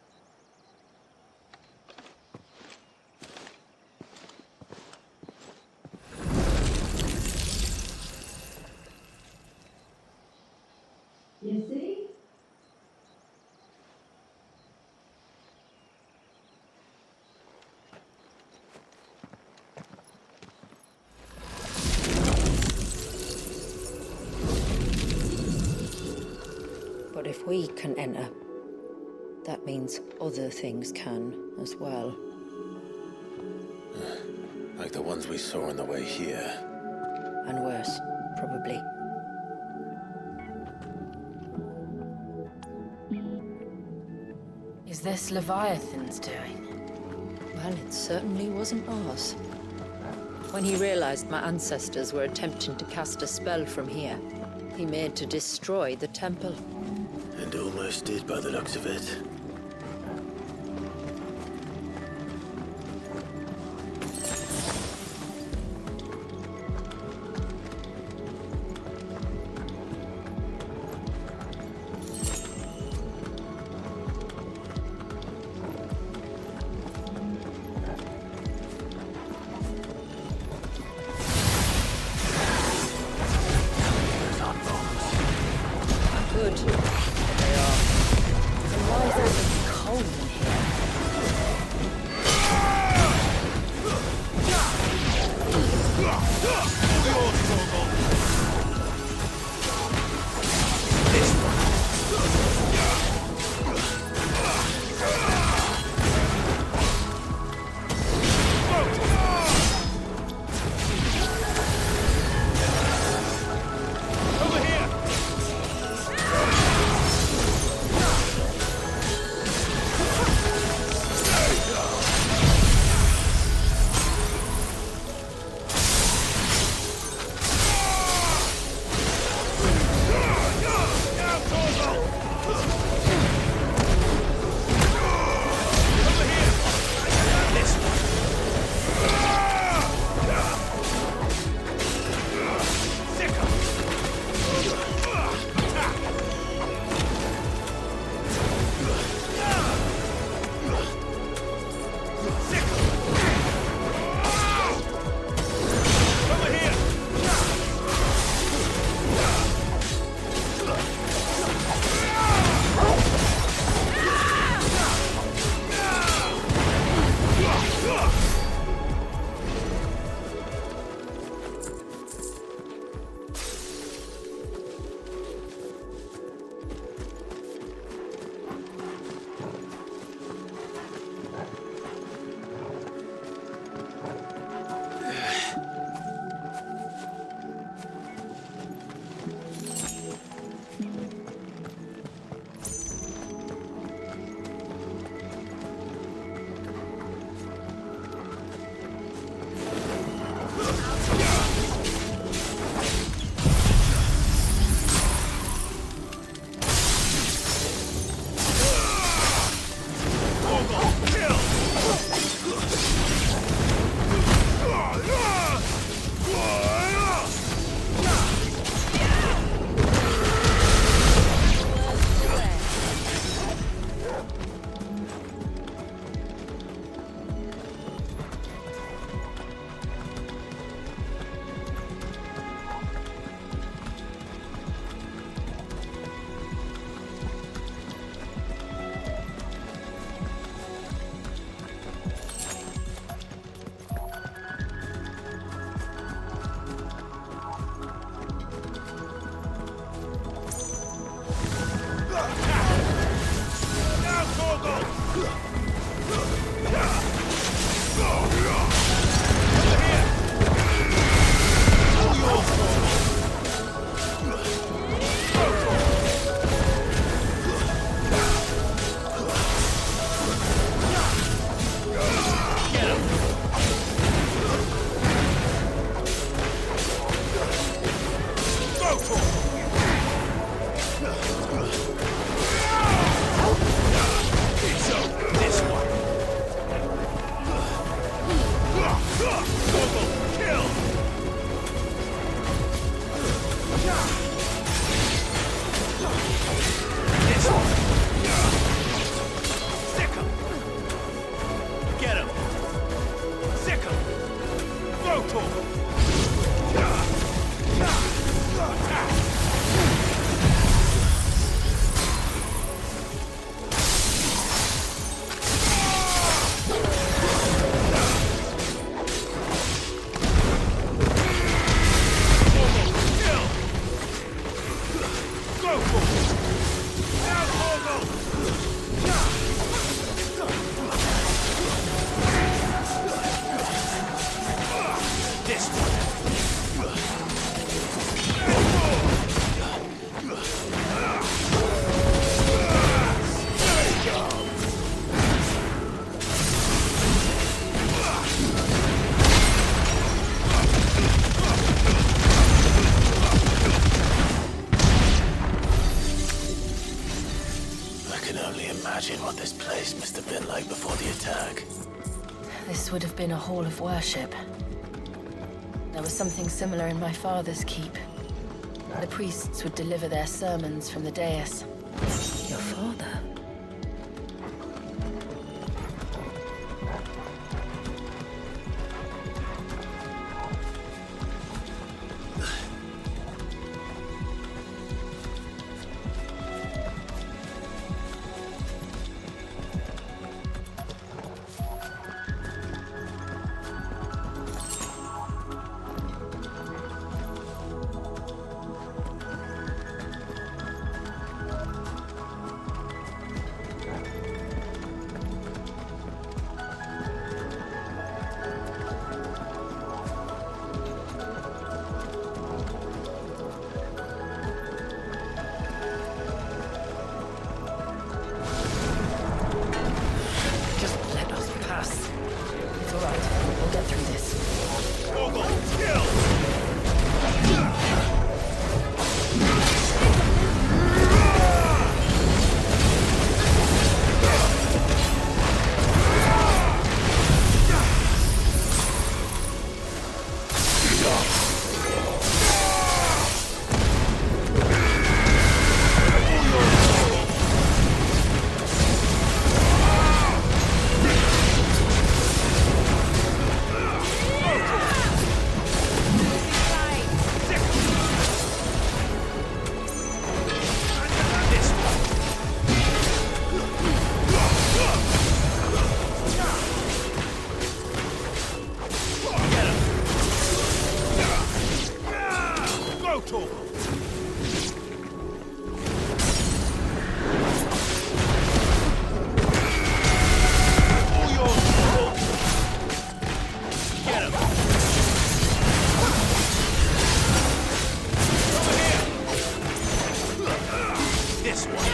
J: You see?
E: But if we can enter, that means other things can as well.
A: Like the ones we saw on the way here.
E: And worse, probably.
B: Is this Leviathan's doing?
E: Well, it certainly wasn't ours. When he realized my ancestors were attempting to cast a spell from here, he made to destroy the temple.
A: And almost did by the looks of it.
E: good. They are.
B: Then why is it so cold in here?
A: Imagine what this place must have been like before the attack.
B: This would have been a hall of worship. There was something similar in my father's keep. The priests would deliver their sermons from the dais. Your father?
P: Go, Torvald! All yours, Torvald! Get him! Over here! This one!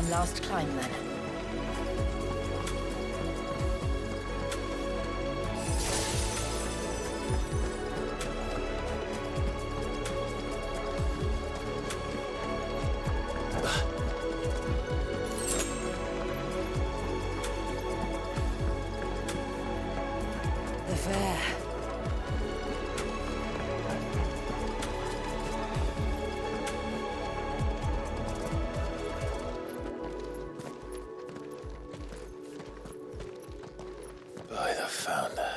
B: Last climb, then.
E: The fair.
A: By the Founder.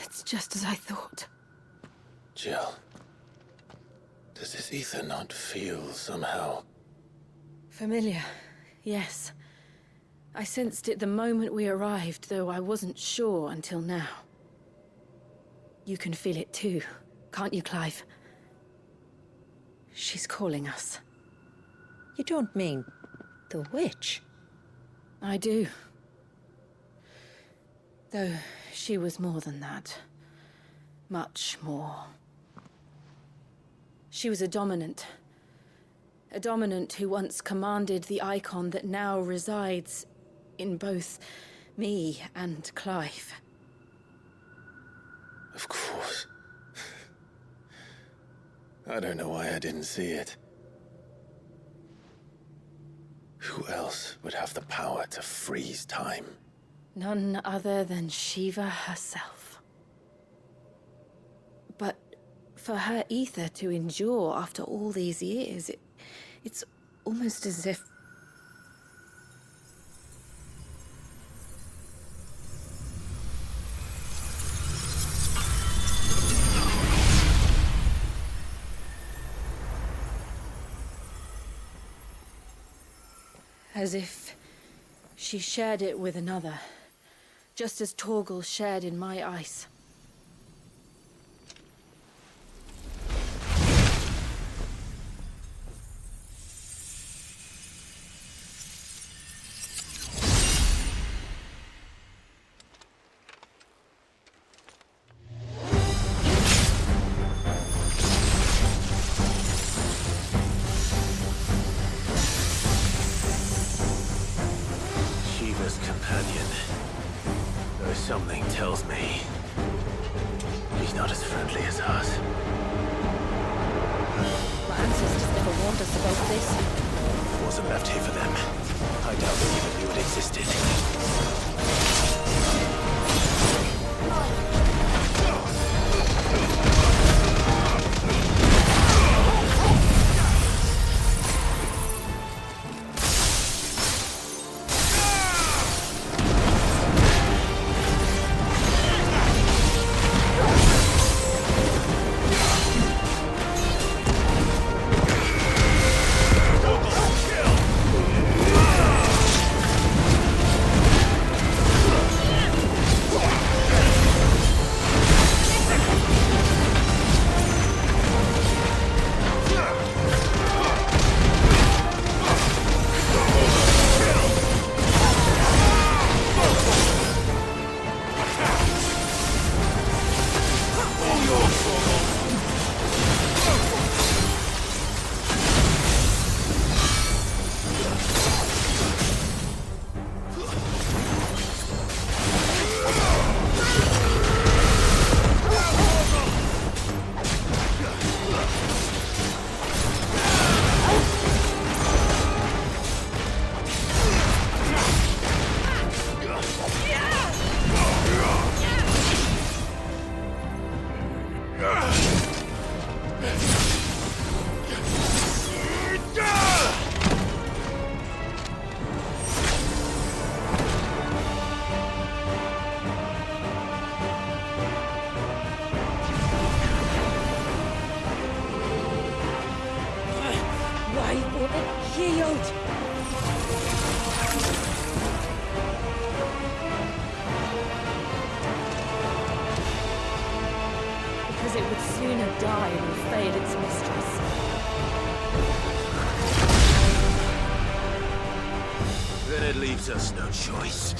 B: It's just as I thought.
A: Jill, does this ether not feel somehow?
B: Familiar, yes. I sensed it the moment we arrived, though I wasn't sure until now. You can feel it too, can't you, Clive? She's calling us.
E: You don't mean the witch?
B: I do. Though she was more than that. Much more. She was a dominant. A dominant who once commanded the icon that now resides in both me and Clive.
A: Of course. I don't know why I didn't see it. Who else would have the power to freeze time?
B: None other than Shiva herself. But for her ether to endure after all these years, it's almost as if... As if she shared it with another, just as Torgal shared in my ice.
A: Companion. Though something tells me he's not as friendly as us.
E: My ancestors never warned us about this.
A: It wasn't left here for them. I doubt they even knew it existed.
B: because it would sooner die than fail its mistress.
A: Then it leaves us no choice.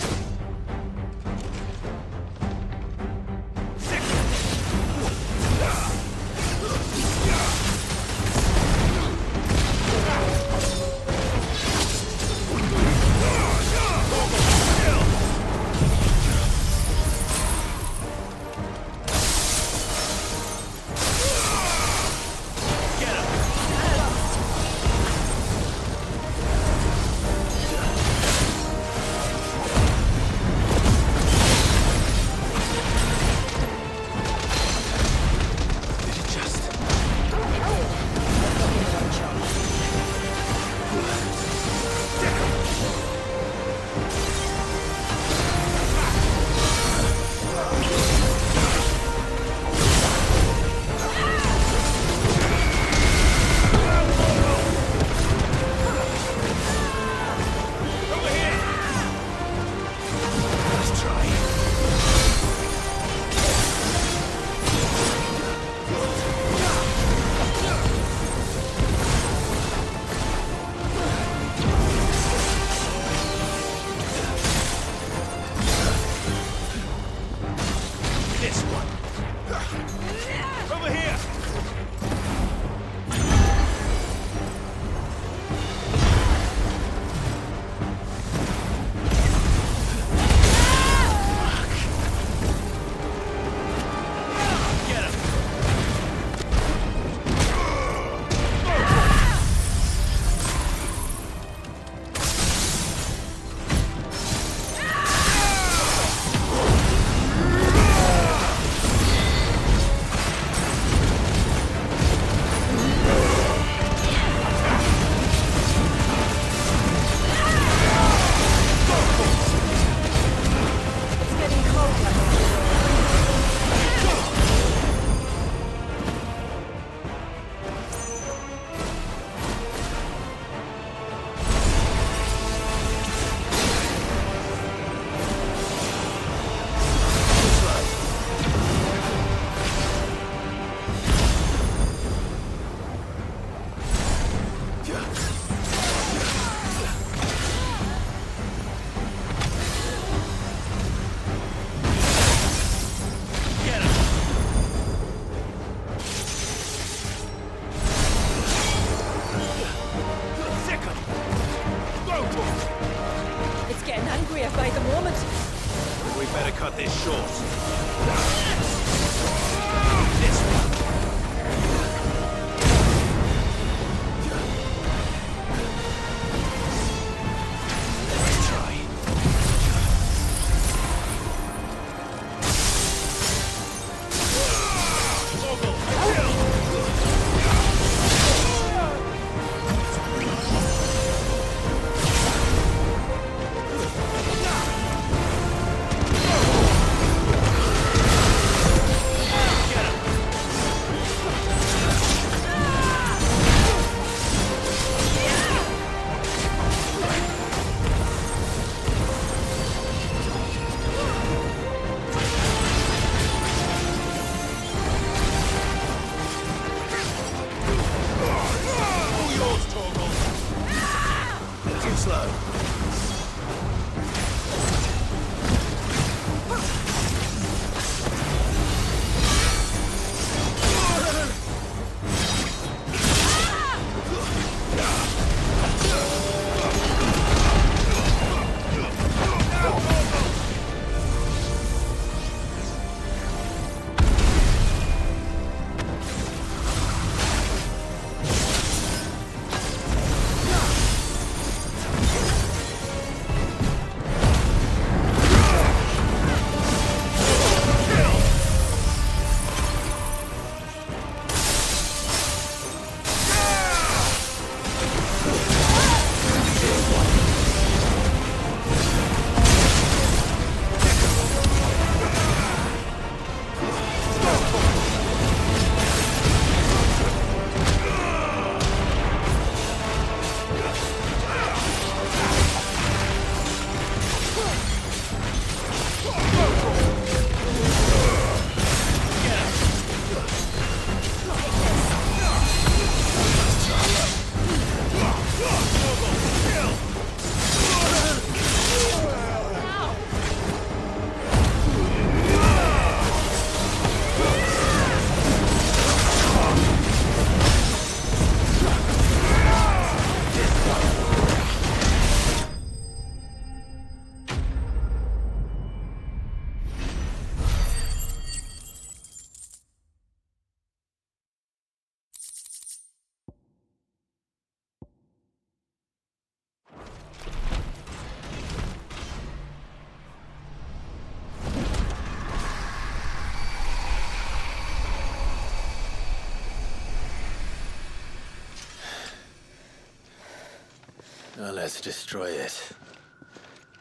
A: Now let's destroy it.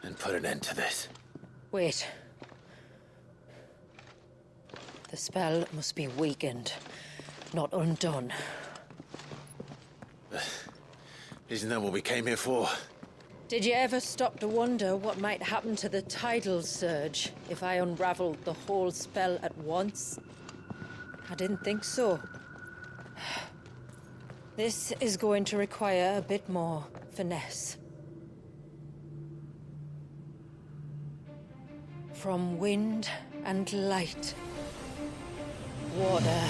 A: And put an end to this.
E: Wait. The spell must be weakened, not undone.
A: Isn't that what we came here for?
E: Did you ever stop to wonder what might happen to the tidal surge if I unraveled the whole spell at once? I didn't think so. This is going to require a bit more finesse. From wind and light, water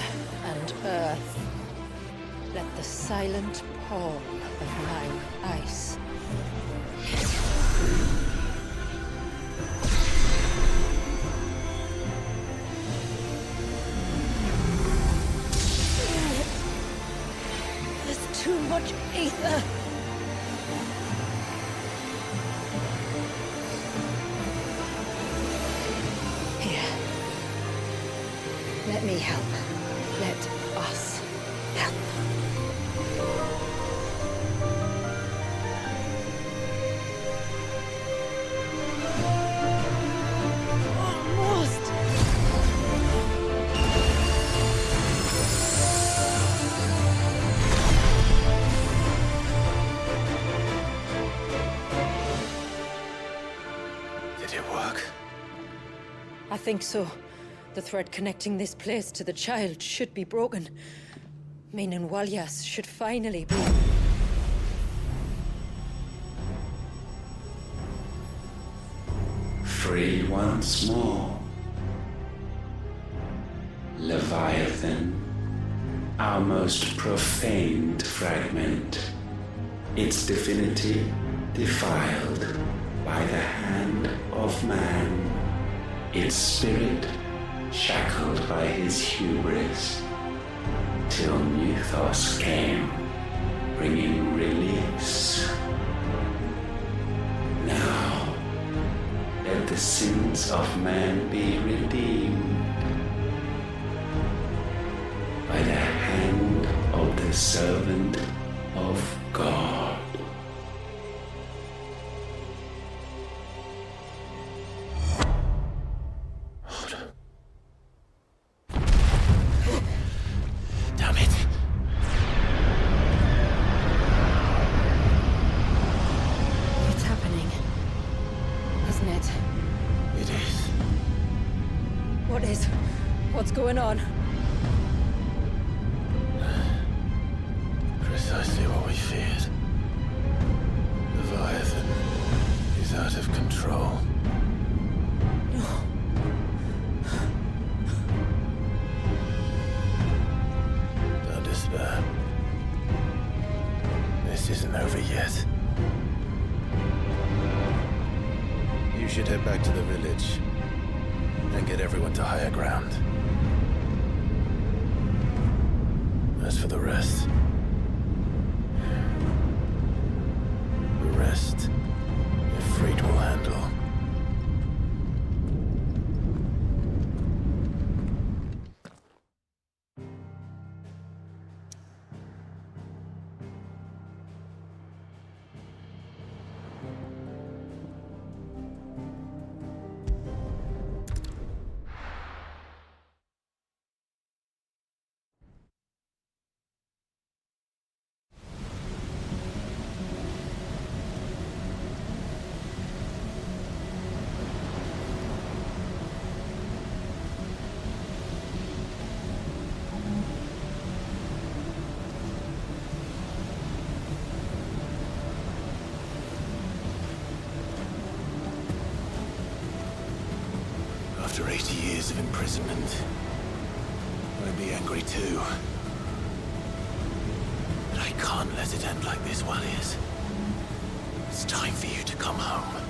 E: and earth, let the silent pall of mine ice.
M: There's too much ether.
E: Here. Let me help. Let us help.
M: Almost.
A: Did it work?
E: I think so. The thread connecting this place to the child should be broken. Meaning Walyas should finally be...
D: Free once more. Leviathan, our most profaned fragment, its divinity defiled by the hand of man, its spirit shackled by his hubris, till Mythos came, bringing release. Now, let the sins of man be redeemed by the hand of the servant of God.
A: Damn it.
B: It's happening. Isn't it?
A: It is.
E: What is? What's going on?
A: Precisely what we feared. Leviathan is out of control. Don't despair. This isn't over yet. You should head back to the village and get everyone to higher ground. As for the rest, Ifrit will handle. After 80 years of imprisonment, I'd be angry too. But I can't let it end like this, Walyas. It's time for you to come home.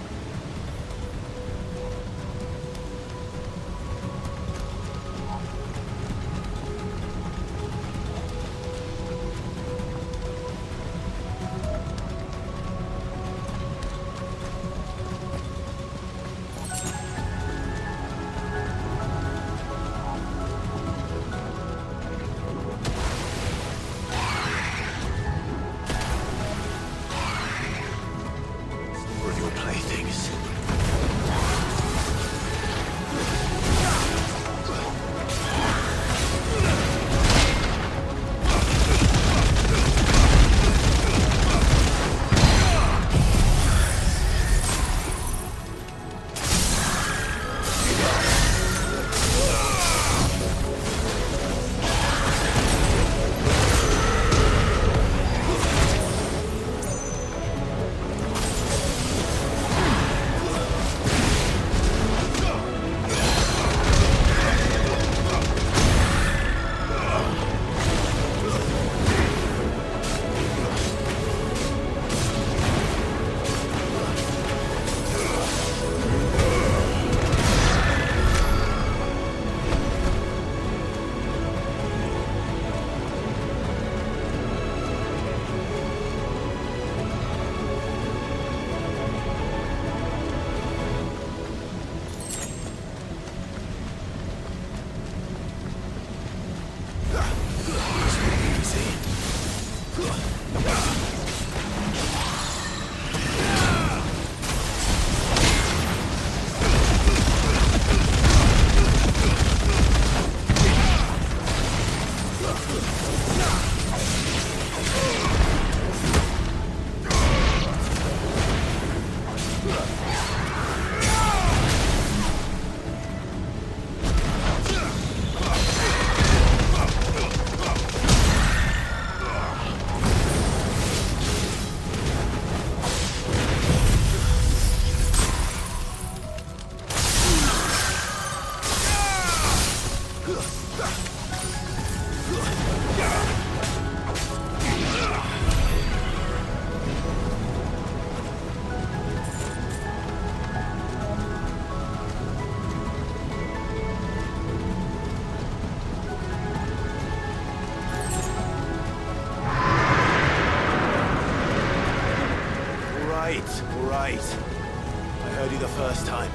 A: heard you the first time.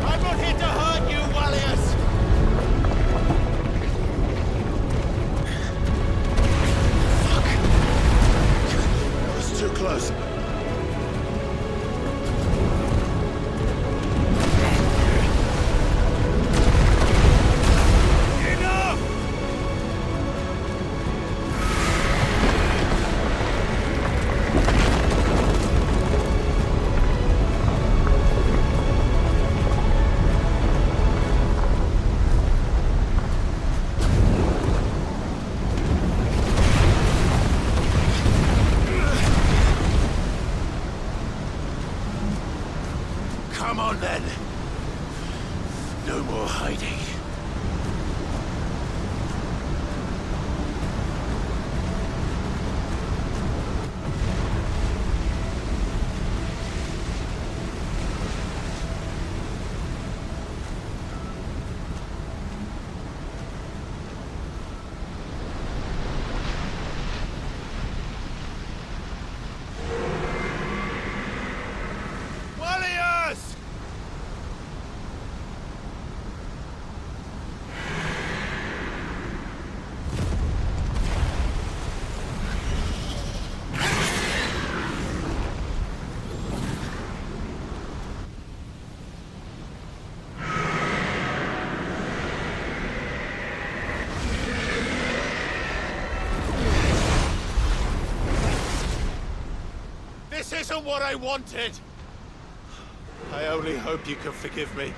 P: I'm not here to hurt you, Wallius!
A: That was too close.
P: Enough!
A: Come on then. No more hiding.
P: Wallius! This isn't what I wanted! I only hope you can forgive me.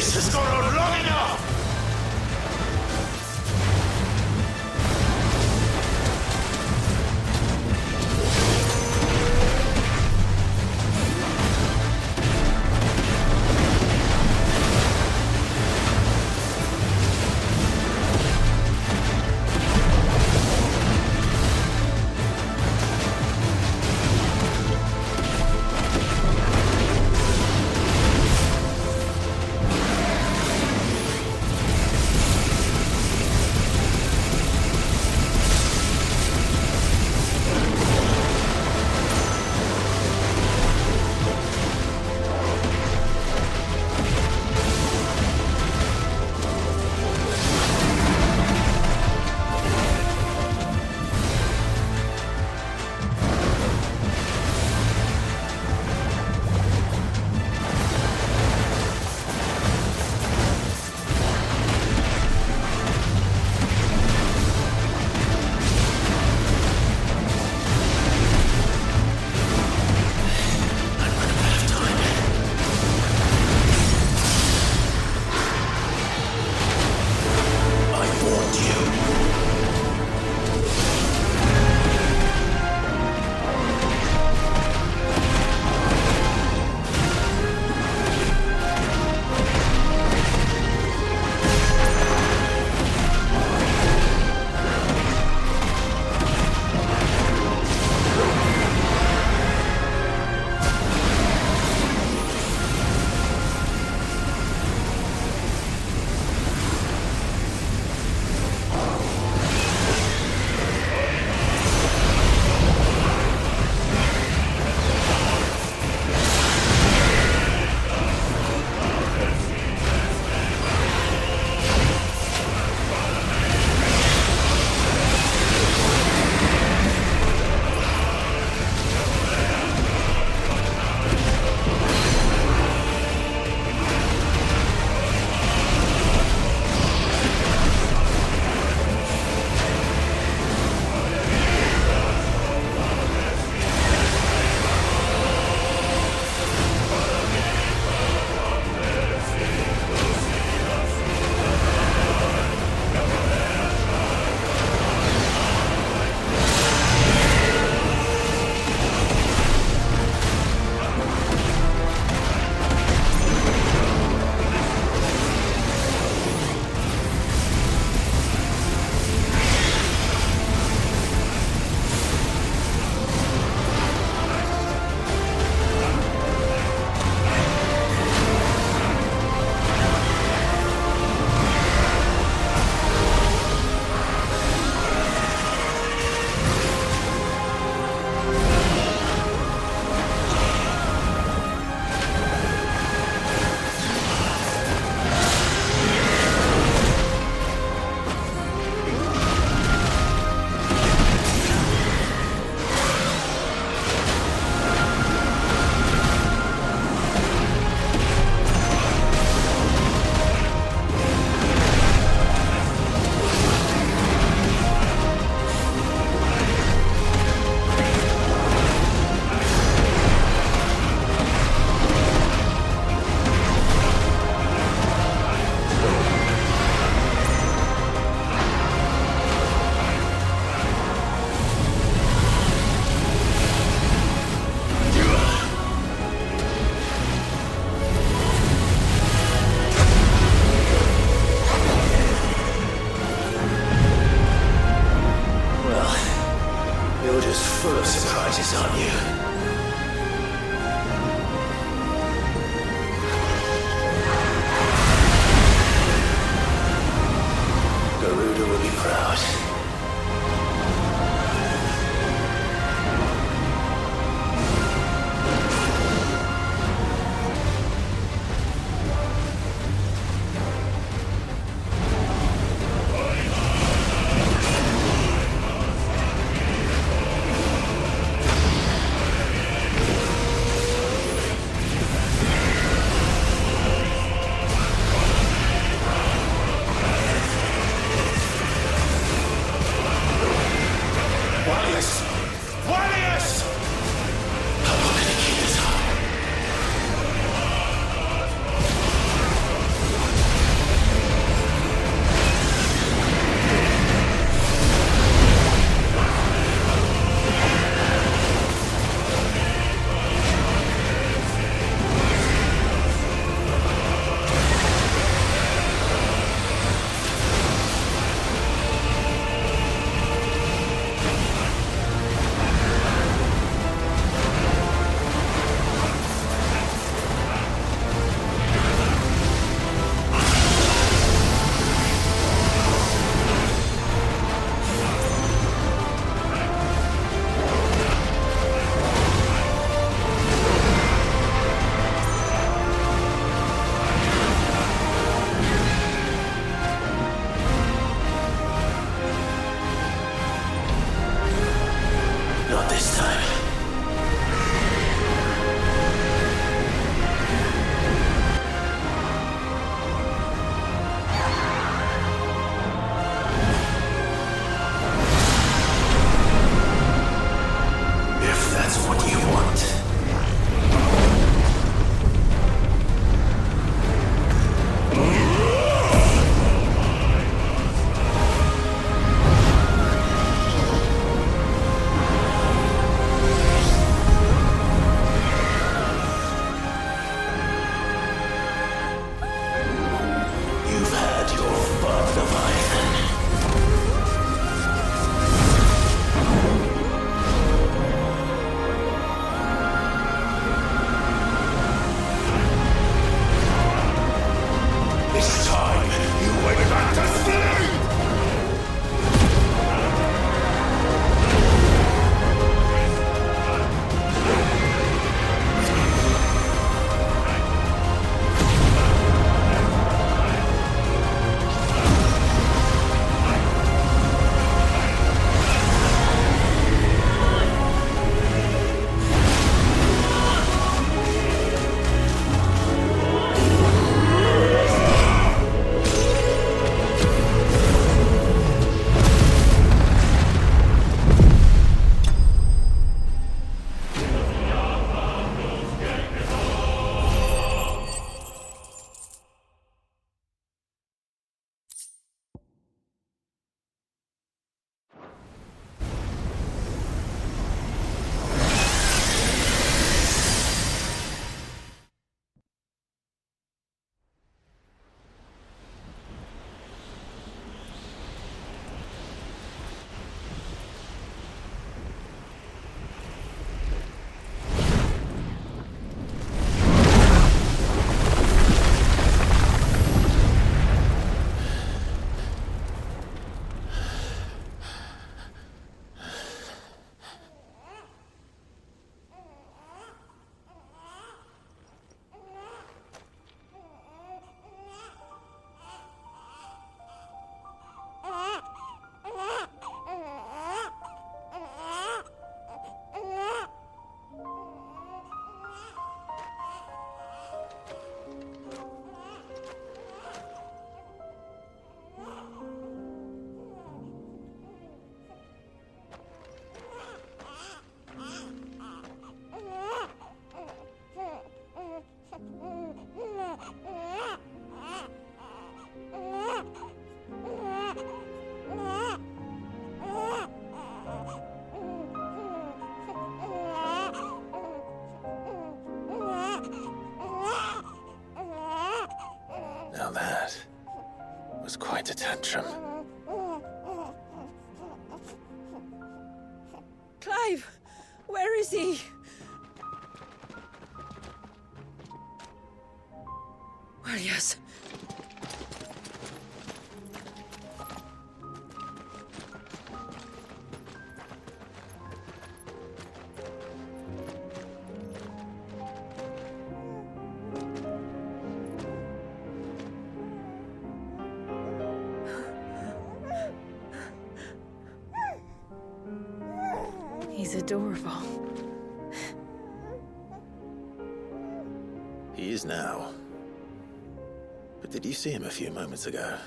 P: This has gone on long enough!
A: Not this time. If that's what you want. You've had your fun, Leviathan. It's time you went back to sleep! Now that was quite a tantrum.
E: Clive! Where is he? Well, yes.
B: He's adorable.
A: He is now. But did you see him a few moments ago?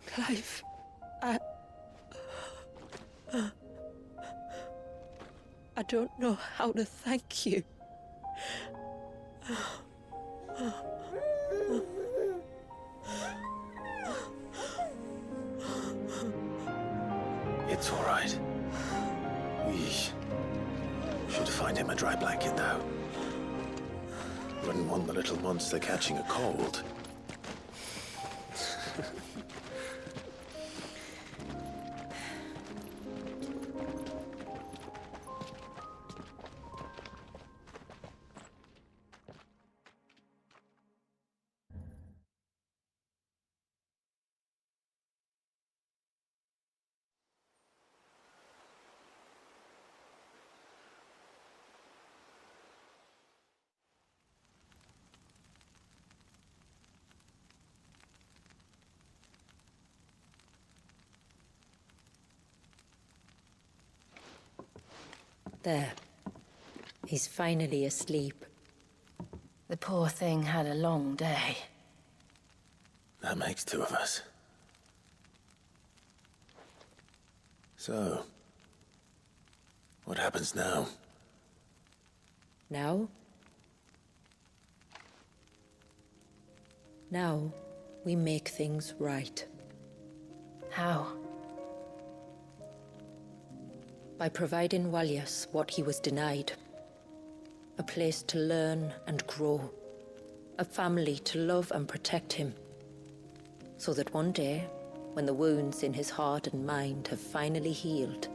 E: Clive, I don't know how to thank you.
A: It's all right. We should find him a dry blanket, though. Wouldn't want the little monster catching a cold.
E: There. He's finally asleep.
B: The poor thing had a long day.
A: That makes two of us. So, what happens now?
E: Now? Now, we make things right.
B: How?
E: By providing Walyas what he was denied. A place to learn and grow. A family to love and protect him. So that one day, when the wounds in his heart and mind have finally healed,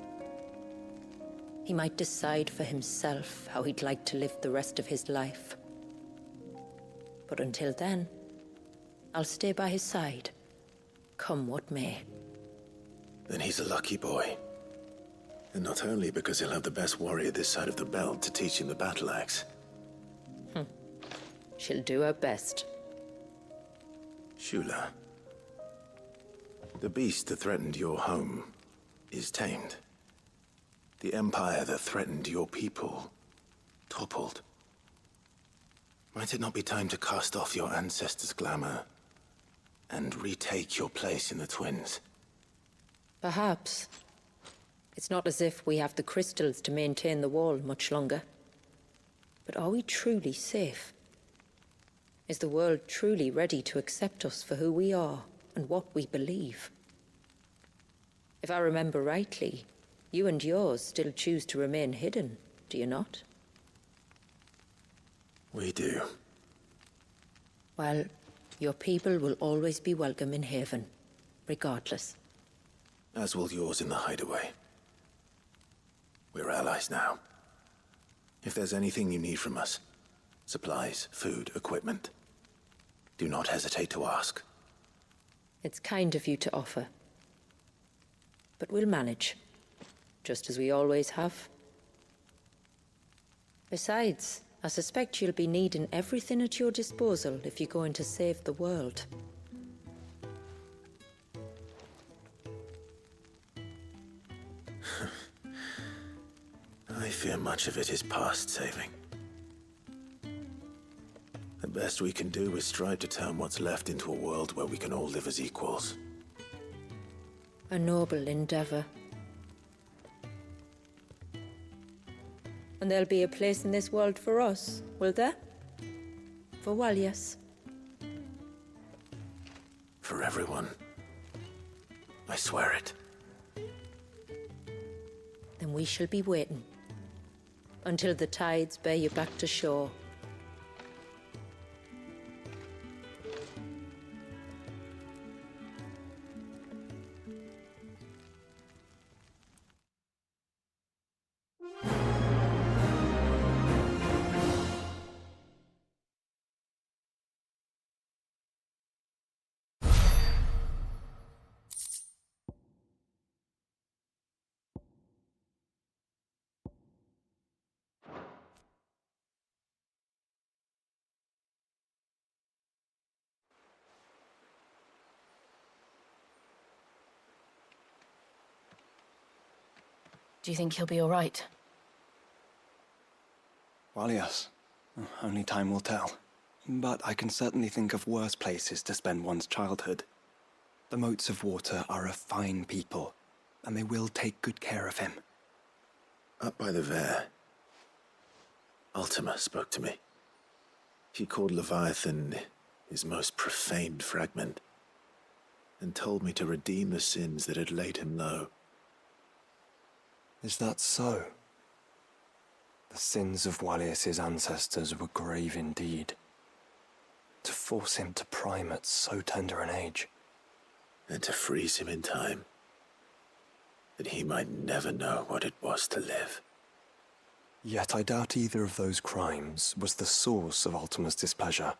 E: he might decide for himself how he'd like to live the rest of his life. But until then, I'll stay by his side, come what may.
A: Then he's a lucky boy. And not only because he'll have the best warrior this side of the belt to teach him the battle axe.
E: She'll do her best.
A: Shula. The beast that threatened your home is tamed. The empire that threatened your people toppled. Might it not be time to cast off your ancestors' glamour and retake your place in the Twins?
E: Perhaps. It's not as if we have the crystals to maintain the wall much longer. But are we truly safe? Is the world truly ready to accept us for who we are and what we believe? If I remember rightly, you and yours still choose to remain hidden, do you not?
A: We do.
E: Well, your people will always be welcome in Haven, regardless.
A: As will yours in the hideaway. We're allies now. If there's anything you need from us, supplies, food, equipment, do not hesitate to ask.
E: It's kind of you to offer. But we'll manage, just as we always have. Besides, I suspect you'll be needing everything at your disposal if you're going to save the world.
A: I fear much of it is past saving. The best we can do is strive to turn what's left into a world where we can all live as equals.
E: A noble endeavor. And there'll be a place in this world for us, will there? For Walyas?
A: For everyone. I swear it.
E: Then we shall be waiting. Until the tides bear you back to shore.
B: Do you think he'll be all right?
K: Well, yes. Only time will tell. But I can certainly think of worse places to spend one's childhood. The Moats of Water are a fine people, and they will take good care of him.
A: Up by the Vare, Ultima spoke to me. He called Leviathan his most profaned fragment, and told me to redeem the sins that had laid him low.
K: Is that so? The sins of Walyas' ancestors were grave indeed. To force him to prime at so tender an age.
A: And to freeze him in time, that he might never know what it was to live.
K: Yet I doubt either of those crimes was the source of Ultima's displeasure.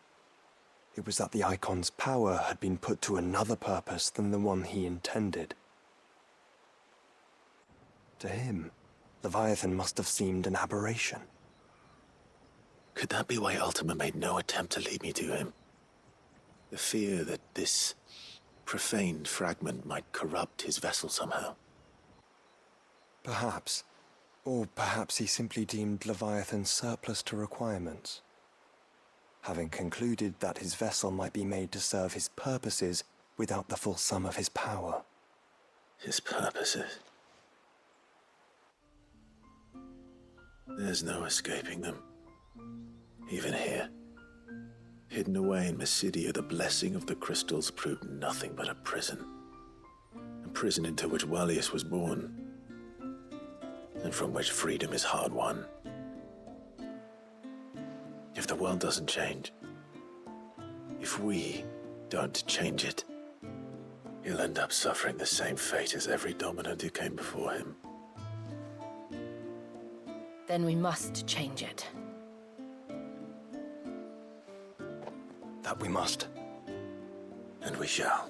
K: It was that the Icon's power had been put to another purpose than the one he intended. To him, Leviathan must have seemed an aberration.
A: Could that be why Ultima made no attempt to lead me to him? The fear that this profaned fragment might corrupt his vessel somehow.
K: Perhaps. Or perhaps he simply deemed Leviathan surplus to requirements. Having concluded that his vessel might be made to serve his purposes without the full sum of his power.
A: His purposes? There's no escaping them. Even here. Hidden away in Mysidia, the blessing of the crystals proved nothing but a prison. A prison into which Wallius was born, and from which freedom is hard won. If the world doesn't change, if we don't change it, he'll end up suffering the same fate as every dominant who came before him.
B: Then we must change it.
K: That we must.
A: And we shall.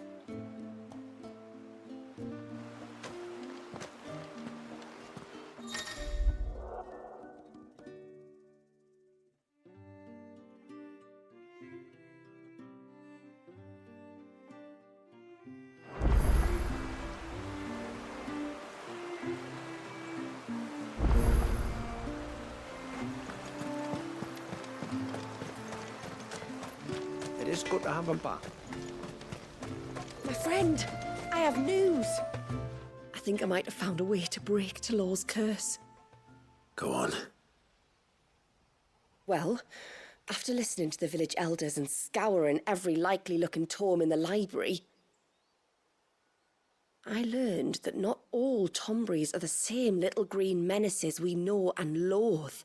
L: It's good to have him back.
M: My friend, I have news. I think I might have found a way to break Talor's curse.
A: Go on.
M: Well, after listening to the village elders and scouring every likely-looking tome in the library, I learned that not all Tombries are the same little green menaces we know and loathe.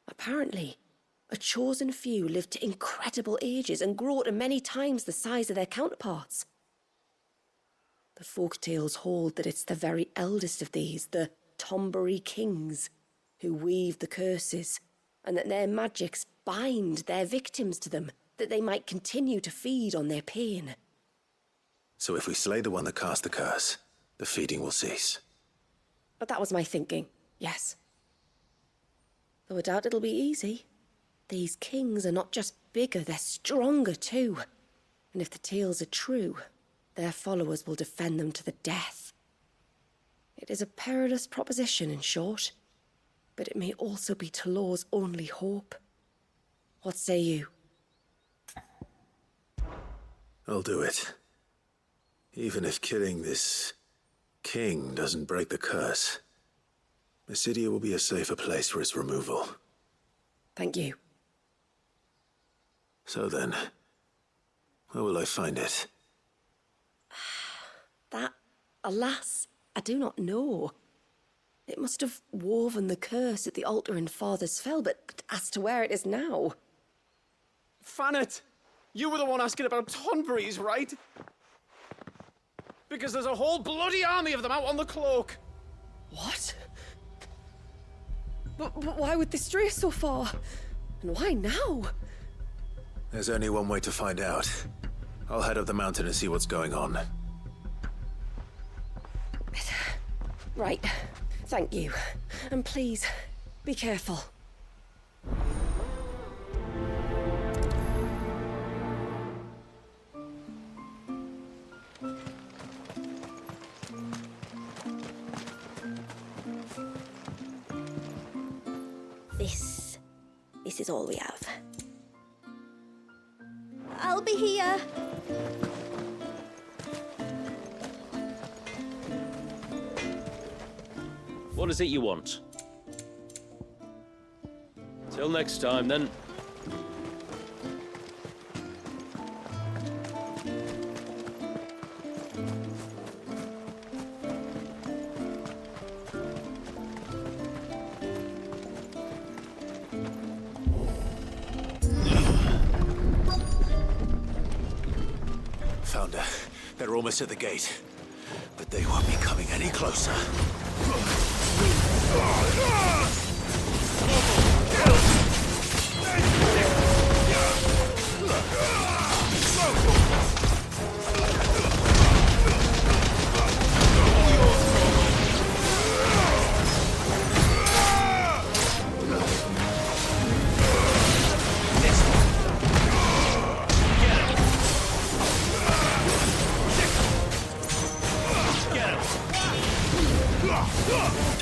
M: Apparently, a chosen few live to incredible ages and grow to many times the size of their counterparts. The folktales hold that it's the very eldest of these, the Tombury kings, who weave the curses, and that their magics bind their victims to them, that they might continue to feed on their pain.
A: So if we slay the one that cast the curse, the feeding will cease.
M: But that was my thinking, yes. Though I doubt it'll be easy. These kings are not just bigger, they're stronger too. And if the tales are true, their followers will defend them to the death. It is a perilous proposition, in short, but it may also be Talor's only hope. What say you?
A: I'll do it. Even if killing this king doesn't break the curse, Mysidia will be a safer place for its removal.
M: Thank you.
A: So then, where will I find it?
M: That, alas, I do not know. It must have woven the curse at the altar in Father's Fell, but as to where it is now...
R: Fanet, you were the one asking about Tonburies, right? Because there's a whole bloody army of them out on the cloak.
M: What? But why would they stray so far? And why now?
A: There's only one way to find out. I'll head up the mountain and see what's going on.
M: Right. Thank you. And please, be careful. This is all we have.
C: I'll be here.
F: What is it you want? Till next time, then.
A: Found her. They're almost at the gate. But they won't be coming any closer.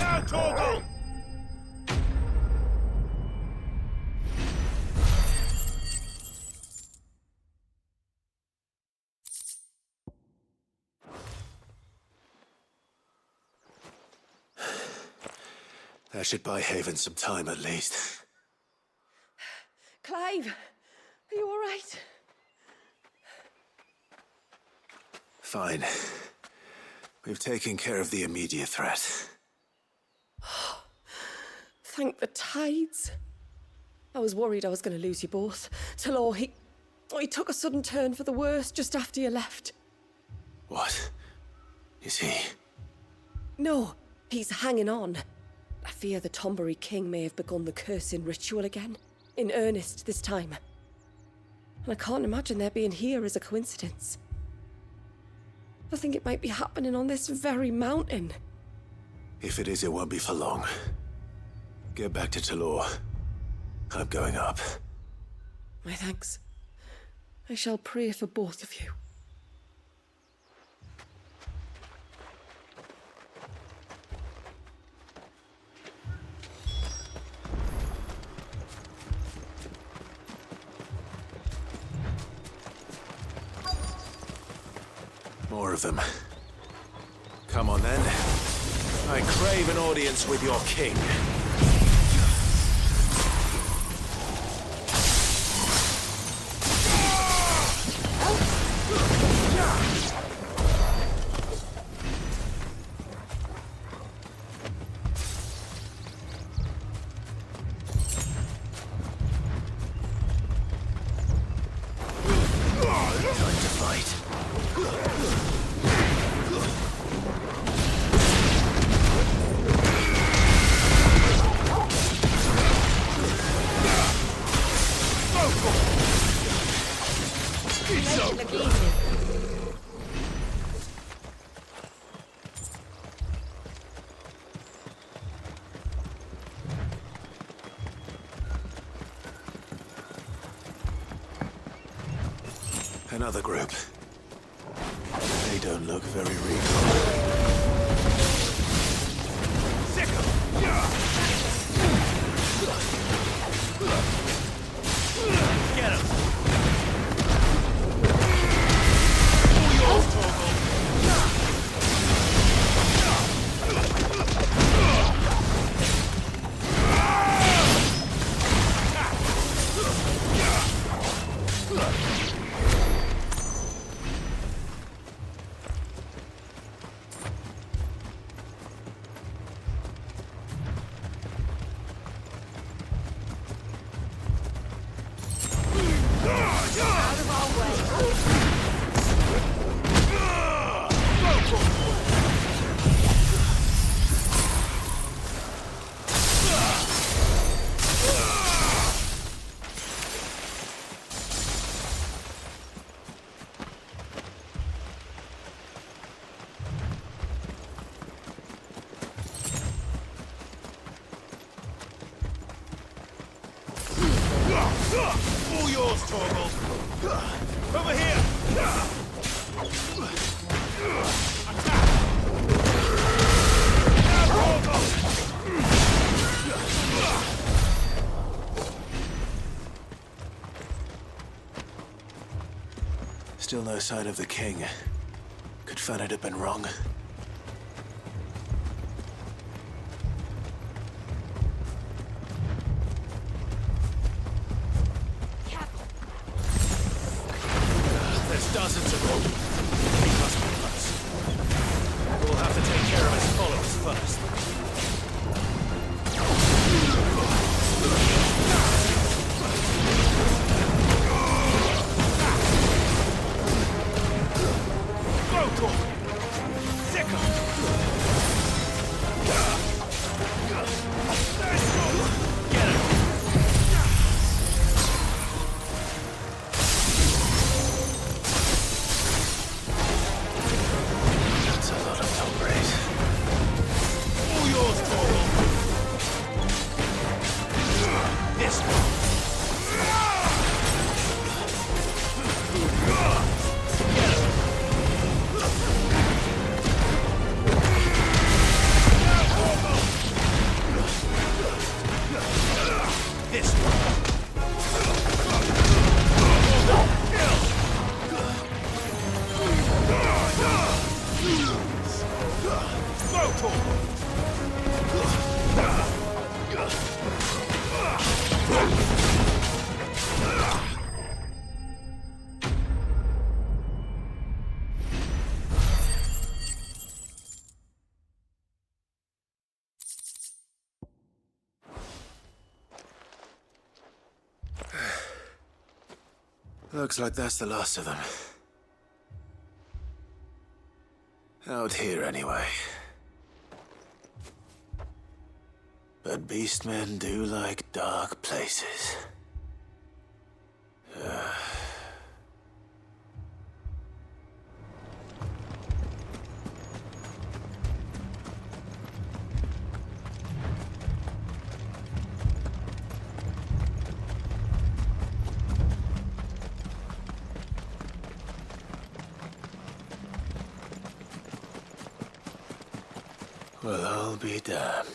P: Now, Torgal!
A: That should buy Haven some time at least.
N: Clive, are you all right?
A: Fine. We've taken care of the immediate threat.
N: Thank the tides. I was worried I was going to lose you both. Talor, he took a sudden turn for the worse just after you left.
A: What? Is he?
N: No, he's hanging on. I fear the Tombury King may have begun the cursing ritual again. In earnest this time. And I can't imagine their being here as a coincidence. I think it might be happening on this very mountain.
A: If it is, it won't be for long. Get back to Talor. I'm going up.
N: My thanks. I shall pray for both of you.
A: More of them. Come on then. I crave an audience with your king. Time to fight. Another group. They don't look very regal. Get him! All yours, Torgal. Over here! Attack! Still no sign of the king. Could Fanad have been wrong? There's dozens of them. We must be close. We'll have to take care of his followers first. Looks like that's the last of them. Out here, anyway. But beastmen do like dark places. Well, I'll be damned.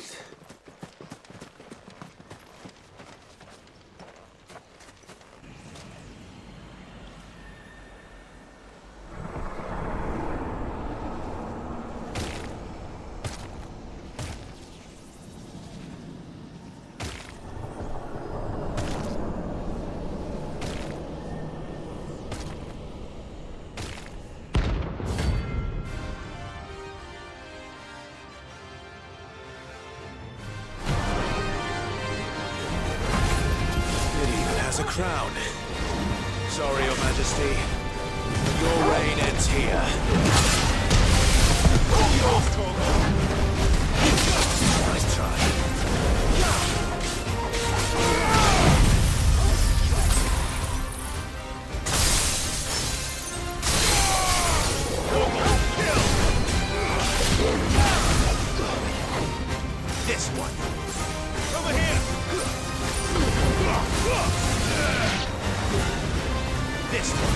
A: A crown. Sorry, Your Majesty. Your reign ends here. Nice try. This one. Over here. This one.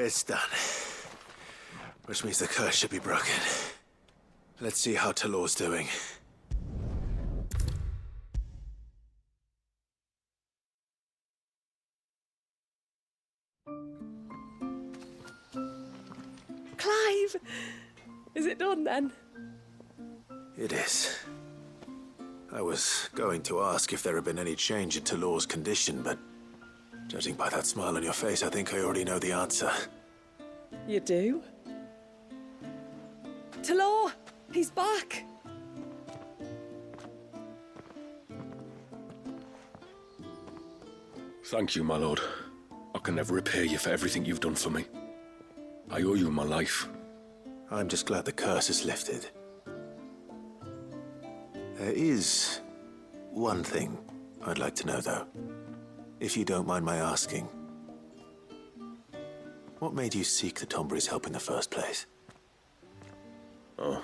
A: It's done. Which means the curse should be broken. Let's see how Talor's doing.
N: Clive! Is it done then?
A: It is. I was going to ask if there had been any change in Talor's condition, but judging by that smile on your face, I think I already know the answer.
N: You do? Talor! He's back!
S: Thank you, my lord. I can never repay you for everything you've done for me. I owe you my life.
A: I'm just glad the curse is lifted. There is one thing I'd like to know, though. If you don't mind my asking. What made you seek the Tombury's help in the first place?
S: Oh,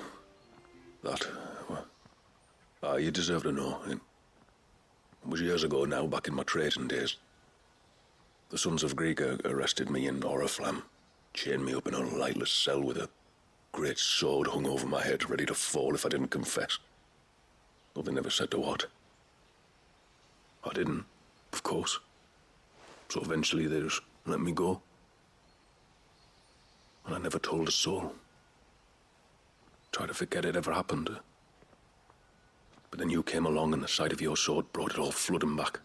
S: that... well, you deserve to know. It was years ago now, back in my trading days. The Sons of Greek arrested me in Oriflamme, chained me up in a lightless cell with a great sword hung over my head, ready to fall if I didn't confess. Though they never said to what. I didn't, of course. So eventually they just let me go. And I never told a soul. Tried to forget it ever happened. But then you came along and the sight of your sword brought it all flooding back.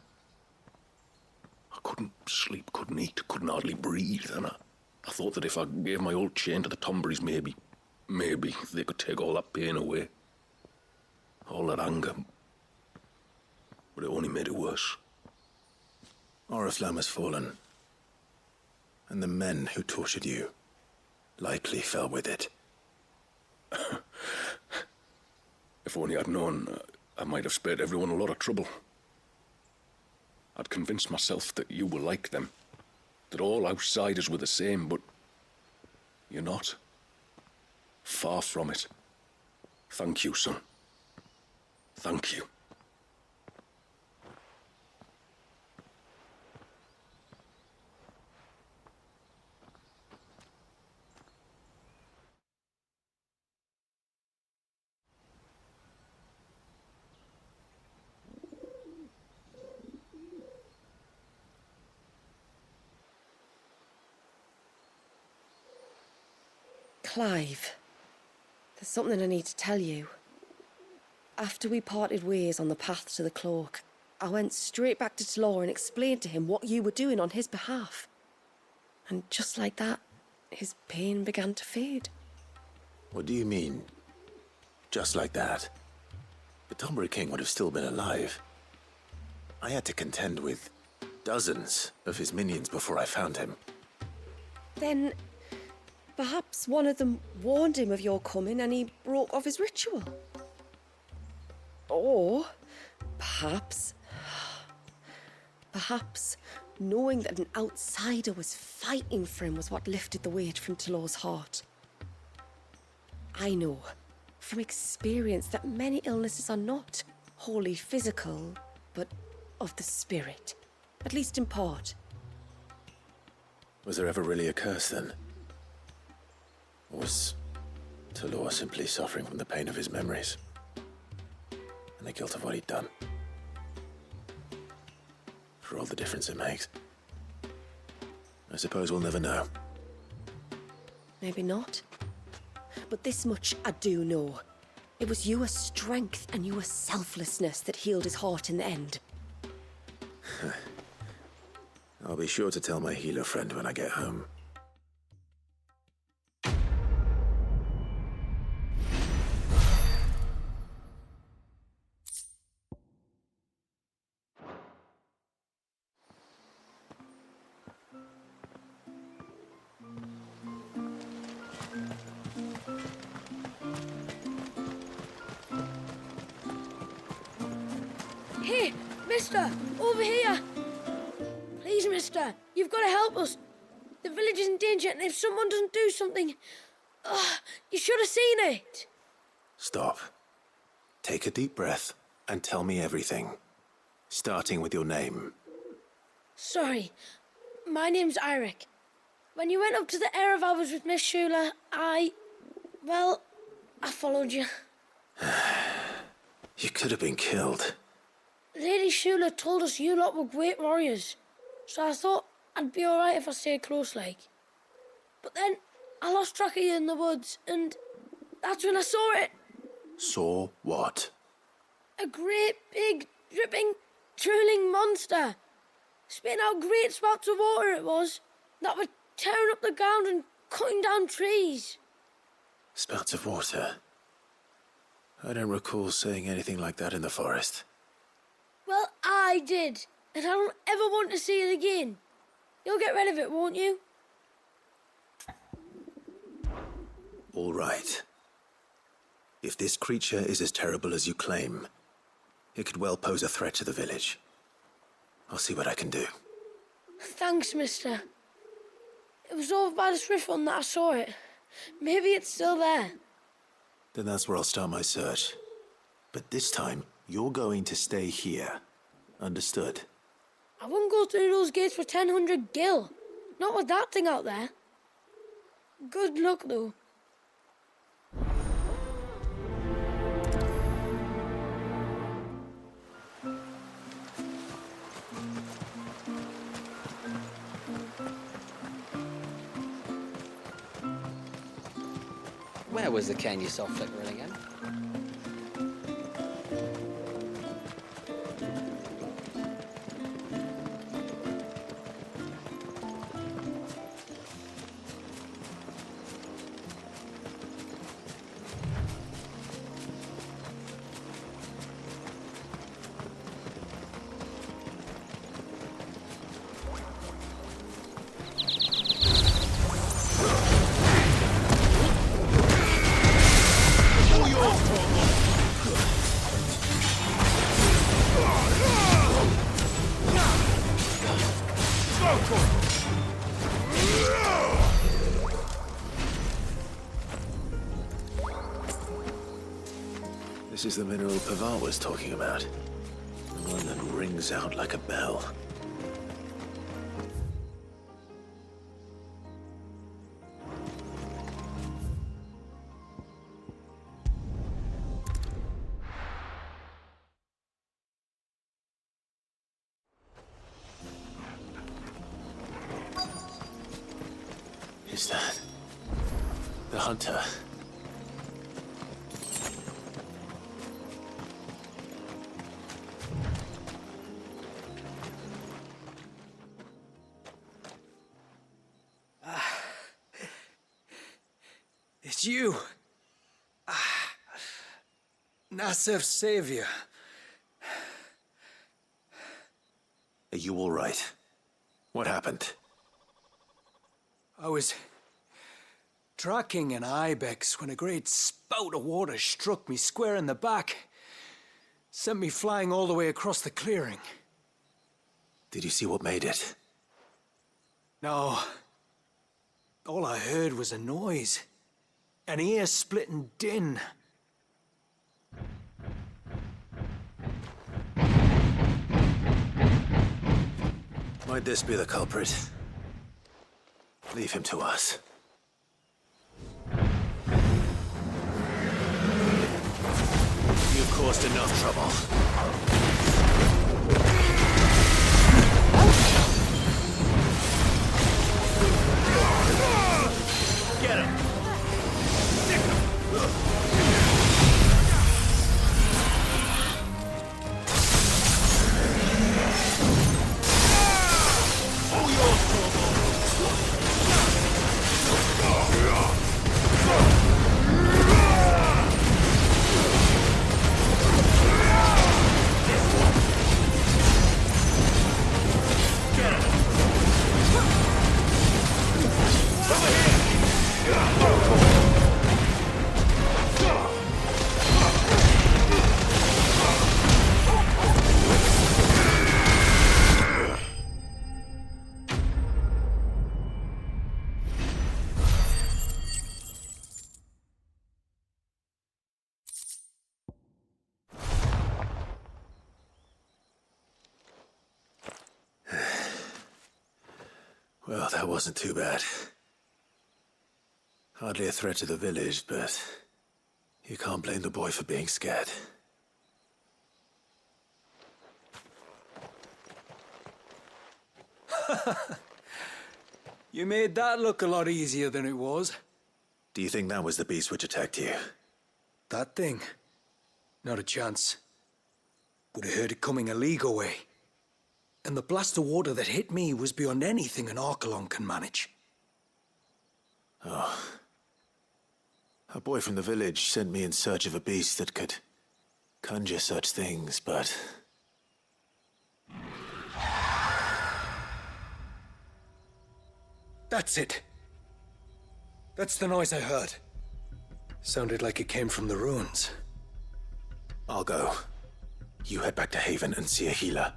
S: I couldn't sleep, couldn't eat, couldn't hardly breathe, and I thought that if I gave my old chain to the Tomburys, maybe they could take all that pain away. All that anger. But it only made it worse.
A: Oriflamme has fallen. And the men who tortured you likely fell with it.
S: If only I'd known, I might have spared everyone a lot of trouble. I'd convinced myself that you were like them, that all outsiders were the same, but you're not. Far from it. Thank you, son. Thank you.
N: Clive, there's something I need to tell you. After we parted ways on the path to the cloak, I went straight back to Talor and explained to him what you were doing on his behalf. And just like that, his pain began to fade.
A: What do you mean? Just like that? The Tombury King would have still been alive. I had to contend with dozens of his minions before I found him.
N: Then, perhaps one of them warned him of your coming and he broke off his ritual. Or, perhaps knowing that an outsider was fighting for him was what lifted the weight from Talor's heart. I know, from experience, that many illnesses are not wholly physical, but of the spirit, at least in part.
A: Was there ever really a curse, then? Or was Talor simply suffering from the pain of his memories? And the guilt of what he'd done? For all the difference it makes. I suppose we'll never know.
N: Maybe not. But this much I do know. It was your strength and your selflessness that healed his heart in the end.
A: I'll be sure to tell my healer friend when I get home.
I: Hey, mister! Over here! Please, mister, you've got to help us. The village is in danger, and if someone doesn't do something... you should have seen it!
A: Stop. Take a deep breath and tell me everything. Starting with your name.
I: Sorry. My name's Eirik. When you went up to the Erebos with Miss Shula, I followed you.
A: You could have been killed.
I: Lady Shula told us you lot were great warriors, so I thought I'd be alright if I stayed close like. But then I lost track of you in the woods, and that's when I saw it.
A: Saw what?
I: A great, big, dripping, drooling monster. Spitting out great spouts of water it was, that were tearing up the ground and cutting down trees.
A: Spouts of water? I don't recall saying anything like that in the forest.
I: Well, I did, and I don't ever want to see it again. You'll get rid of it, won't you?
A: All right. If this creature is as terrible as you claim, it could well pose a threat to the village. I'll see what I can do.
I: Thanks, mister. It was over by the Swift one that I saw it. Maybe it's still there.
A: Then that's where I'll start my search. But this time, you're going to stay here. Understood?
I: I wouldn't go through those gates for 1,000 gil. Not with that thing out there. Good luck, though.
H: Where was the cane you saw flickering again?
A: This is the mineral Pavar was talking about. The one that rings out like a bell. Is that the hunter?
S: It's you. Nasef's savior.
A: Are you all right? What happened?
S: I was tracking an ibex when a great spout of water struck me square in the back. Sent me flying all the way across the clearing.
A: Did you see what made it?
S: No. All I heard was a noise. An ear-splitting din.
A: Might this be the culprit? Leave him to us. You've caused enough trouble. Get him! Well, that wasn't too bad. Hardly a threat to the village, but you can't blame the boy for being scared.
S: You made that look a lot easier than it was.
A: Do you think that was the beast which attacked you?
S: That thing? Not a chance. Would have heard it coming a league away. And the blast of water that hit me was beyond anything an Archelon can manage.
A: Oh. A boy from the village sent me in search of a beast that could conjure such things, but...
S: That's it. That's the noise I heard. Sounded like it came from the ruins.
A: I'll go. You head back to Haven and see a healer.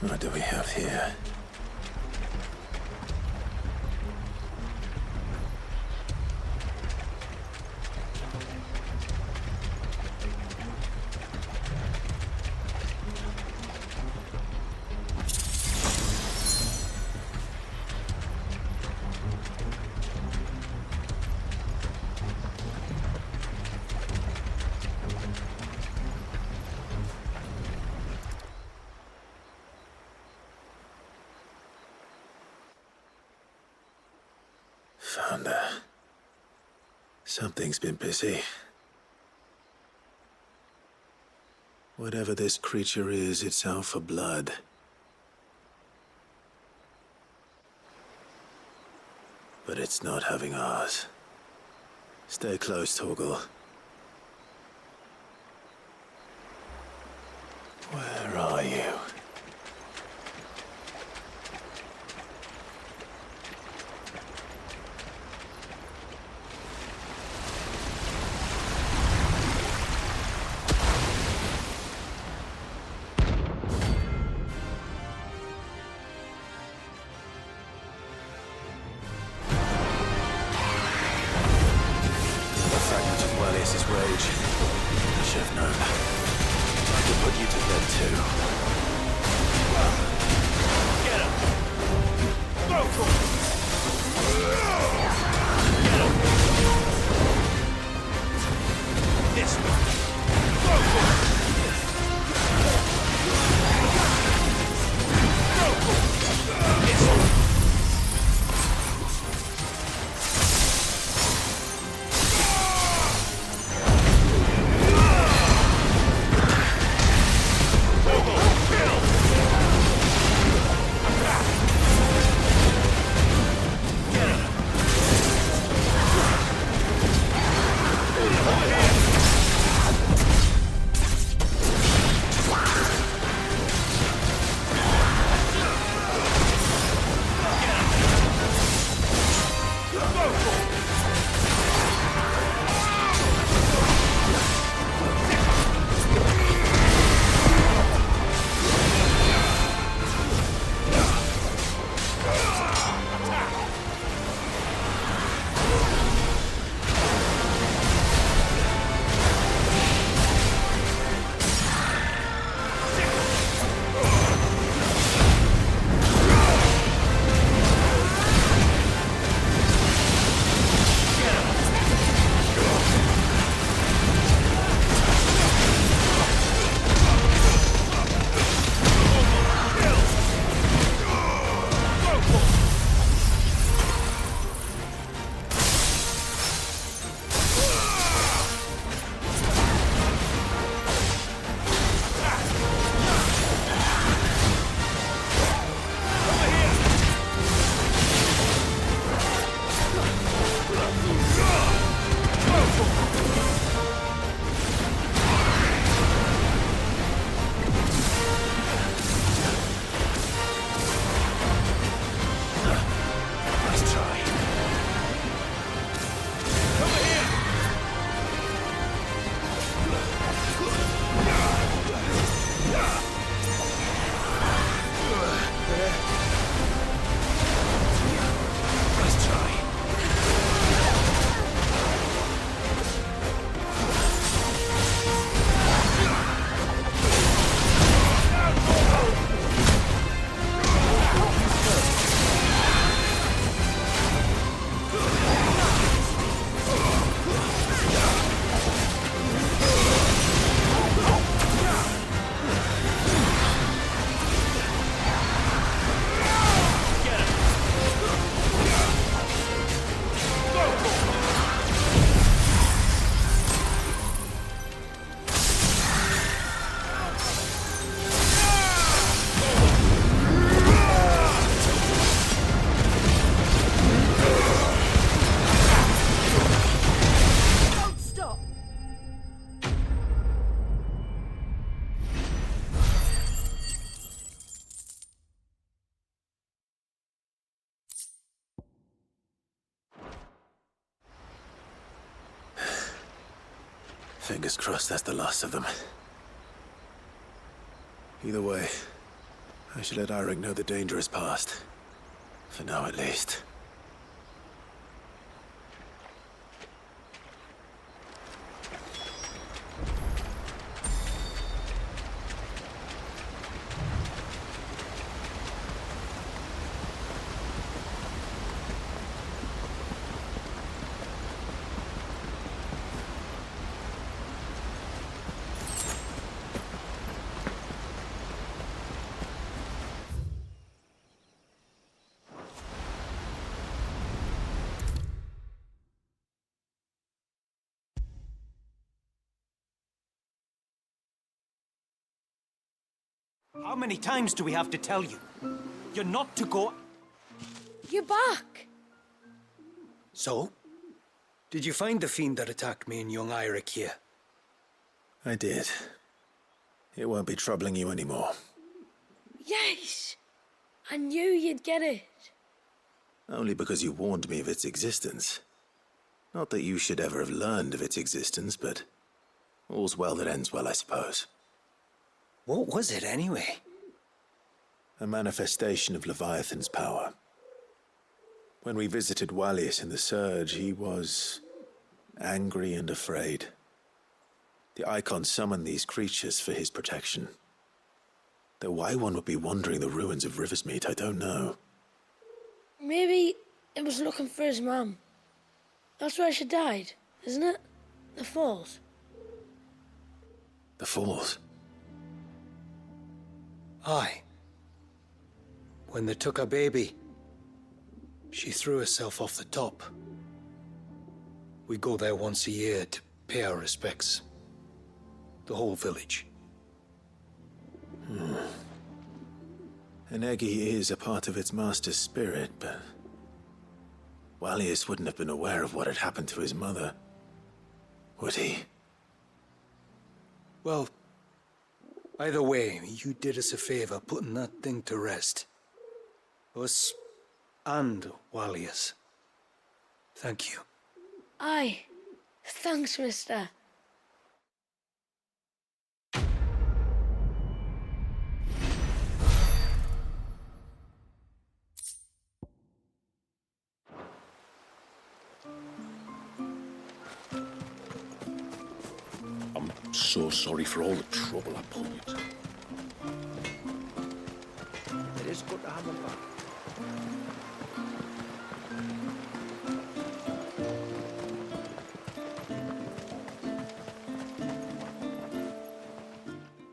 A: What do we have here? Found her. Something's been busy. Whatever this creature is, it's out for blood. But it's not having ours. Stay close, Torgal. Where are you? Rage. I should have known. I could put you to bed too. Fingers crossed that's the last of them. Either way, I should let Eirik know the danger is past. For now, at least.
T: How many times do we have to tell you? You're not to go...
I: You're back!
S: So? Did you find the fiend that attacked me and young Eirik here?
A: I did. It won't be troubling you anymore.
I: Yes! I knew you'd get it.
A: Only because you warned me of its existence. Not that you should ever have learned of its existence, but all's well that ends well, I suppose.
S: What was it, anyway?
A: A manifestation of Leviathan's power. When we visited Wallius in the Surge, he was angry and afraid. The Icon summoned these creatures for his protection. Though why one would be wandering the ruins of Riversmeet, I don't know.
I: Maybe it was looking for his mum. That's where she died, isn't it? The Falls.
A: The Falls?
S: Aye. When they took her baby, she threw herself off the top. We go there once a year to pay our respects. The whole village.
A: An Eggy is a part of its master's spirit, but Wallius wouldn't have been aware of what had happened to his mother, would he?
S: Well, either way, you did us a favor putting that thing to rest. Us and Wallius. Thank you.
I: Aye. Thanks, mister.
V: I'm so sorry for all the trouble I put you to.
L: It is good to have them back.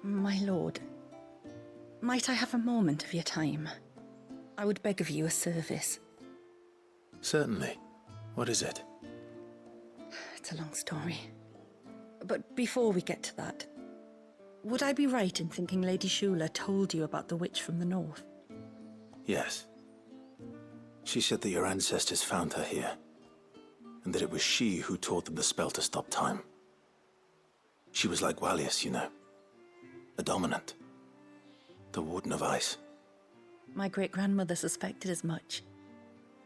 W: My lord, might I have a moment of your time? I would beg of you a service.
A: Certainly. What is it?
W: It's a long story. But before we get to that, would I be right in thinking Lady Shula told you about the witch from the north?
A: Yes. She said that your ancestors found her here, and that it was she who taught them the spell to stop time. She was like Wallius, you know. A dominant. The Warden of Ice.
W: My great-grandmother suspected as much.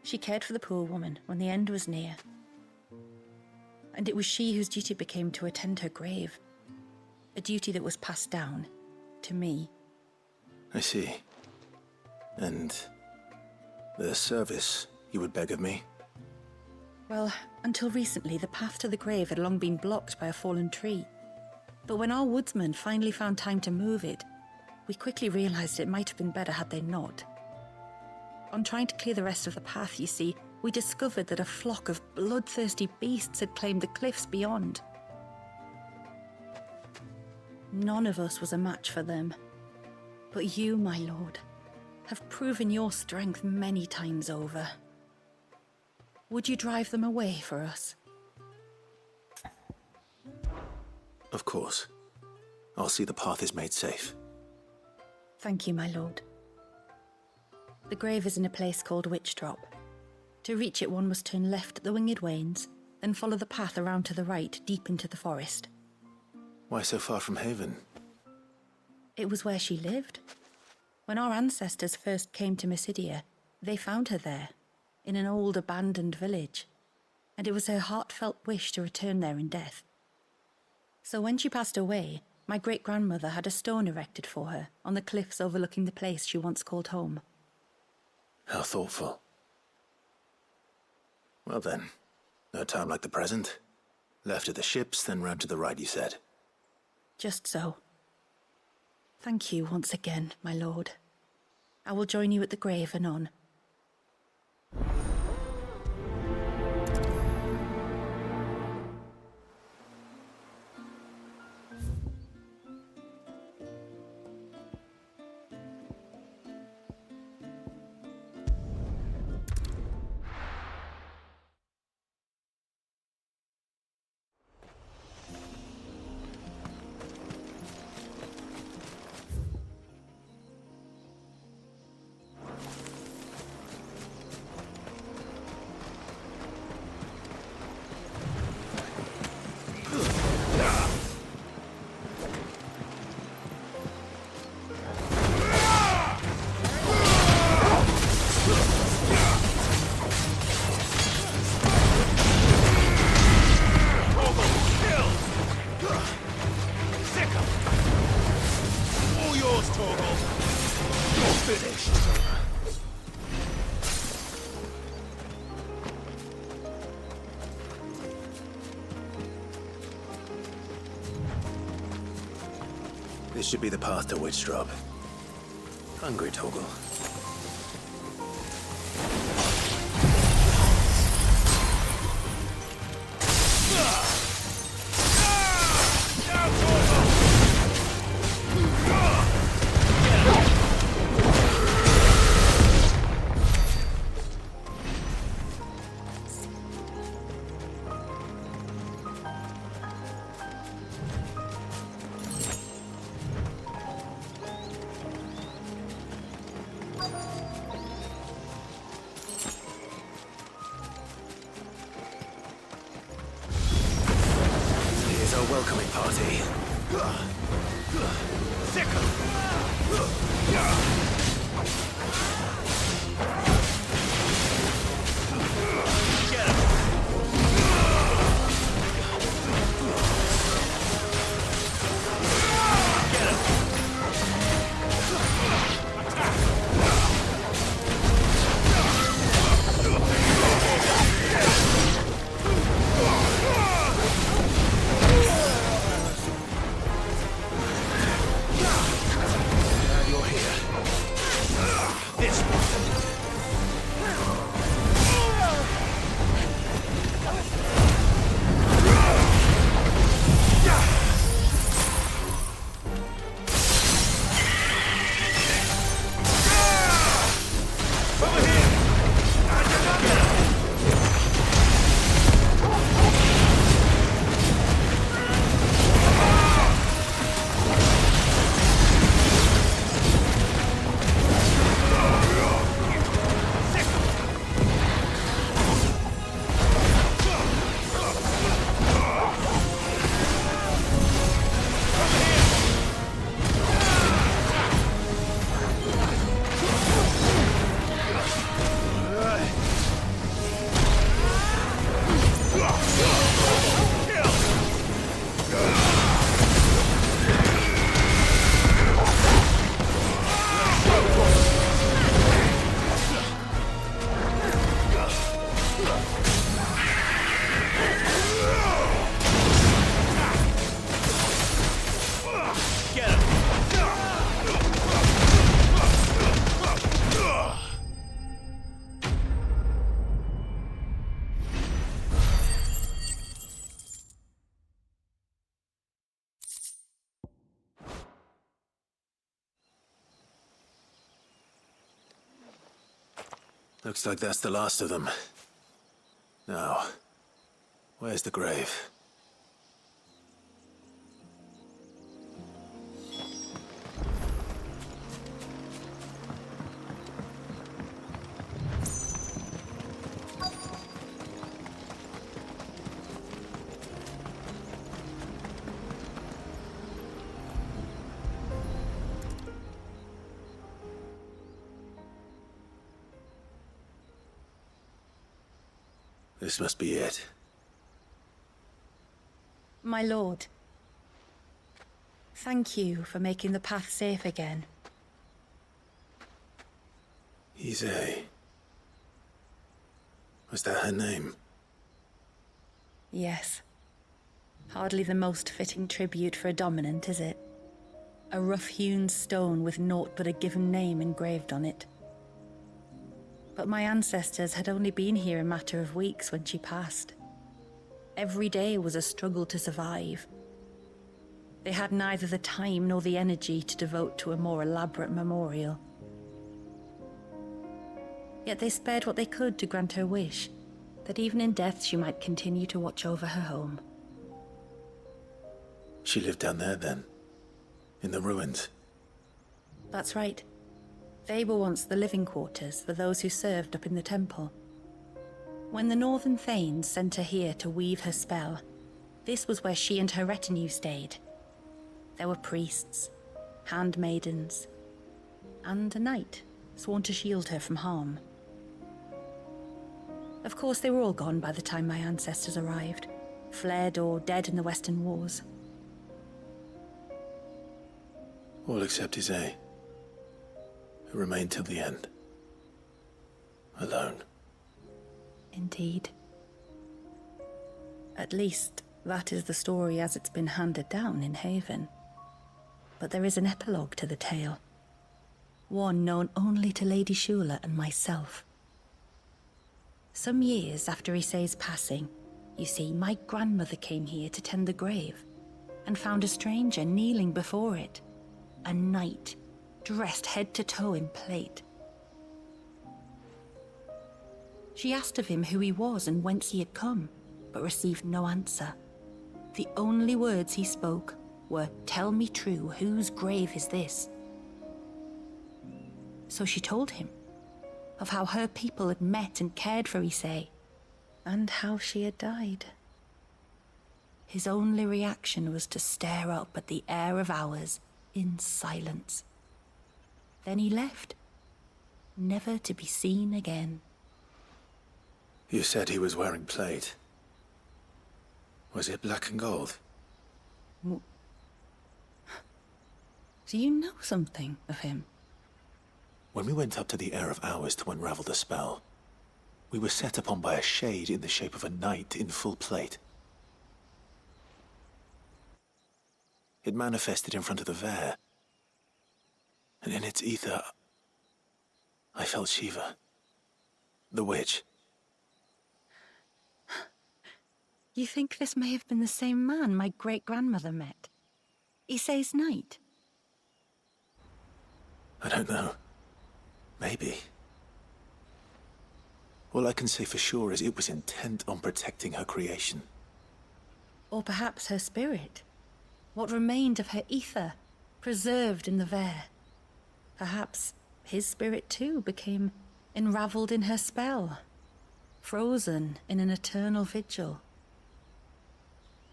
W: She cared for the poor woman when the end was near. And it was she whose duty became to attend her grave. A duty that was passed down to me.
A: I see. And the service you would beg of me?
W: Well, until recently, the path to the grave had long been blocked by a fallen tree. But when our woodsmen finally found time to move it, we quickly realized it might have been better had they not. On trying to clear the rest of the path, you see, we discovered that a flock of bloodthirsty beasts had claimed the cliffs beyond. None of us was a match for them. But you, my lord, have proven your strength many times over. Would you drive them away for us?
A: Of course. I'll see the path is made safe.
W: Thank you, my lord. The grave is in a place called Witchdrop. To reach it, one must turn left at the Winged Wains, then follow the path around to the right, deep into the forest.
A: Why so far from Haven?
W: It was where she lived. When our ancestors first came to Mysidia, they found her there, in an old abandoned village, and it was her heartfelt wish to return there in death. So when she passed away, my great-grandmother had a stone erected for her on the cliffs overlooking the place she once called home.
A: How thoughtful. Well then, no time like the present. Left at the ships, then round to the right, you said.
W: Just so. Thank you once again, my lord. I will join you at the grave anon.
A: This should be the path to Witchdraw. Hungry, Torgal. Welcoming party. Looks like that's the last of them. Now, where's the grave? This must be it.
W: My lord, Thank you for making the path safe again.
A: Isay. Was that her name?
W: Yes. Hardly the most fitting tribute for a dominant, is it? A rough-hewn stone with naught but a given name engraved on it. But my ancestors had only been here a matter of weeks when she passed. Every day was a struggle to survive. They had neither the time nor the energy to devote to a more elaborate memorial. Yet they spared what they could to grant her wish, that even in death she might continue to watch over her home.
A: She lived down there then? In the ruins?
W: That's right. They were once the living quarters for those who served up in the temple. When the Northern Thanes sent her here to weave her spell, this was where she and her retinue stayed. There were priests, handmaidens, and a knight sworn to shield her from harm. Of course, they were all gone by the time my ancestors arrived, fled or dead in the Western Wars.
A: All except Isay, who remained till the end. Alone.
W: Indeed. At least, that is the story as it's been handed down in Haven. But there is an epilogue to the tale. One known only to Lady Shula and myself. Some years after Isay's passing, you see, my grandmother came here to tend the grave, and found a stranger kneeling before it. A knight, dressed head to toe in plate. She asked of him who he was and whence he had come, but received no answer. The only words he spoke were, "Tell me true, whose grave is this?" So she told him of how her people had met and cared for Isay, and how she had died. His only reaction was to stare up at the air of hours in silence. Then he left, never to be seen again.
A: You said he was wearing plate. Was it black and gold?
W: Do you know something of him?
A: When we went up to the Air of Hours to unravel the spell, we were set upon by a shade in the shape of a knight in full plate. It manifested in front of the Vair, and in its ether, I felt Shiva, the witch.
W: You think this may have been the same man my great-grandmother met? Isay's knight?
A: I don't know. Maybe. All I can say for sure is it was intent on protecting her creation.
W: Or perhaps her spirit? What remained of her ether, preserved in the Vair? Perhaps his spirit too became enraveled in her spell, frozen in an eternal vigil.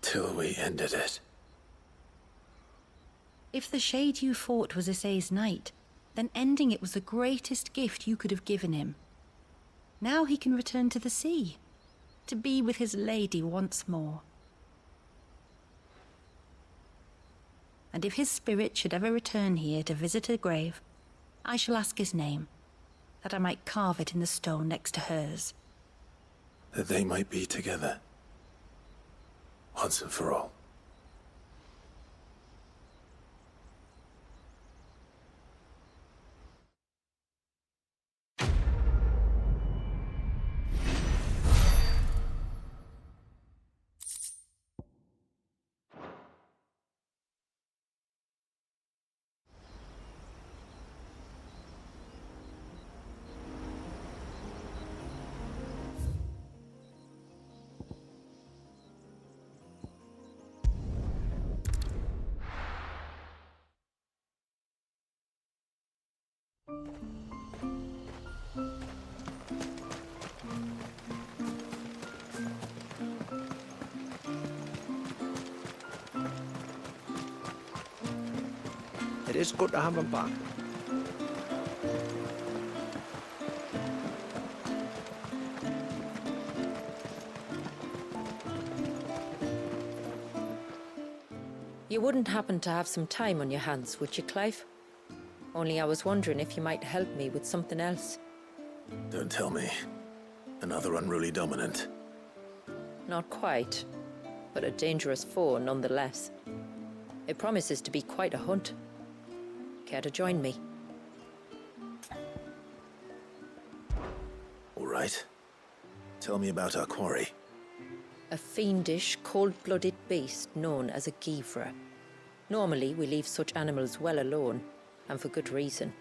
A: Till we ended it.
W: If the shade you fought was Isay's knight, then ending it was the greatest gift you could have given him. Now he can return to the sea, to be with his lady once more. And if his spirit should ever return here to visit her grave, I shall ask his name, that I might carve it in the stone next to hers.
A: That they might be together. Once and for all.
L: It is good to have him back.
E: You wouldn't happen to have some time on your hands, would you, Clive? Only I was wondering if you might help me with something else.
A: Don't tell me. Another unruly dominant.
E: Not quite, but a dangerous foe nonetheless. It promises to be quite a hunt. Care to join me?
A: All right. Tell me about our quarry.
E: A fiendish, cold-blooded beast known as a Givra. Normally, we leave such animals well alone, and for good reason.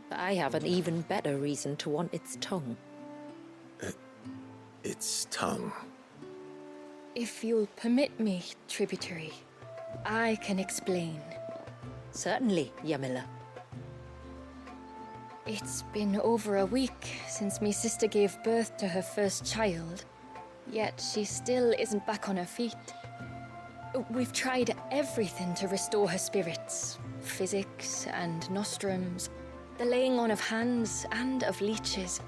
E: But I have an even better reason to want its tongue.
A: Its tongue?
B: If you'll permit me, tributary, I can explain.
E: Certainly, Yamila.
B: It's been over a week since me sister gave birth to her first child, yet she still isn't back on her feet. We've tried everything to restore her spirits. Physics and nostrums, the laying on of hands and of leeches,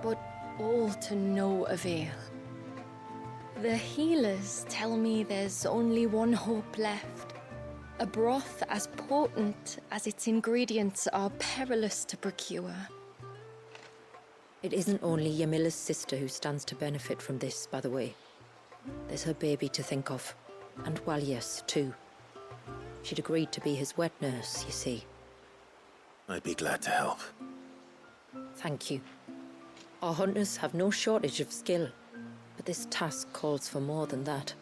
B: but all to no avail. The healers tell me there's only one hope left. A broth as potent as its ingredients are perilous to procure.
E: It isn't only Yamila's sister who stands to benefit from this, by the way. There's her baby to think of, and Walyas, too. She'd agreed to be his wet nurse, you see.
A: I'd be glad to help.
E: Thank you. Our hunters have no shortage of skill, but this task calls for more than that.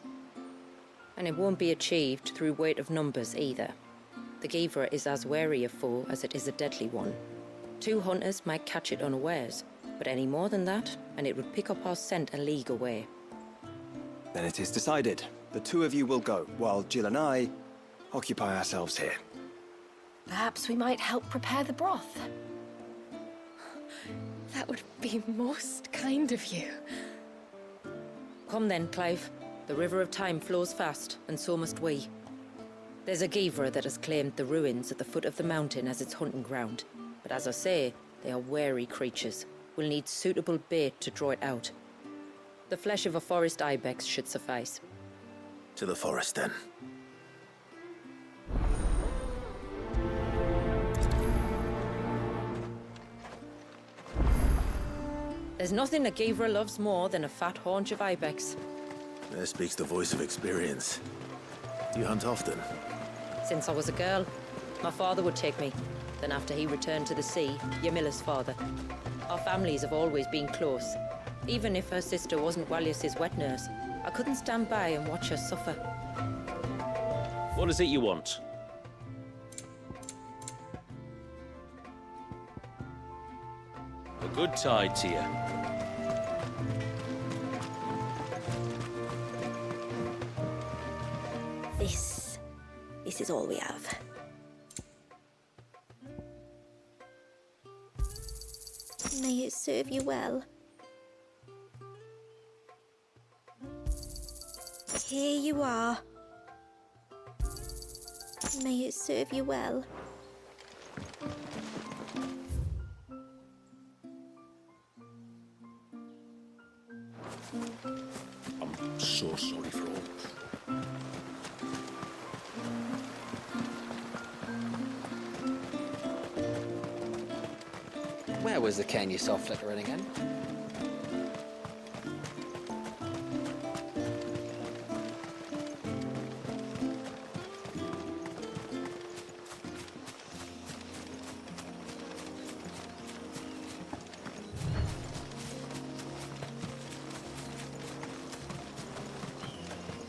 E: And it won't be achieved through weight of numbers either. The Givra is as wary a foe as it is a deadly one. 2 hunters might catch it unawares, but any more than that, and it would pick up our scent a league away.
K: Then it is decided. The 2 of you will go, while Jill and I occupy ourselves here.
B: Perhaps we might help prepare the broth. That would be most kind of you.
E: Come then, Clive. The River of Time flows fast, and so must we. There's a Givra that has claimed the ruins at the foot of the mountain as its hunting ground. But as I say, they are wary creatures. We'll need suitable bait to draw it out. The flesh of a forest ibex should suffice.
A: To the forest, then.
E: There's nothing a Givra loves more than a fat haunch of ibex.
A: There speaks the voice of experience. Do you hunt often?
E: Since I was a girl, my father would take me. Then after he returned to the sea, Yamila's father. Our families have always been close. Even if her sister wasn't Walyas's wet nurse, I couldn't stand by and watch her suffer.
F: What is it you want? A good tide to you.
M: This is all we have. May it serve you well. Here you are. May it serve you well.
V: I'm so sorry for all.
H: Where was the cane you saw flickering again?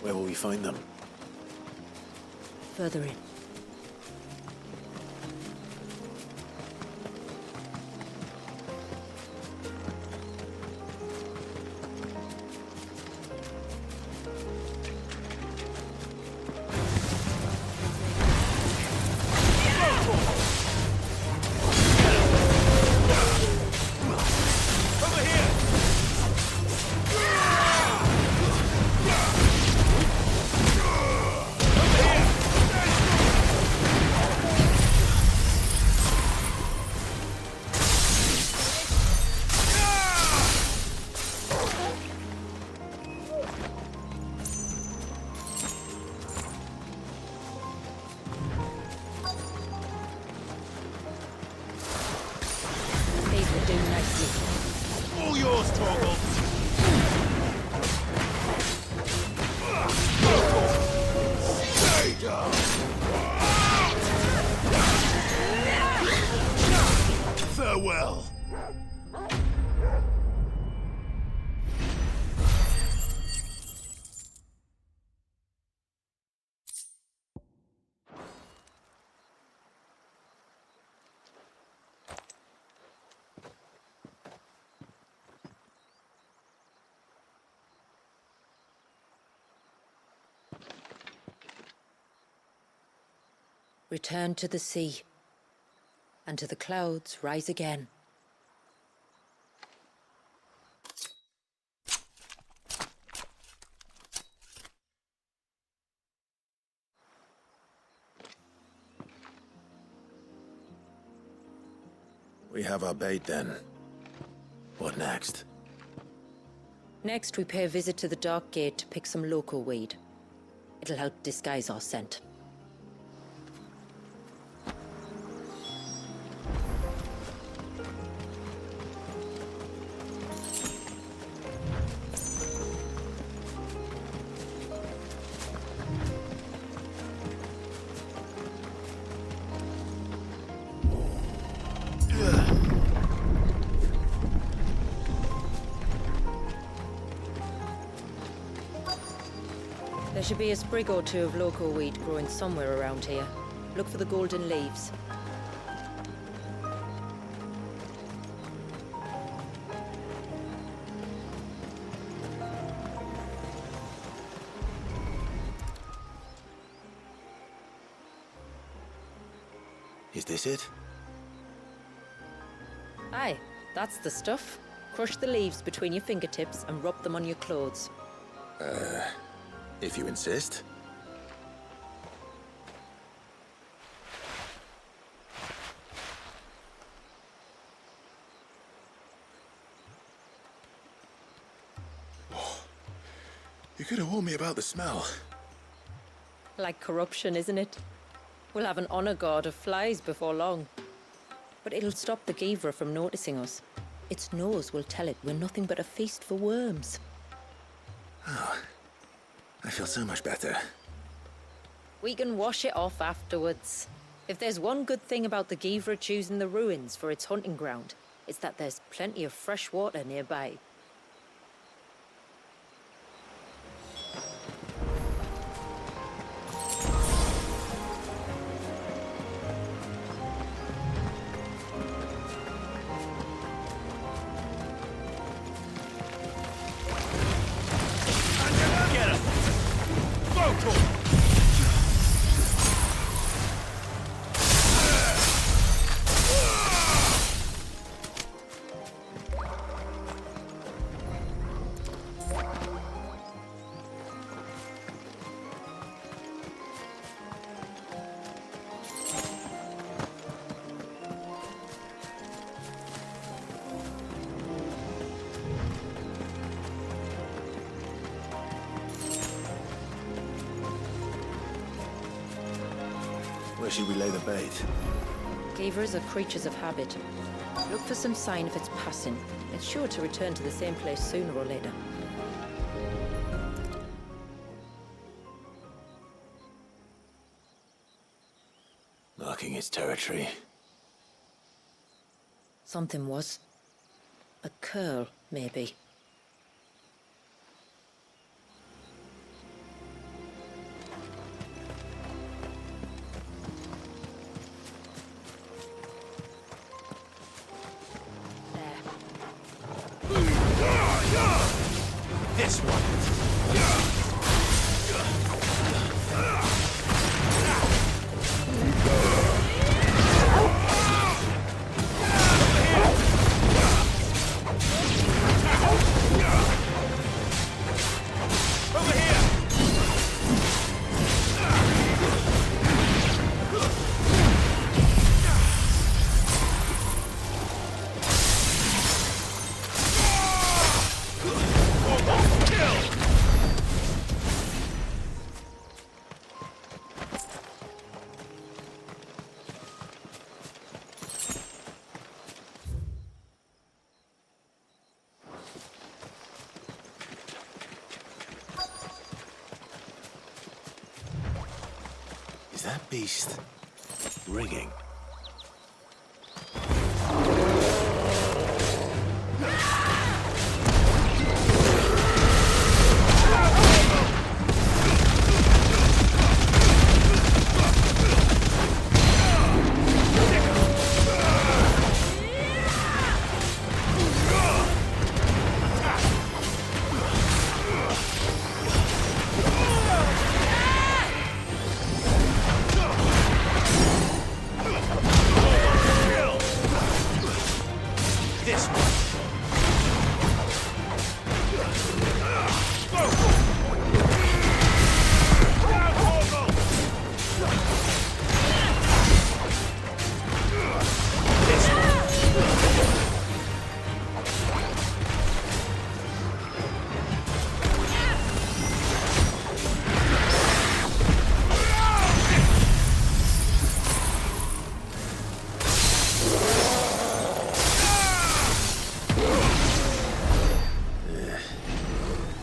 A: Where will we find them?
E: Further in.
P: Farewell.
E: Return to the sea, and to the clouds rise again.
A: We have our bait then. What next?
E: Next, we pay a visit to the Dark Gate to pick some local weed. It'll help disguise our scent. There should be a sprig or two of local weed growing somewhere around here. Look for the golden leaves.
A: Is this it?
E: Aye, that's the stuff. Crush the leaves between your fingertips and rub them on your clothes.
A: If you insist. You could have warned me about the smell.
E: Like corruption, isn't it? We'll have an honor guard of flies before long. But it'll stop the Givra from noticing us. Its nose will tell it we're nothing but a feast for worms.
A: Oh, I feel so much better.
E: We can wash it off afterwards. If there's one good thing about the Givra choosing the ruins for its hunting ground, it's that there's plenty of fresh water nearby.
A: Where should we lay the bait?
E: Givras are creatures of habit. Look for some sign of its passing. It's sure to return to the same place sooner or later.
A: Marking its territory.
E: Something was. A curl, maybe.
P: This one.
A: Is that beast rigging?
T: this one.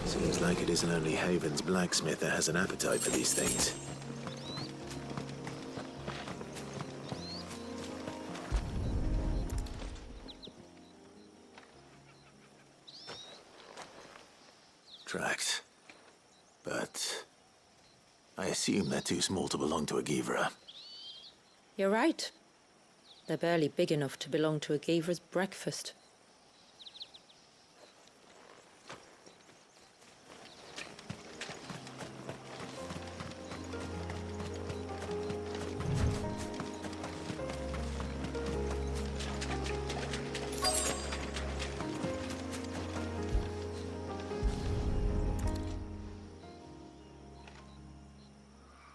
A: Seems like it isn't only Haven's blacksmith that has an appetite for these things. Tracks. But I assume they're too small to belong to a Givra.
E: You're right. They're barely big enough to belong to a Givra's breakfast.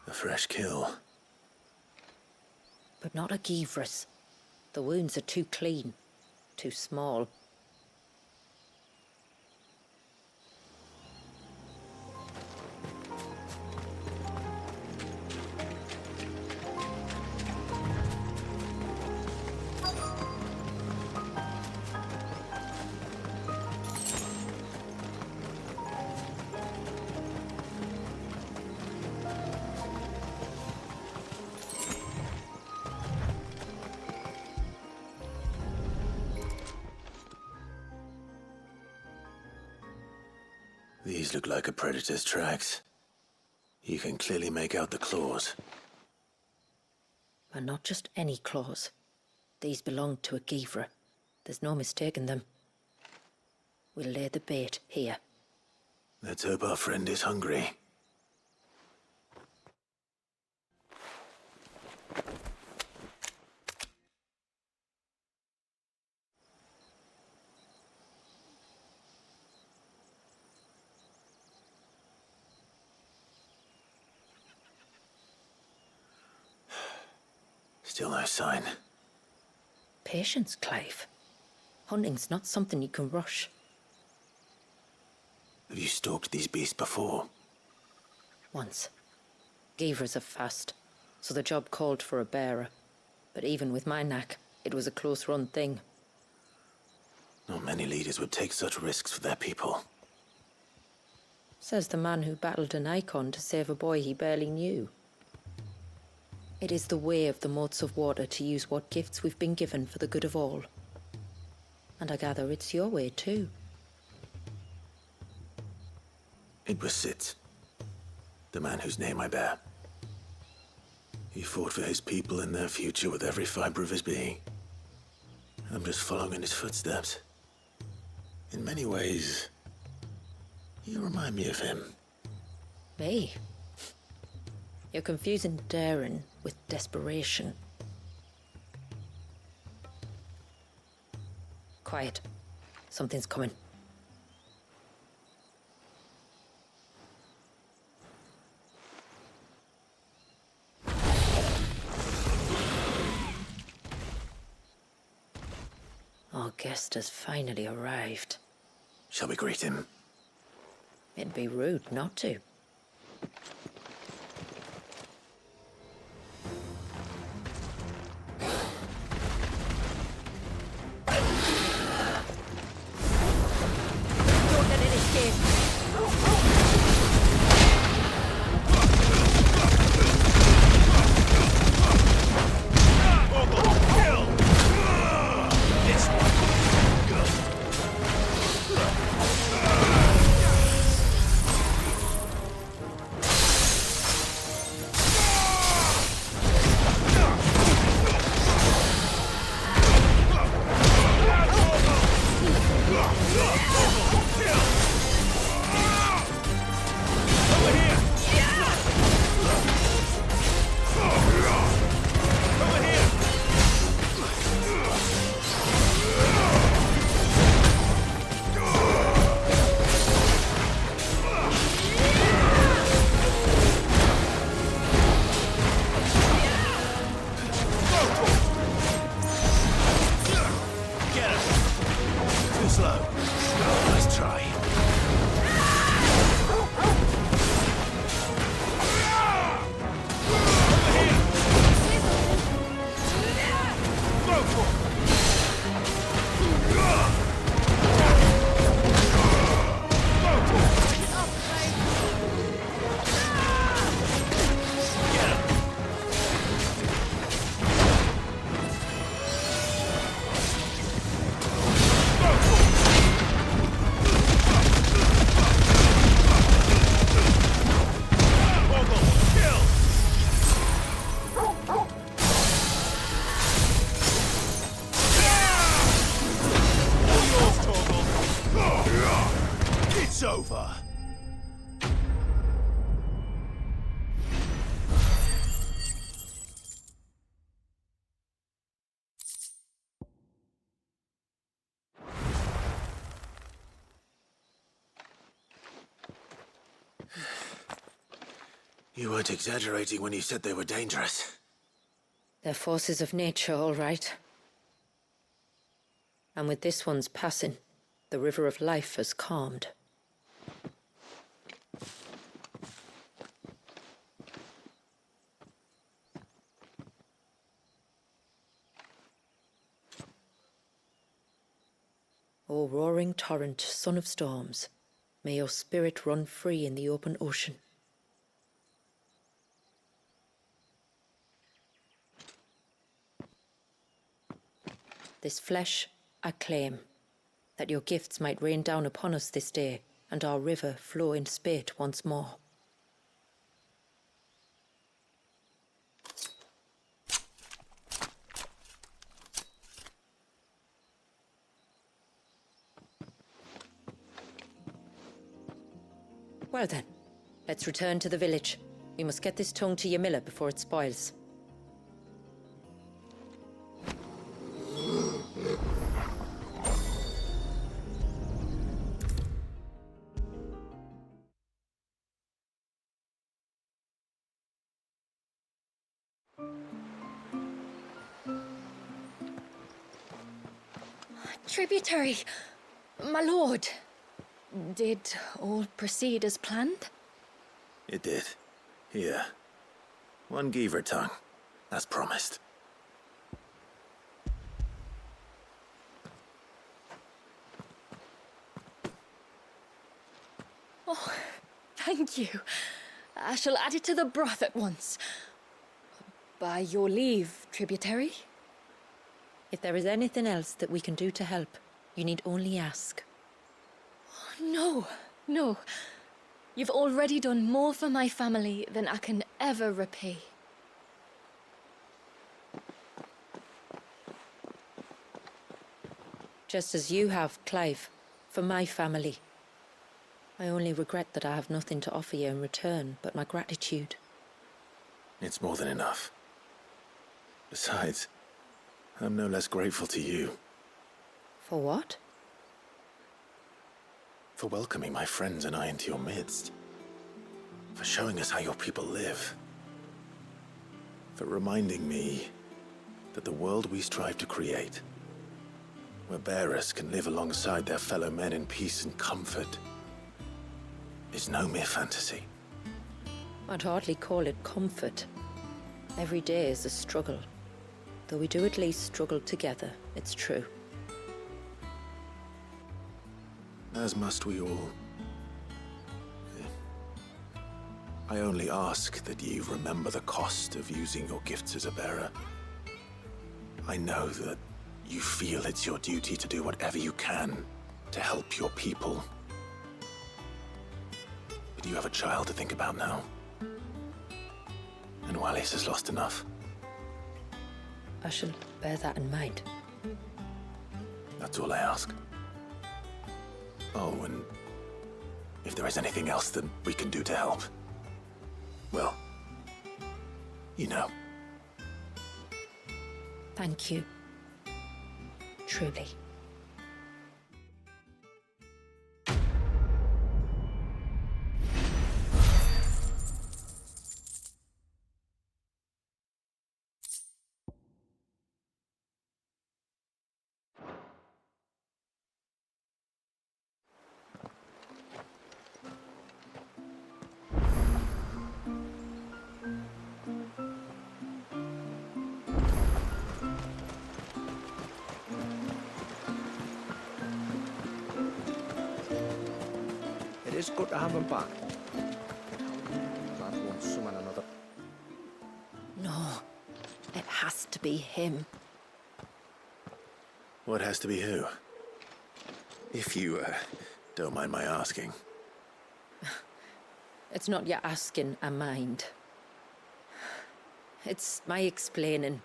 A: A fresh kill.
E: But not a Givra's. The wounds are too clean, too small.
A: These look like a predator's tracks. You can clearly make out the claws.
E: And not just any claws. These belong to a Givra. There's no mistaking them. We'll lay the bait here.
A: Let's hope our friend is hungry. Still no sign.
E: Patience, Clive. Hunting's not something you can rush.
A: Have you stalked these beasts before?
E: Once. Givras are fast, so the job called for a bearer. But even with my knack, it was a close-run thing.
A: Not many leaders would take such risks for their people.
E: Says the man who battled an icon to save a boy he barely knew. It is the way of the moats of water to use what gifts we've been given for the good of all. And I gather it's your way too.
A: It was Sid, the man whose name I bear. He fought for his people and their future with every fiber of his being. I'm just following in his footsteps. In many ways, you remind me of him.
E: Me? You're confusing daring with desperation. Quiet. Something's coming. Our guest has finally arrived.
A: Shall we greet him?
E: It'd be rude not to.
A: slow. Nice try.
P: It's over.
A: You weren't exaggerating when you said they were dangerous.
E: They're forces of nature, all right. And with this one's passing, the river of life has calmed. O roaring torrent, son of storms, may your spirit run free in the open ocean. This flesh I claim, that your gifts might rain down upon us this day, and our river flow in spate once more. Well then, let's return to the village. We must get this tongue to Ymilla before it spoils.
B: Tributary, my lord. Did all proceed as planned?
A: It did. Here. One Geaver tongue, as promised.
B: Oh, thank you. I shall add it to the broth at once. By your leave, tributary.
E: If there is anything else that we can do to help, you need only ask.
B: No, no. You've already done more for my family than I can ever repay.
E: Just as you have, Clive, for my family. I only regret that I have nothing to offer you in return but my gratitude.
A: It's more than enough. Besides, I'm no less grateful to you.
E: For what?
A: For welcoming my friends and I into your midst. For showing us how your people live. For reminding me that the world we strive to create, where bearers can live alongside their fellow men in peace and comfort, is no mere fantasy.
E: I'd hardly call it comfort. Every day is a struggle. Though we do at least struggle together, it's true.
A: As must we all. I only ask that you remember the cost of using your gifts as a bearer. I know that you feel it's your duty to do whatever you can to help your people. But you have a child to think about now. And Wallis has lost enough.
E: I shall bear that in mind.
A: That's all I ask. Oh, and if there is anything else that we can do to help, well, you know.
E: Thank you. Truly.
L: It's good to have him back. Lad wants some and another.
E: No, it has to be him.
A: What has to be who? If you, don't mind my asking.
E: It's not your asking, I mind. It's my explaining.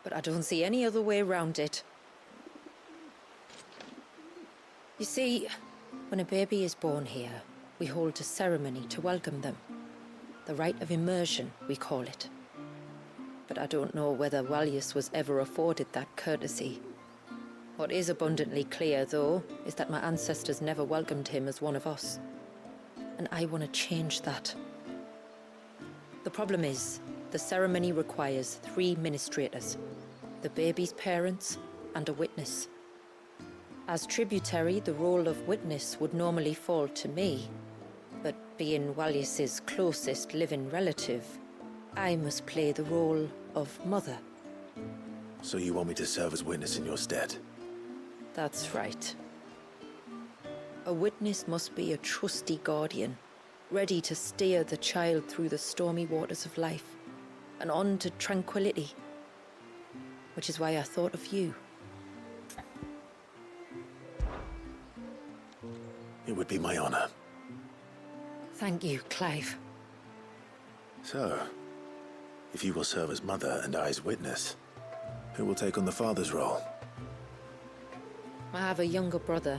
E: But I don't see any other way around it. You see, when a baby is born here, we hold a ceremony to welcome them. The rite of immersion, we call it. But I don't know whether Walyus was ever afforded that courtesy. What is abundantly clear, though, is that my ancestors never welcomed him as one of us. And I want to change that. The problem is, the ceremony requires 3 ministrators, the baby's parents and a witness. As tributary, the role of witness would normally fall to me, but being Walyus's closest living relative, I must play the role of mother.
A: So you want me to serve as witness in your stead?
E: That's right. A witness must be a trusty guardian, ready to steer the child through the stormy waters of life and on to tranquility. Which is why I thought of you.
A: It would be my honor.
E: Thank you, Clive.
A: So, if you will serve as mother and I as witness, who will take on the father's role?
E: I have a younger brother.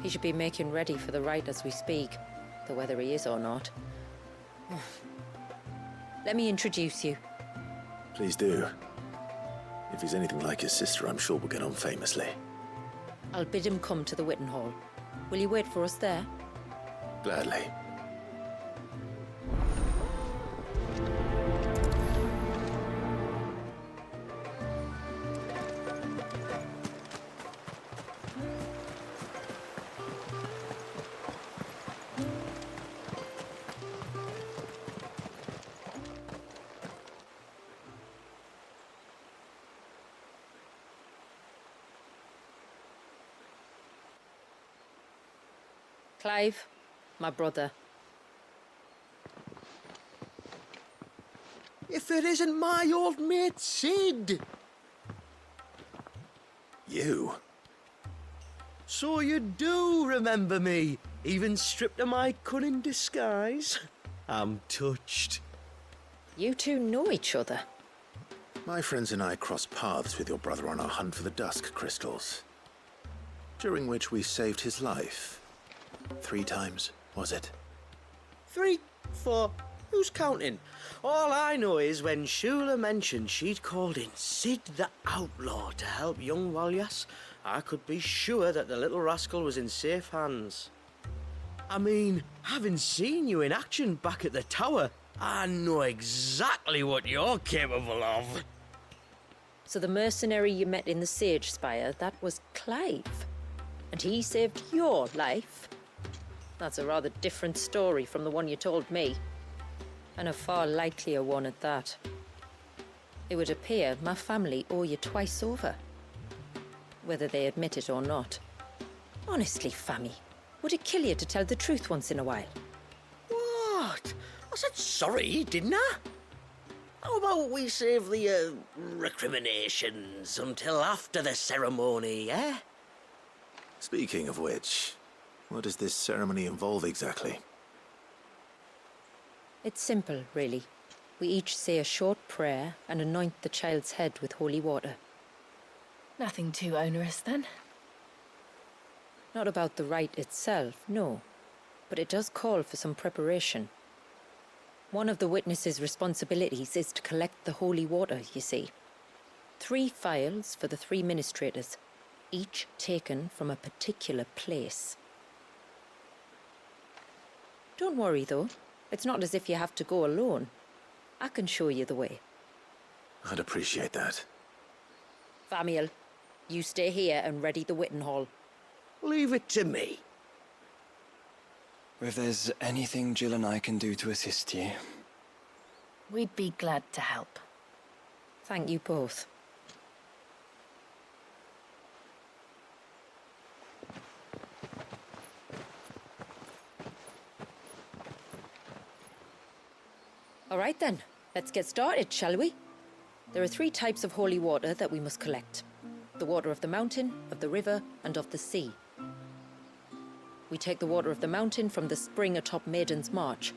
E: He should be making ready for the rite as we speak, though whether he is or not. Let me introduce you.
A: Please do. If he's anything like his sister, I'm sure we'll get on famously.
E: I'll bid him come to the Witten Hall. Will you wait for us there?
A: Gladly.
E: Clive, my brother.
G: If it isn't my old mate Sid!
A: You?
G: So you do remember me, even stripped of my cunning disguise? I'm touched.
E: You two know each other?
A: My friends and I crossed paths with your brother on our hunt for the Dusk Crystals, during which we saved his life. 3 times, was it?
G: 3, 4, who's counting? All I know is when Shula mentioned she'd called in Sid the Outlaw to help young Walyus, I could be sure that the little rascal was in safe hands. I mean, having seen you in action back at the tower, I know exactly what you're capable of.
E: So the mercenary you met in the Sage Spire, that was Clive. And he saved your life? That's a rather different story from the one you told me. And a far likelier one at that. It would appear my family owe you twice over. Whether they admit it or not. Honestly, Fammy, would it kill you to tell the truth once in a while?
G: What? I said sorry, didn't I? How about we save the, recriminations until after the ceremony, eh?
A: Speaking of which, what does this ceremony involve exactly?
E: It's simple, really. We each say a short prayer and anoint the child's head with holy water.
B: Nothing too onerous, then?
E: Not about the rite itself, no. But it does call for some preparation. One of the witness's responsibilities is to collect the holy water, you see. 3 phials for the 3 ministrators, each taken from a particular place. Don't worry, though. It's not as if you have to go alone. I can show you the way.
A: I'd appreciate that.
E: Famiel, you stay here and ready the Witten Hall.
G: Leave it to me.
K: If there's anything Jill and I can do to assist you...
B: We'd be glad to help.
E: Thank you both. All right then, let's get started, shall we? There are 3 types of holy water that we must collect. The water of the mountain, of the river, and of the sea. We take the water of the mountain from the spring atop Maiden's March.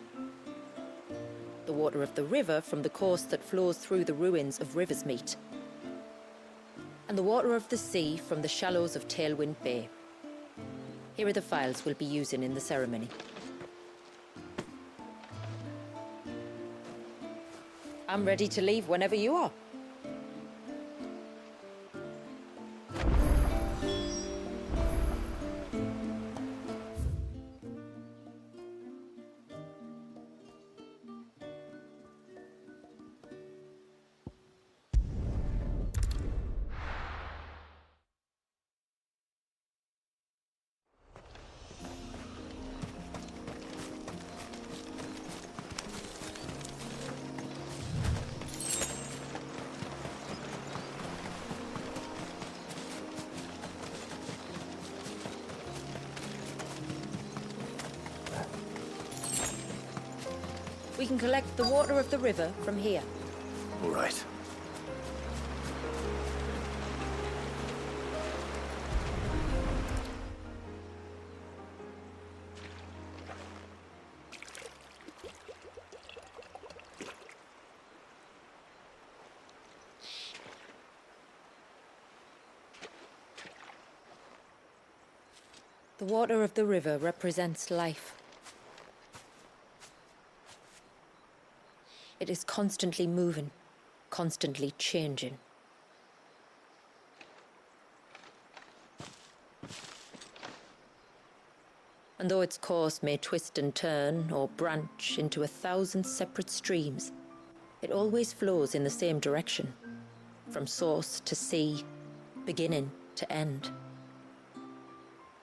E: The water of the river from the course that flows through the ruins of Riversmeet. And the water of the sea from the shallows of Tailwind Bay. Here are the files we'll be using in the ceremony. I'm ready to leave whenever you are. We can collect the water of the river from here.
A: All right.
E: The water of the river represents life. It is constantly moving, constantly changing. And though its course may twist and turn or branch into 1,000 separate streams, it always flows in the same direction, from source to sea, beginning to end.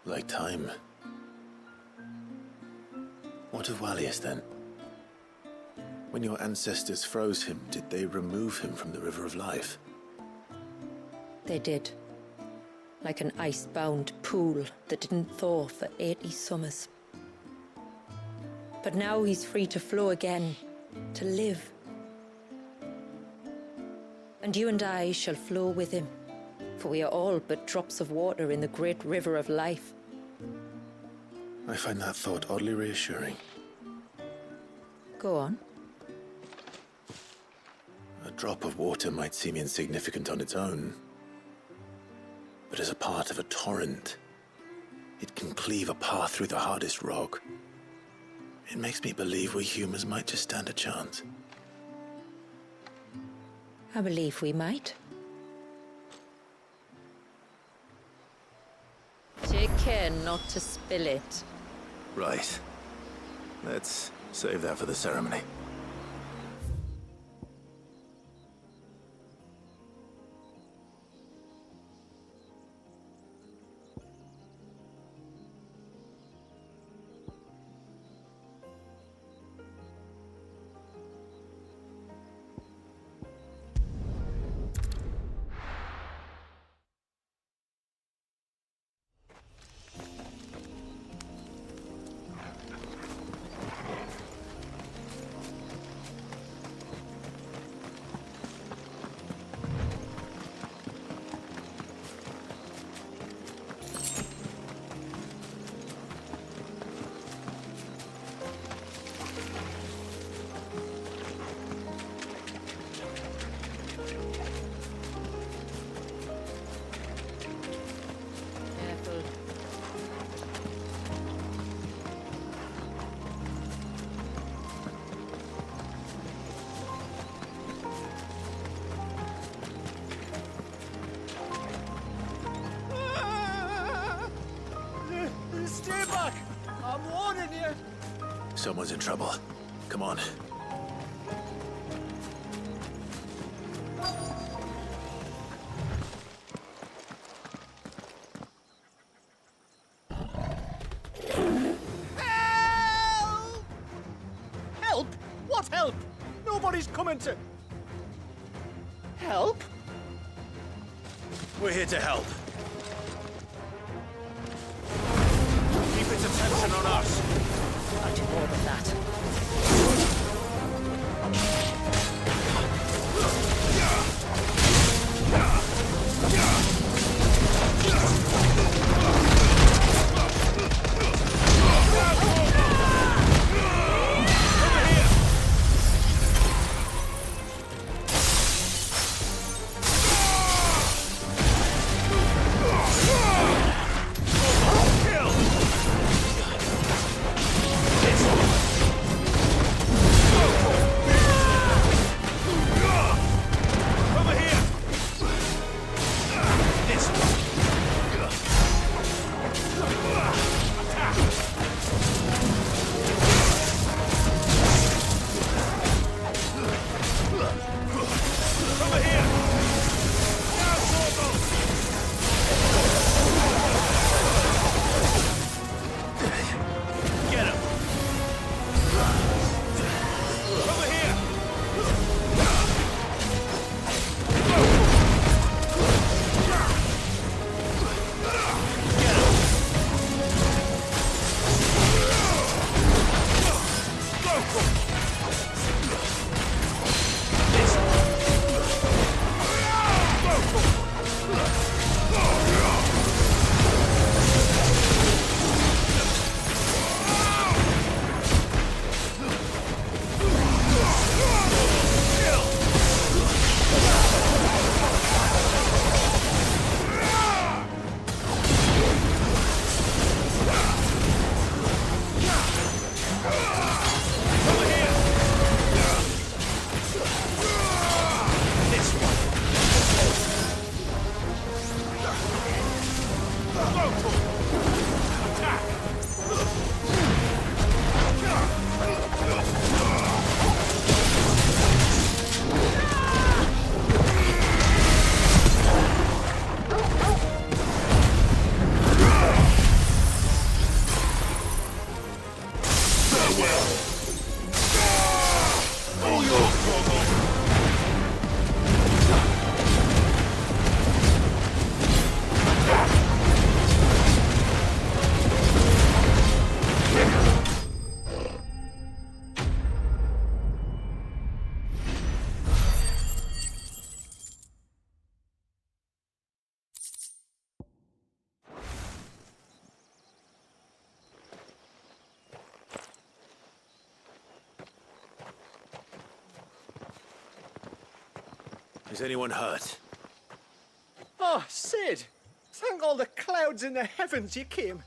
A: Like time. What of Wallius then? When your ancestors froze him, did they remove him from the River of Life?
E: They did. Like an ice-bound pool that didn't thaw for 80 summers. But now he's free to flow again, to live. And you and I shall flow with him, for we are all but drops of water in the great River of Life.
A: I find that thought oddly reassuring.
E: Go on.
A: A drop of water might seem insignificant on its own, but as a part of a torrent, it can cleave a path through the hardest rock. It makes me believe we humans might just stand a chance.
E: I believe we might. Take care not to spill it.
A: Right. Let's save that for the ceremony.
P: Stay back! I'm warning you!
A: Someone's in trouble. Come on.
P: Help! Help? What help? Nobody's coming to... Help?
A: We're here to help.
P: Keep its attention on us.
E: I'll do more than that.
A: Is anyone hurt?
L: Oh, Sid! Thank all the clouds in the heavens you came.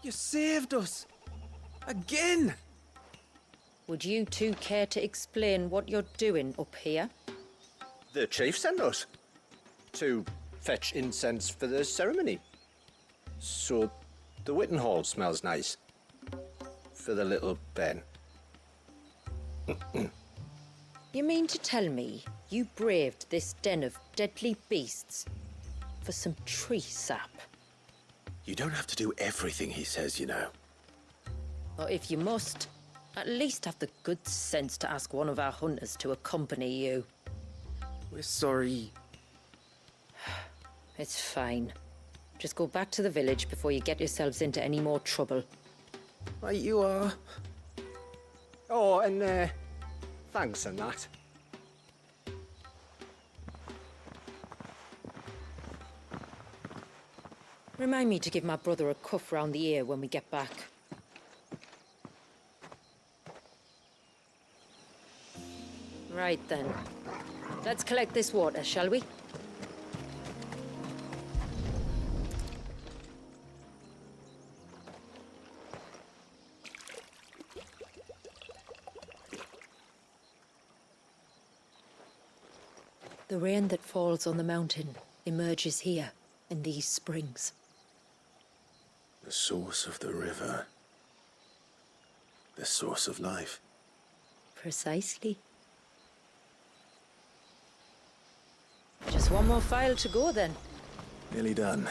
R: You saved us. Again.
E: Would you two care to explain what you're doing up here?
L: The chief sent us to fetch incense for the ceremony. So the Witten Hall smells nice. For the little Ben.
E: You mean to tell me you braved this den of deadly beasts for some tree sap?
A: You don't have to do everything he says, you know.
E: Or if you must, at least have the good sense to ask one of our hunters to accompany you.
R: We're sorry.
E: It's fine. Just go back to the village before you get yourselves into any more trouble.
R: Right you are.
L: Oh, and thanks and that.
E: Remind me to give my brother a cuff round the ear when we get back. Right then. Let's collect this water, shall we? The rain that falls on the mountain emerges here in these springs.
A: The source of the river. The source of life.
E: Precisely. Just one more file to go then.
A: Nearly done.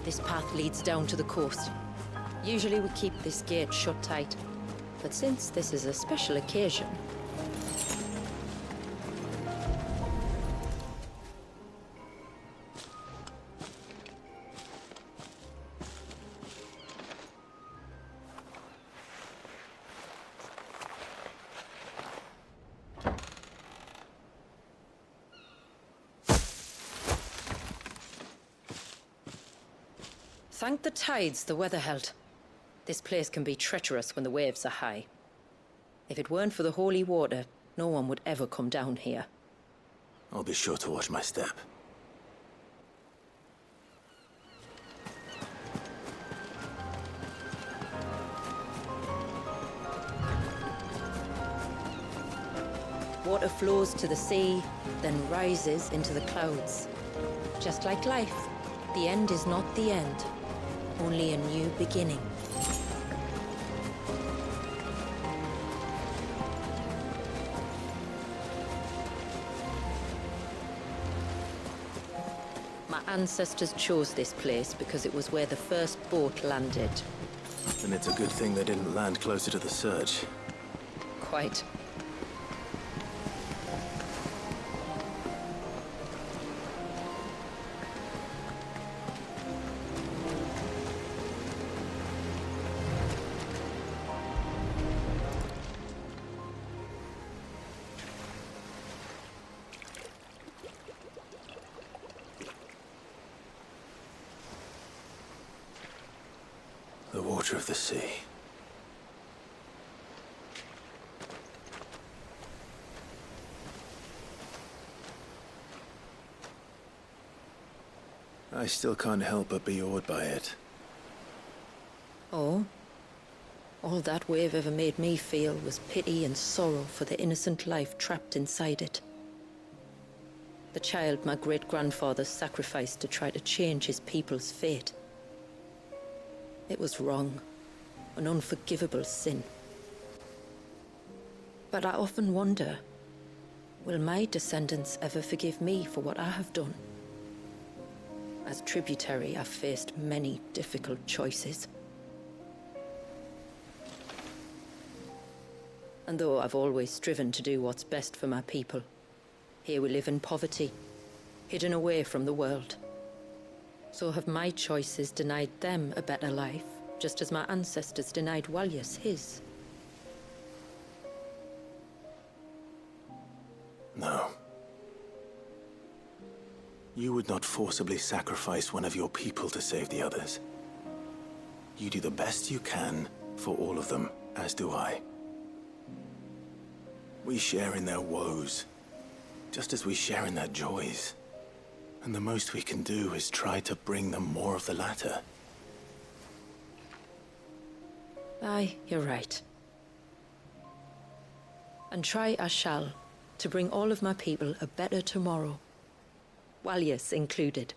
E: This path leads down to the coast. Usually we keep this gate shut tight, but since this is a special occasion... Thank the tides the weather held. This place can be treacherous when the waves are high. If it weren't for the holy water, no one would ever come down here.
A: I'll be sure to watch my step.
E: Water flows to the sea, then rises into the clouds. Just like life, the end is not the end, only a new beginning. My ancestors chose this place because it was where the first boat landed.
A: And it's a good thing they didn't land closer to the surge.
E: Quite.
A: The water of the sea. I still can't help but be awed by it.
E: Oh? All that wave ever made me feel was pity and sorrow for the innocent life trapped inside it. The child my great-grandfather sacrificed to try to change his people's fate. It was wrong, an unforgivable sin. But I often wonder, will my descendants ever forgive me for what I have done? As tributary, I've faced many difficult choices. And though I've always striven to do what's best for my people, here we live in poverty, hidden away from the world. So have my choices denied them a better life, just as my ancestors denied Walyas his?
A: No. You would not forcibly sacrifice one of your people to save the others. You do the best you can for all of them, as do I. We share in their woes, just as we share in their joys. And the most we can do is try to bring them more of the latter.
E: Aye, you're right. And try I shall, to bring all of my people a better tomorrow. Walyas included.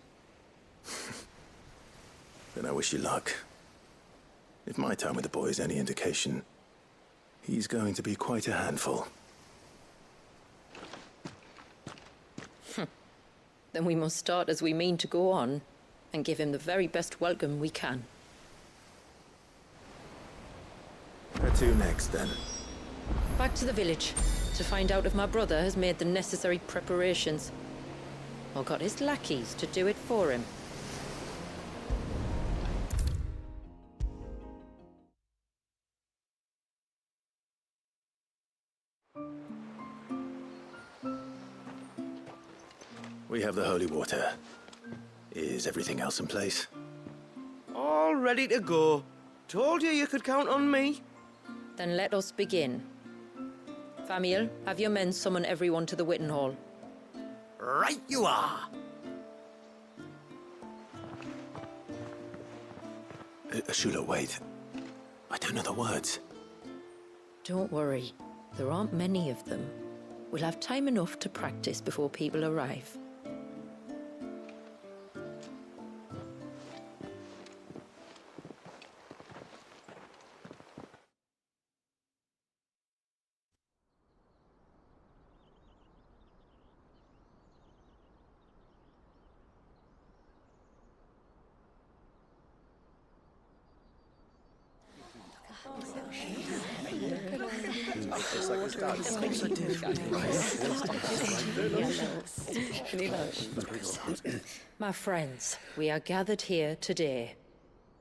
A: Then I wish you luck. If my time with the boy is any indication, he's going to be quite a handful.
E: Then we must start as we mean to go on, and give him the very best welcome we can.
A: Where to next, then?
E: Back to the village, to find out if my brother has made the necessary preparations, or got his lackeys to do it for him.
A: We have the holy water. Is everything else in place?
G: All ready to go. Told you you could count on me.
E: Then let us begin. Famiel, have your men summon everyone to the Witten Hall.
G: Right you are.
A: Shula, wait. I don't know the words.
E: Don't worry. There aren't many of them. We'll have time enough to practice before people arrive. My friends, we are gathered here today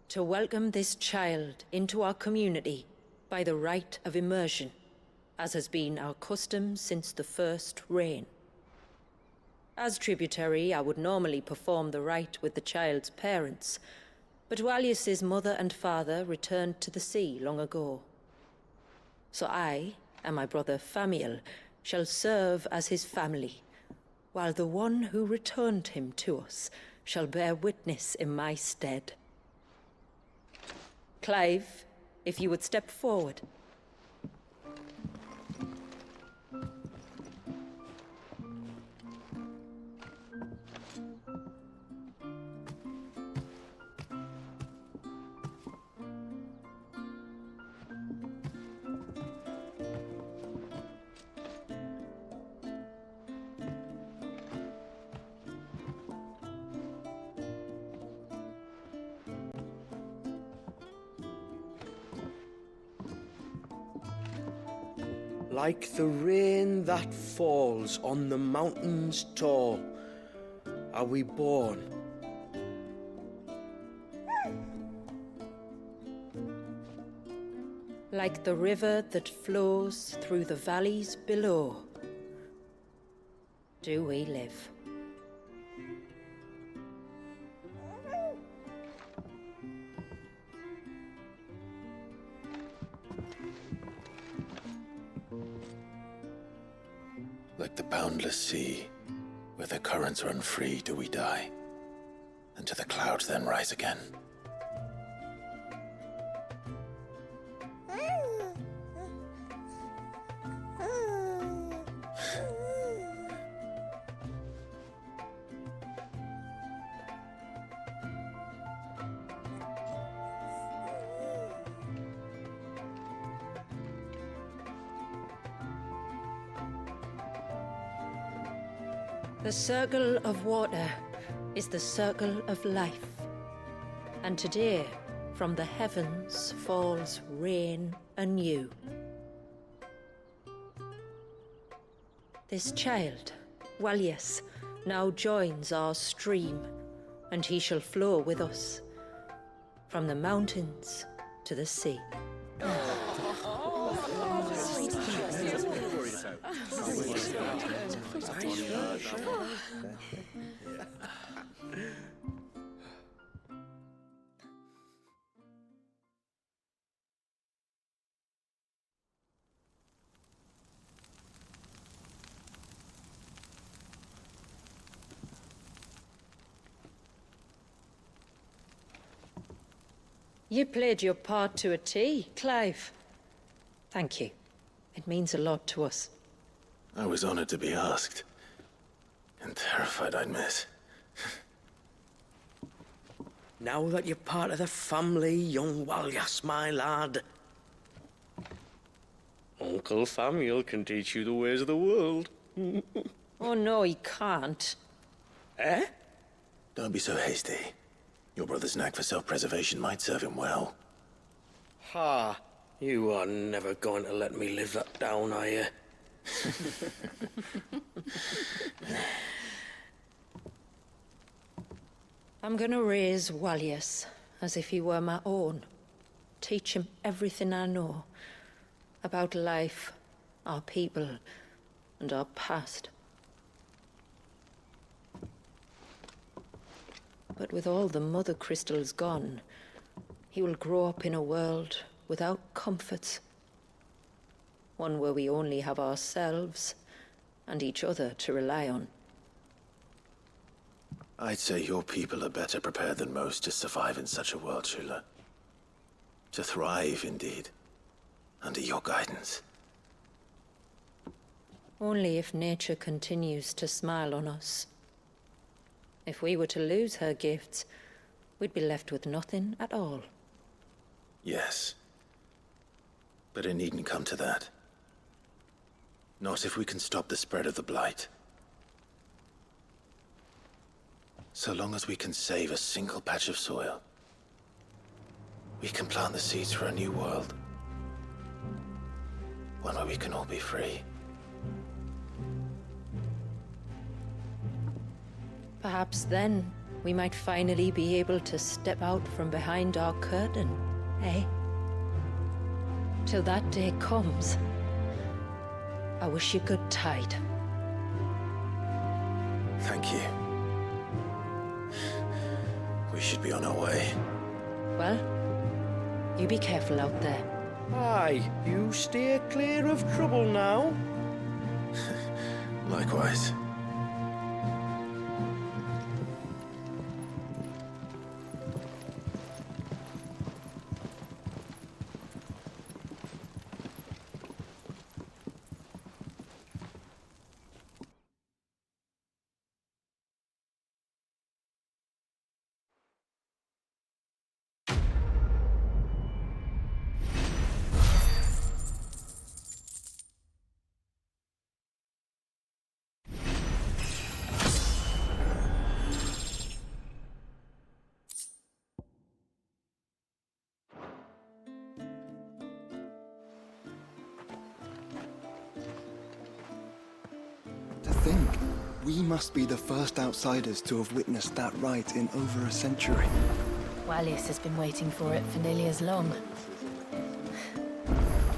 E: to welcome this child into our community by the rite of immersion, as has been our custom since the first reign. As tributary, I would normally perform the rite with the child's parents, But Walyus's mother and father returned to the sea long ago. So I and my brother Famiel shall serve as his family, while the one who returned him to us shall bear witness in my stead. Clive, if you would step forward.
G: Like the rain that falls on the mountains tall, are we born.
E: Like the river that flows through the valleys below, do we live.
A: Like the boundless sea, where the currents run free, do we die, and to the clouds then rise again.
E: The circle of water is the circle of life, and today from the heavens falls rain anew. This child, Walyus, now joins our stream, and he shall flow with us from the mountains to the sea. You played your part to a T, Clive. Thank you. It means a lot to us.
A: I was honored to be asked, and terrified I'd miss.
G: Now that you're part of the family, young Walyus, my lad. Uncle Famiel can teach you the ways of the world.
E: Oh no, he can't.
G: Eh?
A: Don't be so hasty. Your brother's knack for self-preservation might serve him well.
G: Ha! You are never going to let me live that down, are you?
E: I'm gonna raise Walyus as if he were my own. Teach him everything I know about life, our people, and our past. But with all the mother crystals gone, he will grow up in a world without comforts. One where we only have ourselves and each other to rely on.
A: I'd say your people are better prepared than most to survive in such a world, Shula. To thrive, indeed, under your guidance.
E: Only if nature continues to smile on us. If we were to lose her gifts, we'd be left with nothing at all.
A: Yes. But it needn't come to that. Not if we can stop the spread of the Blight. So long as we can save a single patch of soil, we can plant the seeds for a new world. One where we can all be free.
E: Perhaps then we might finally be able to step out from behind our curtain, eh? Till that day comes, I wish you good tide.
A: Thank you. We should be on our way.
E: Well, you be careful out there.
G: Aye, you steer clear of trouble now.
A: Likewise.
K: To think, we must be the first outsiders to have witnessed that rite in over a century.
B: Wallius has been waiting for it for nearly as long.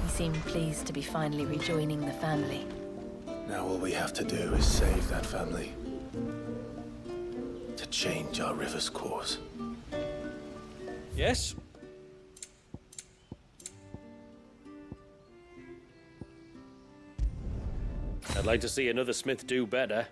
B: He seemed pleased to be finally rejoining the family.
A: Now all we have to do is save that family. To change our river's course.
F: Yes? I'd like to see another smith do better.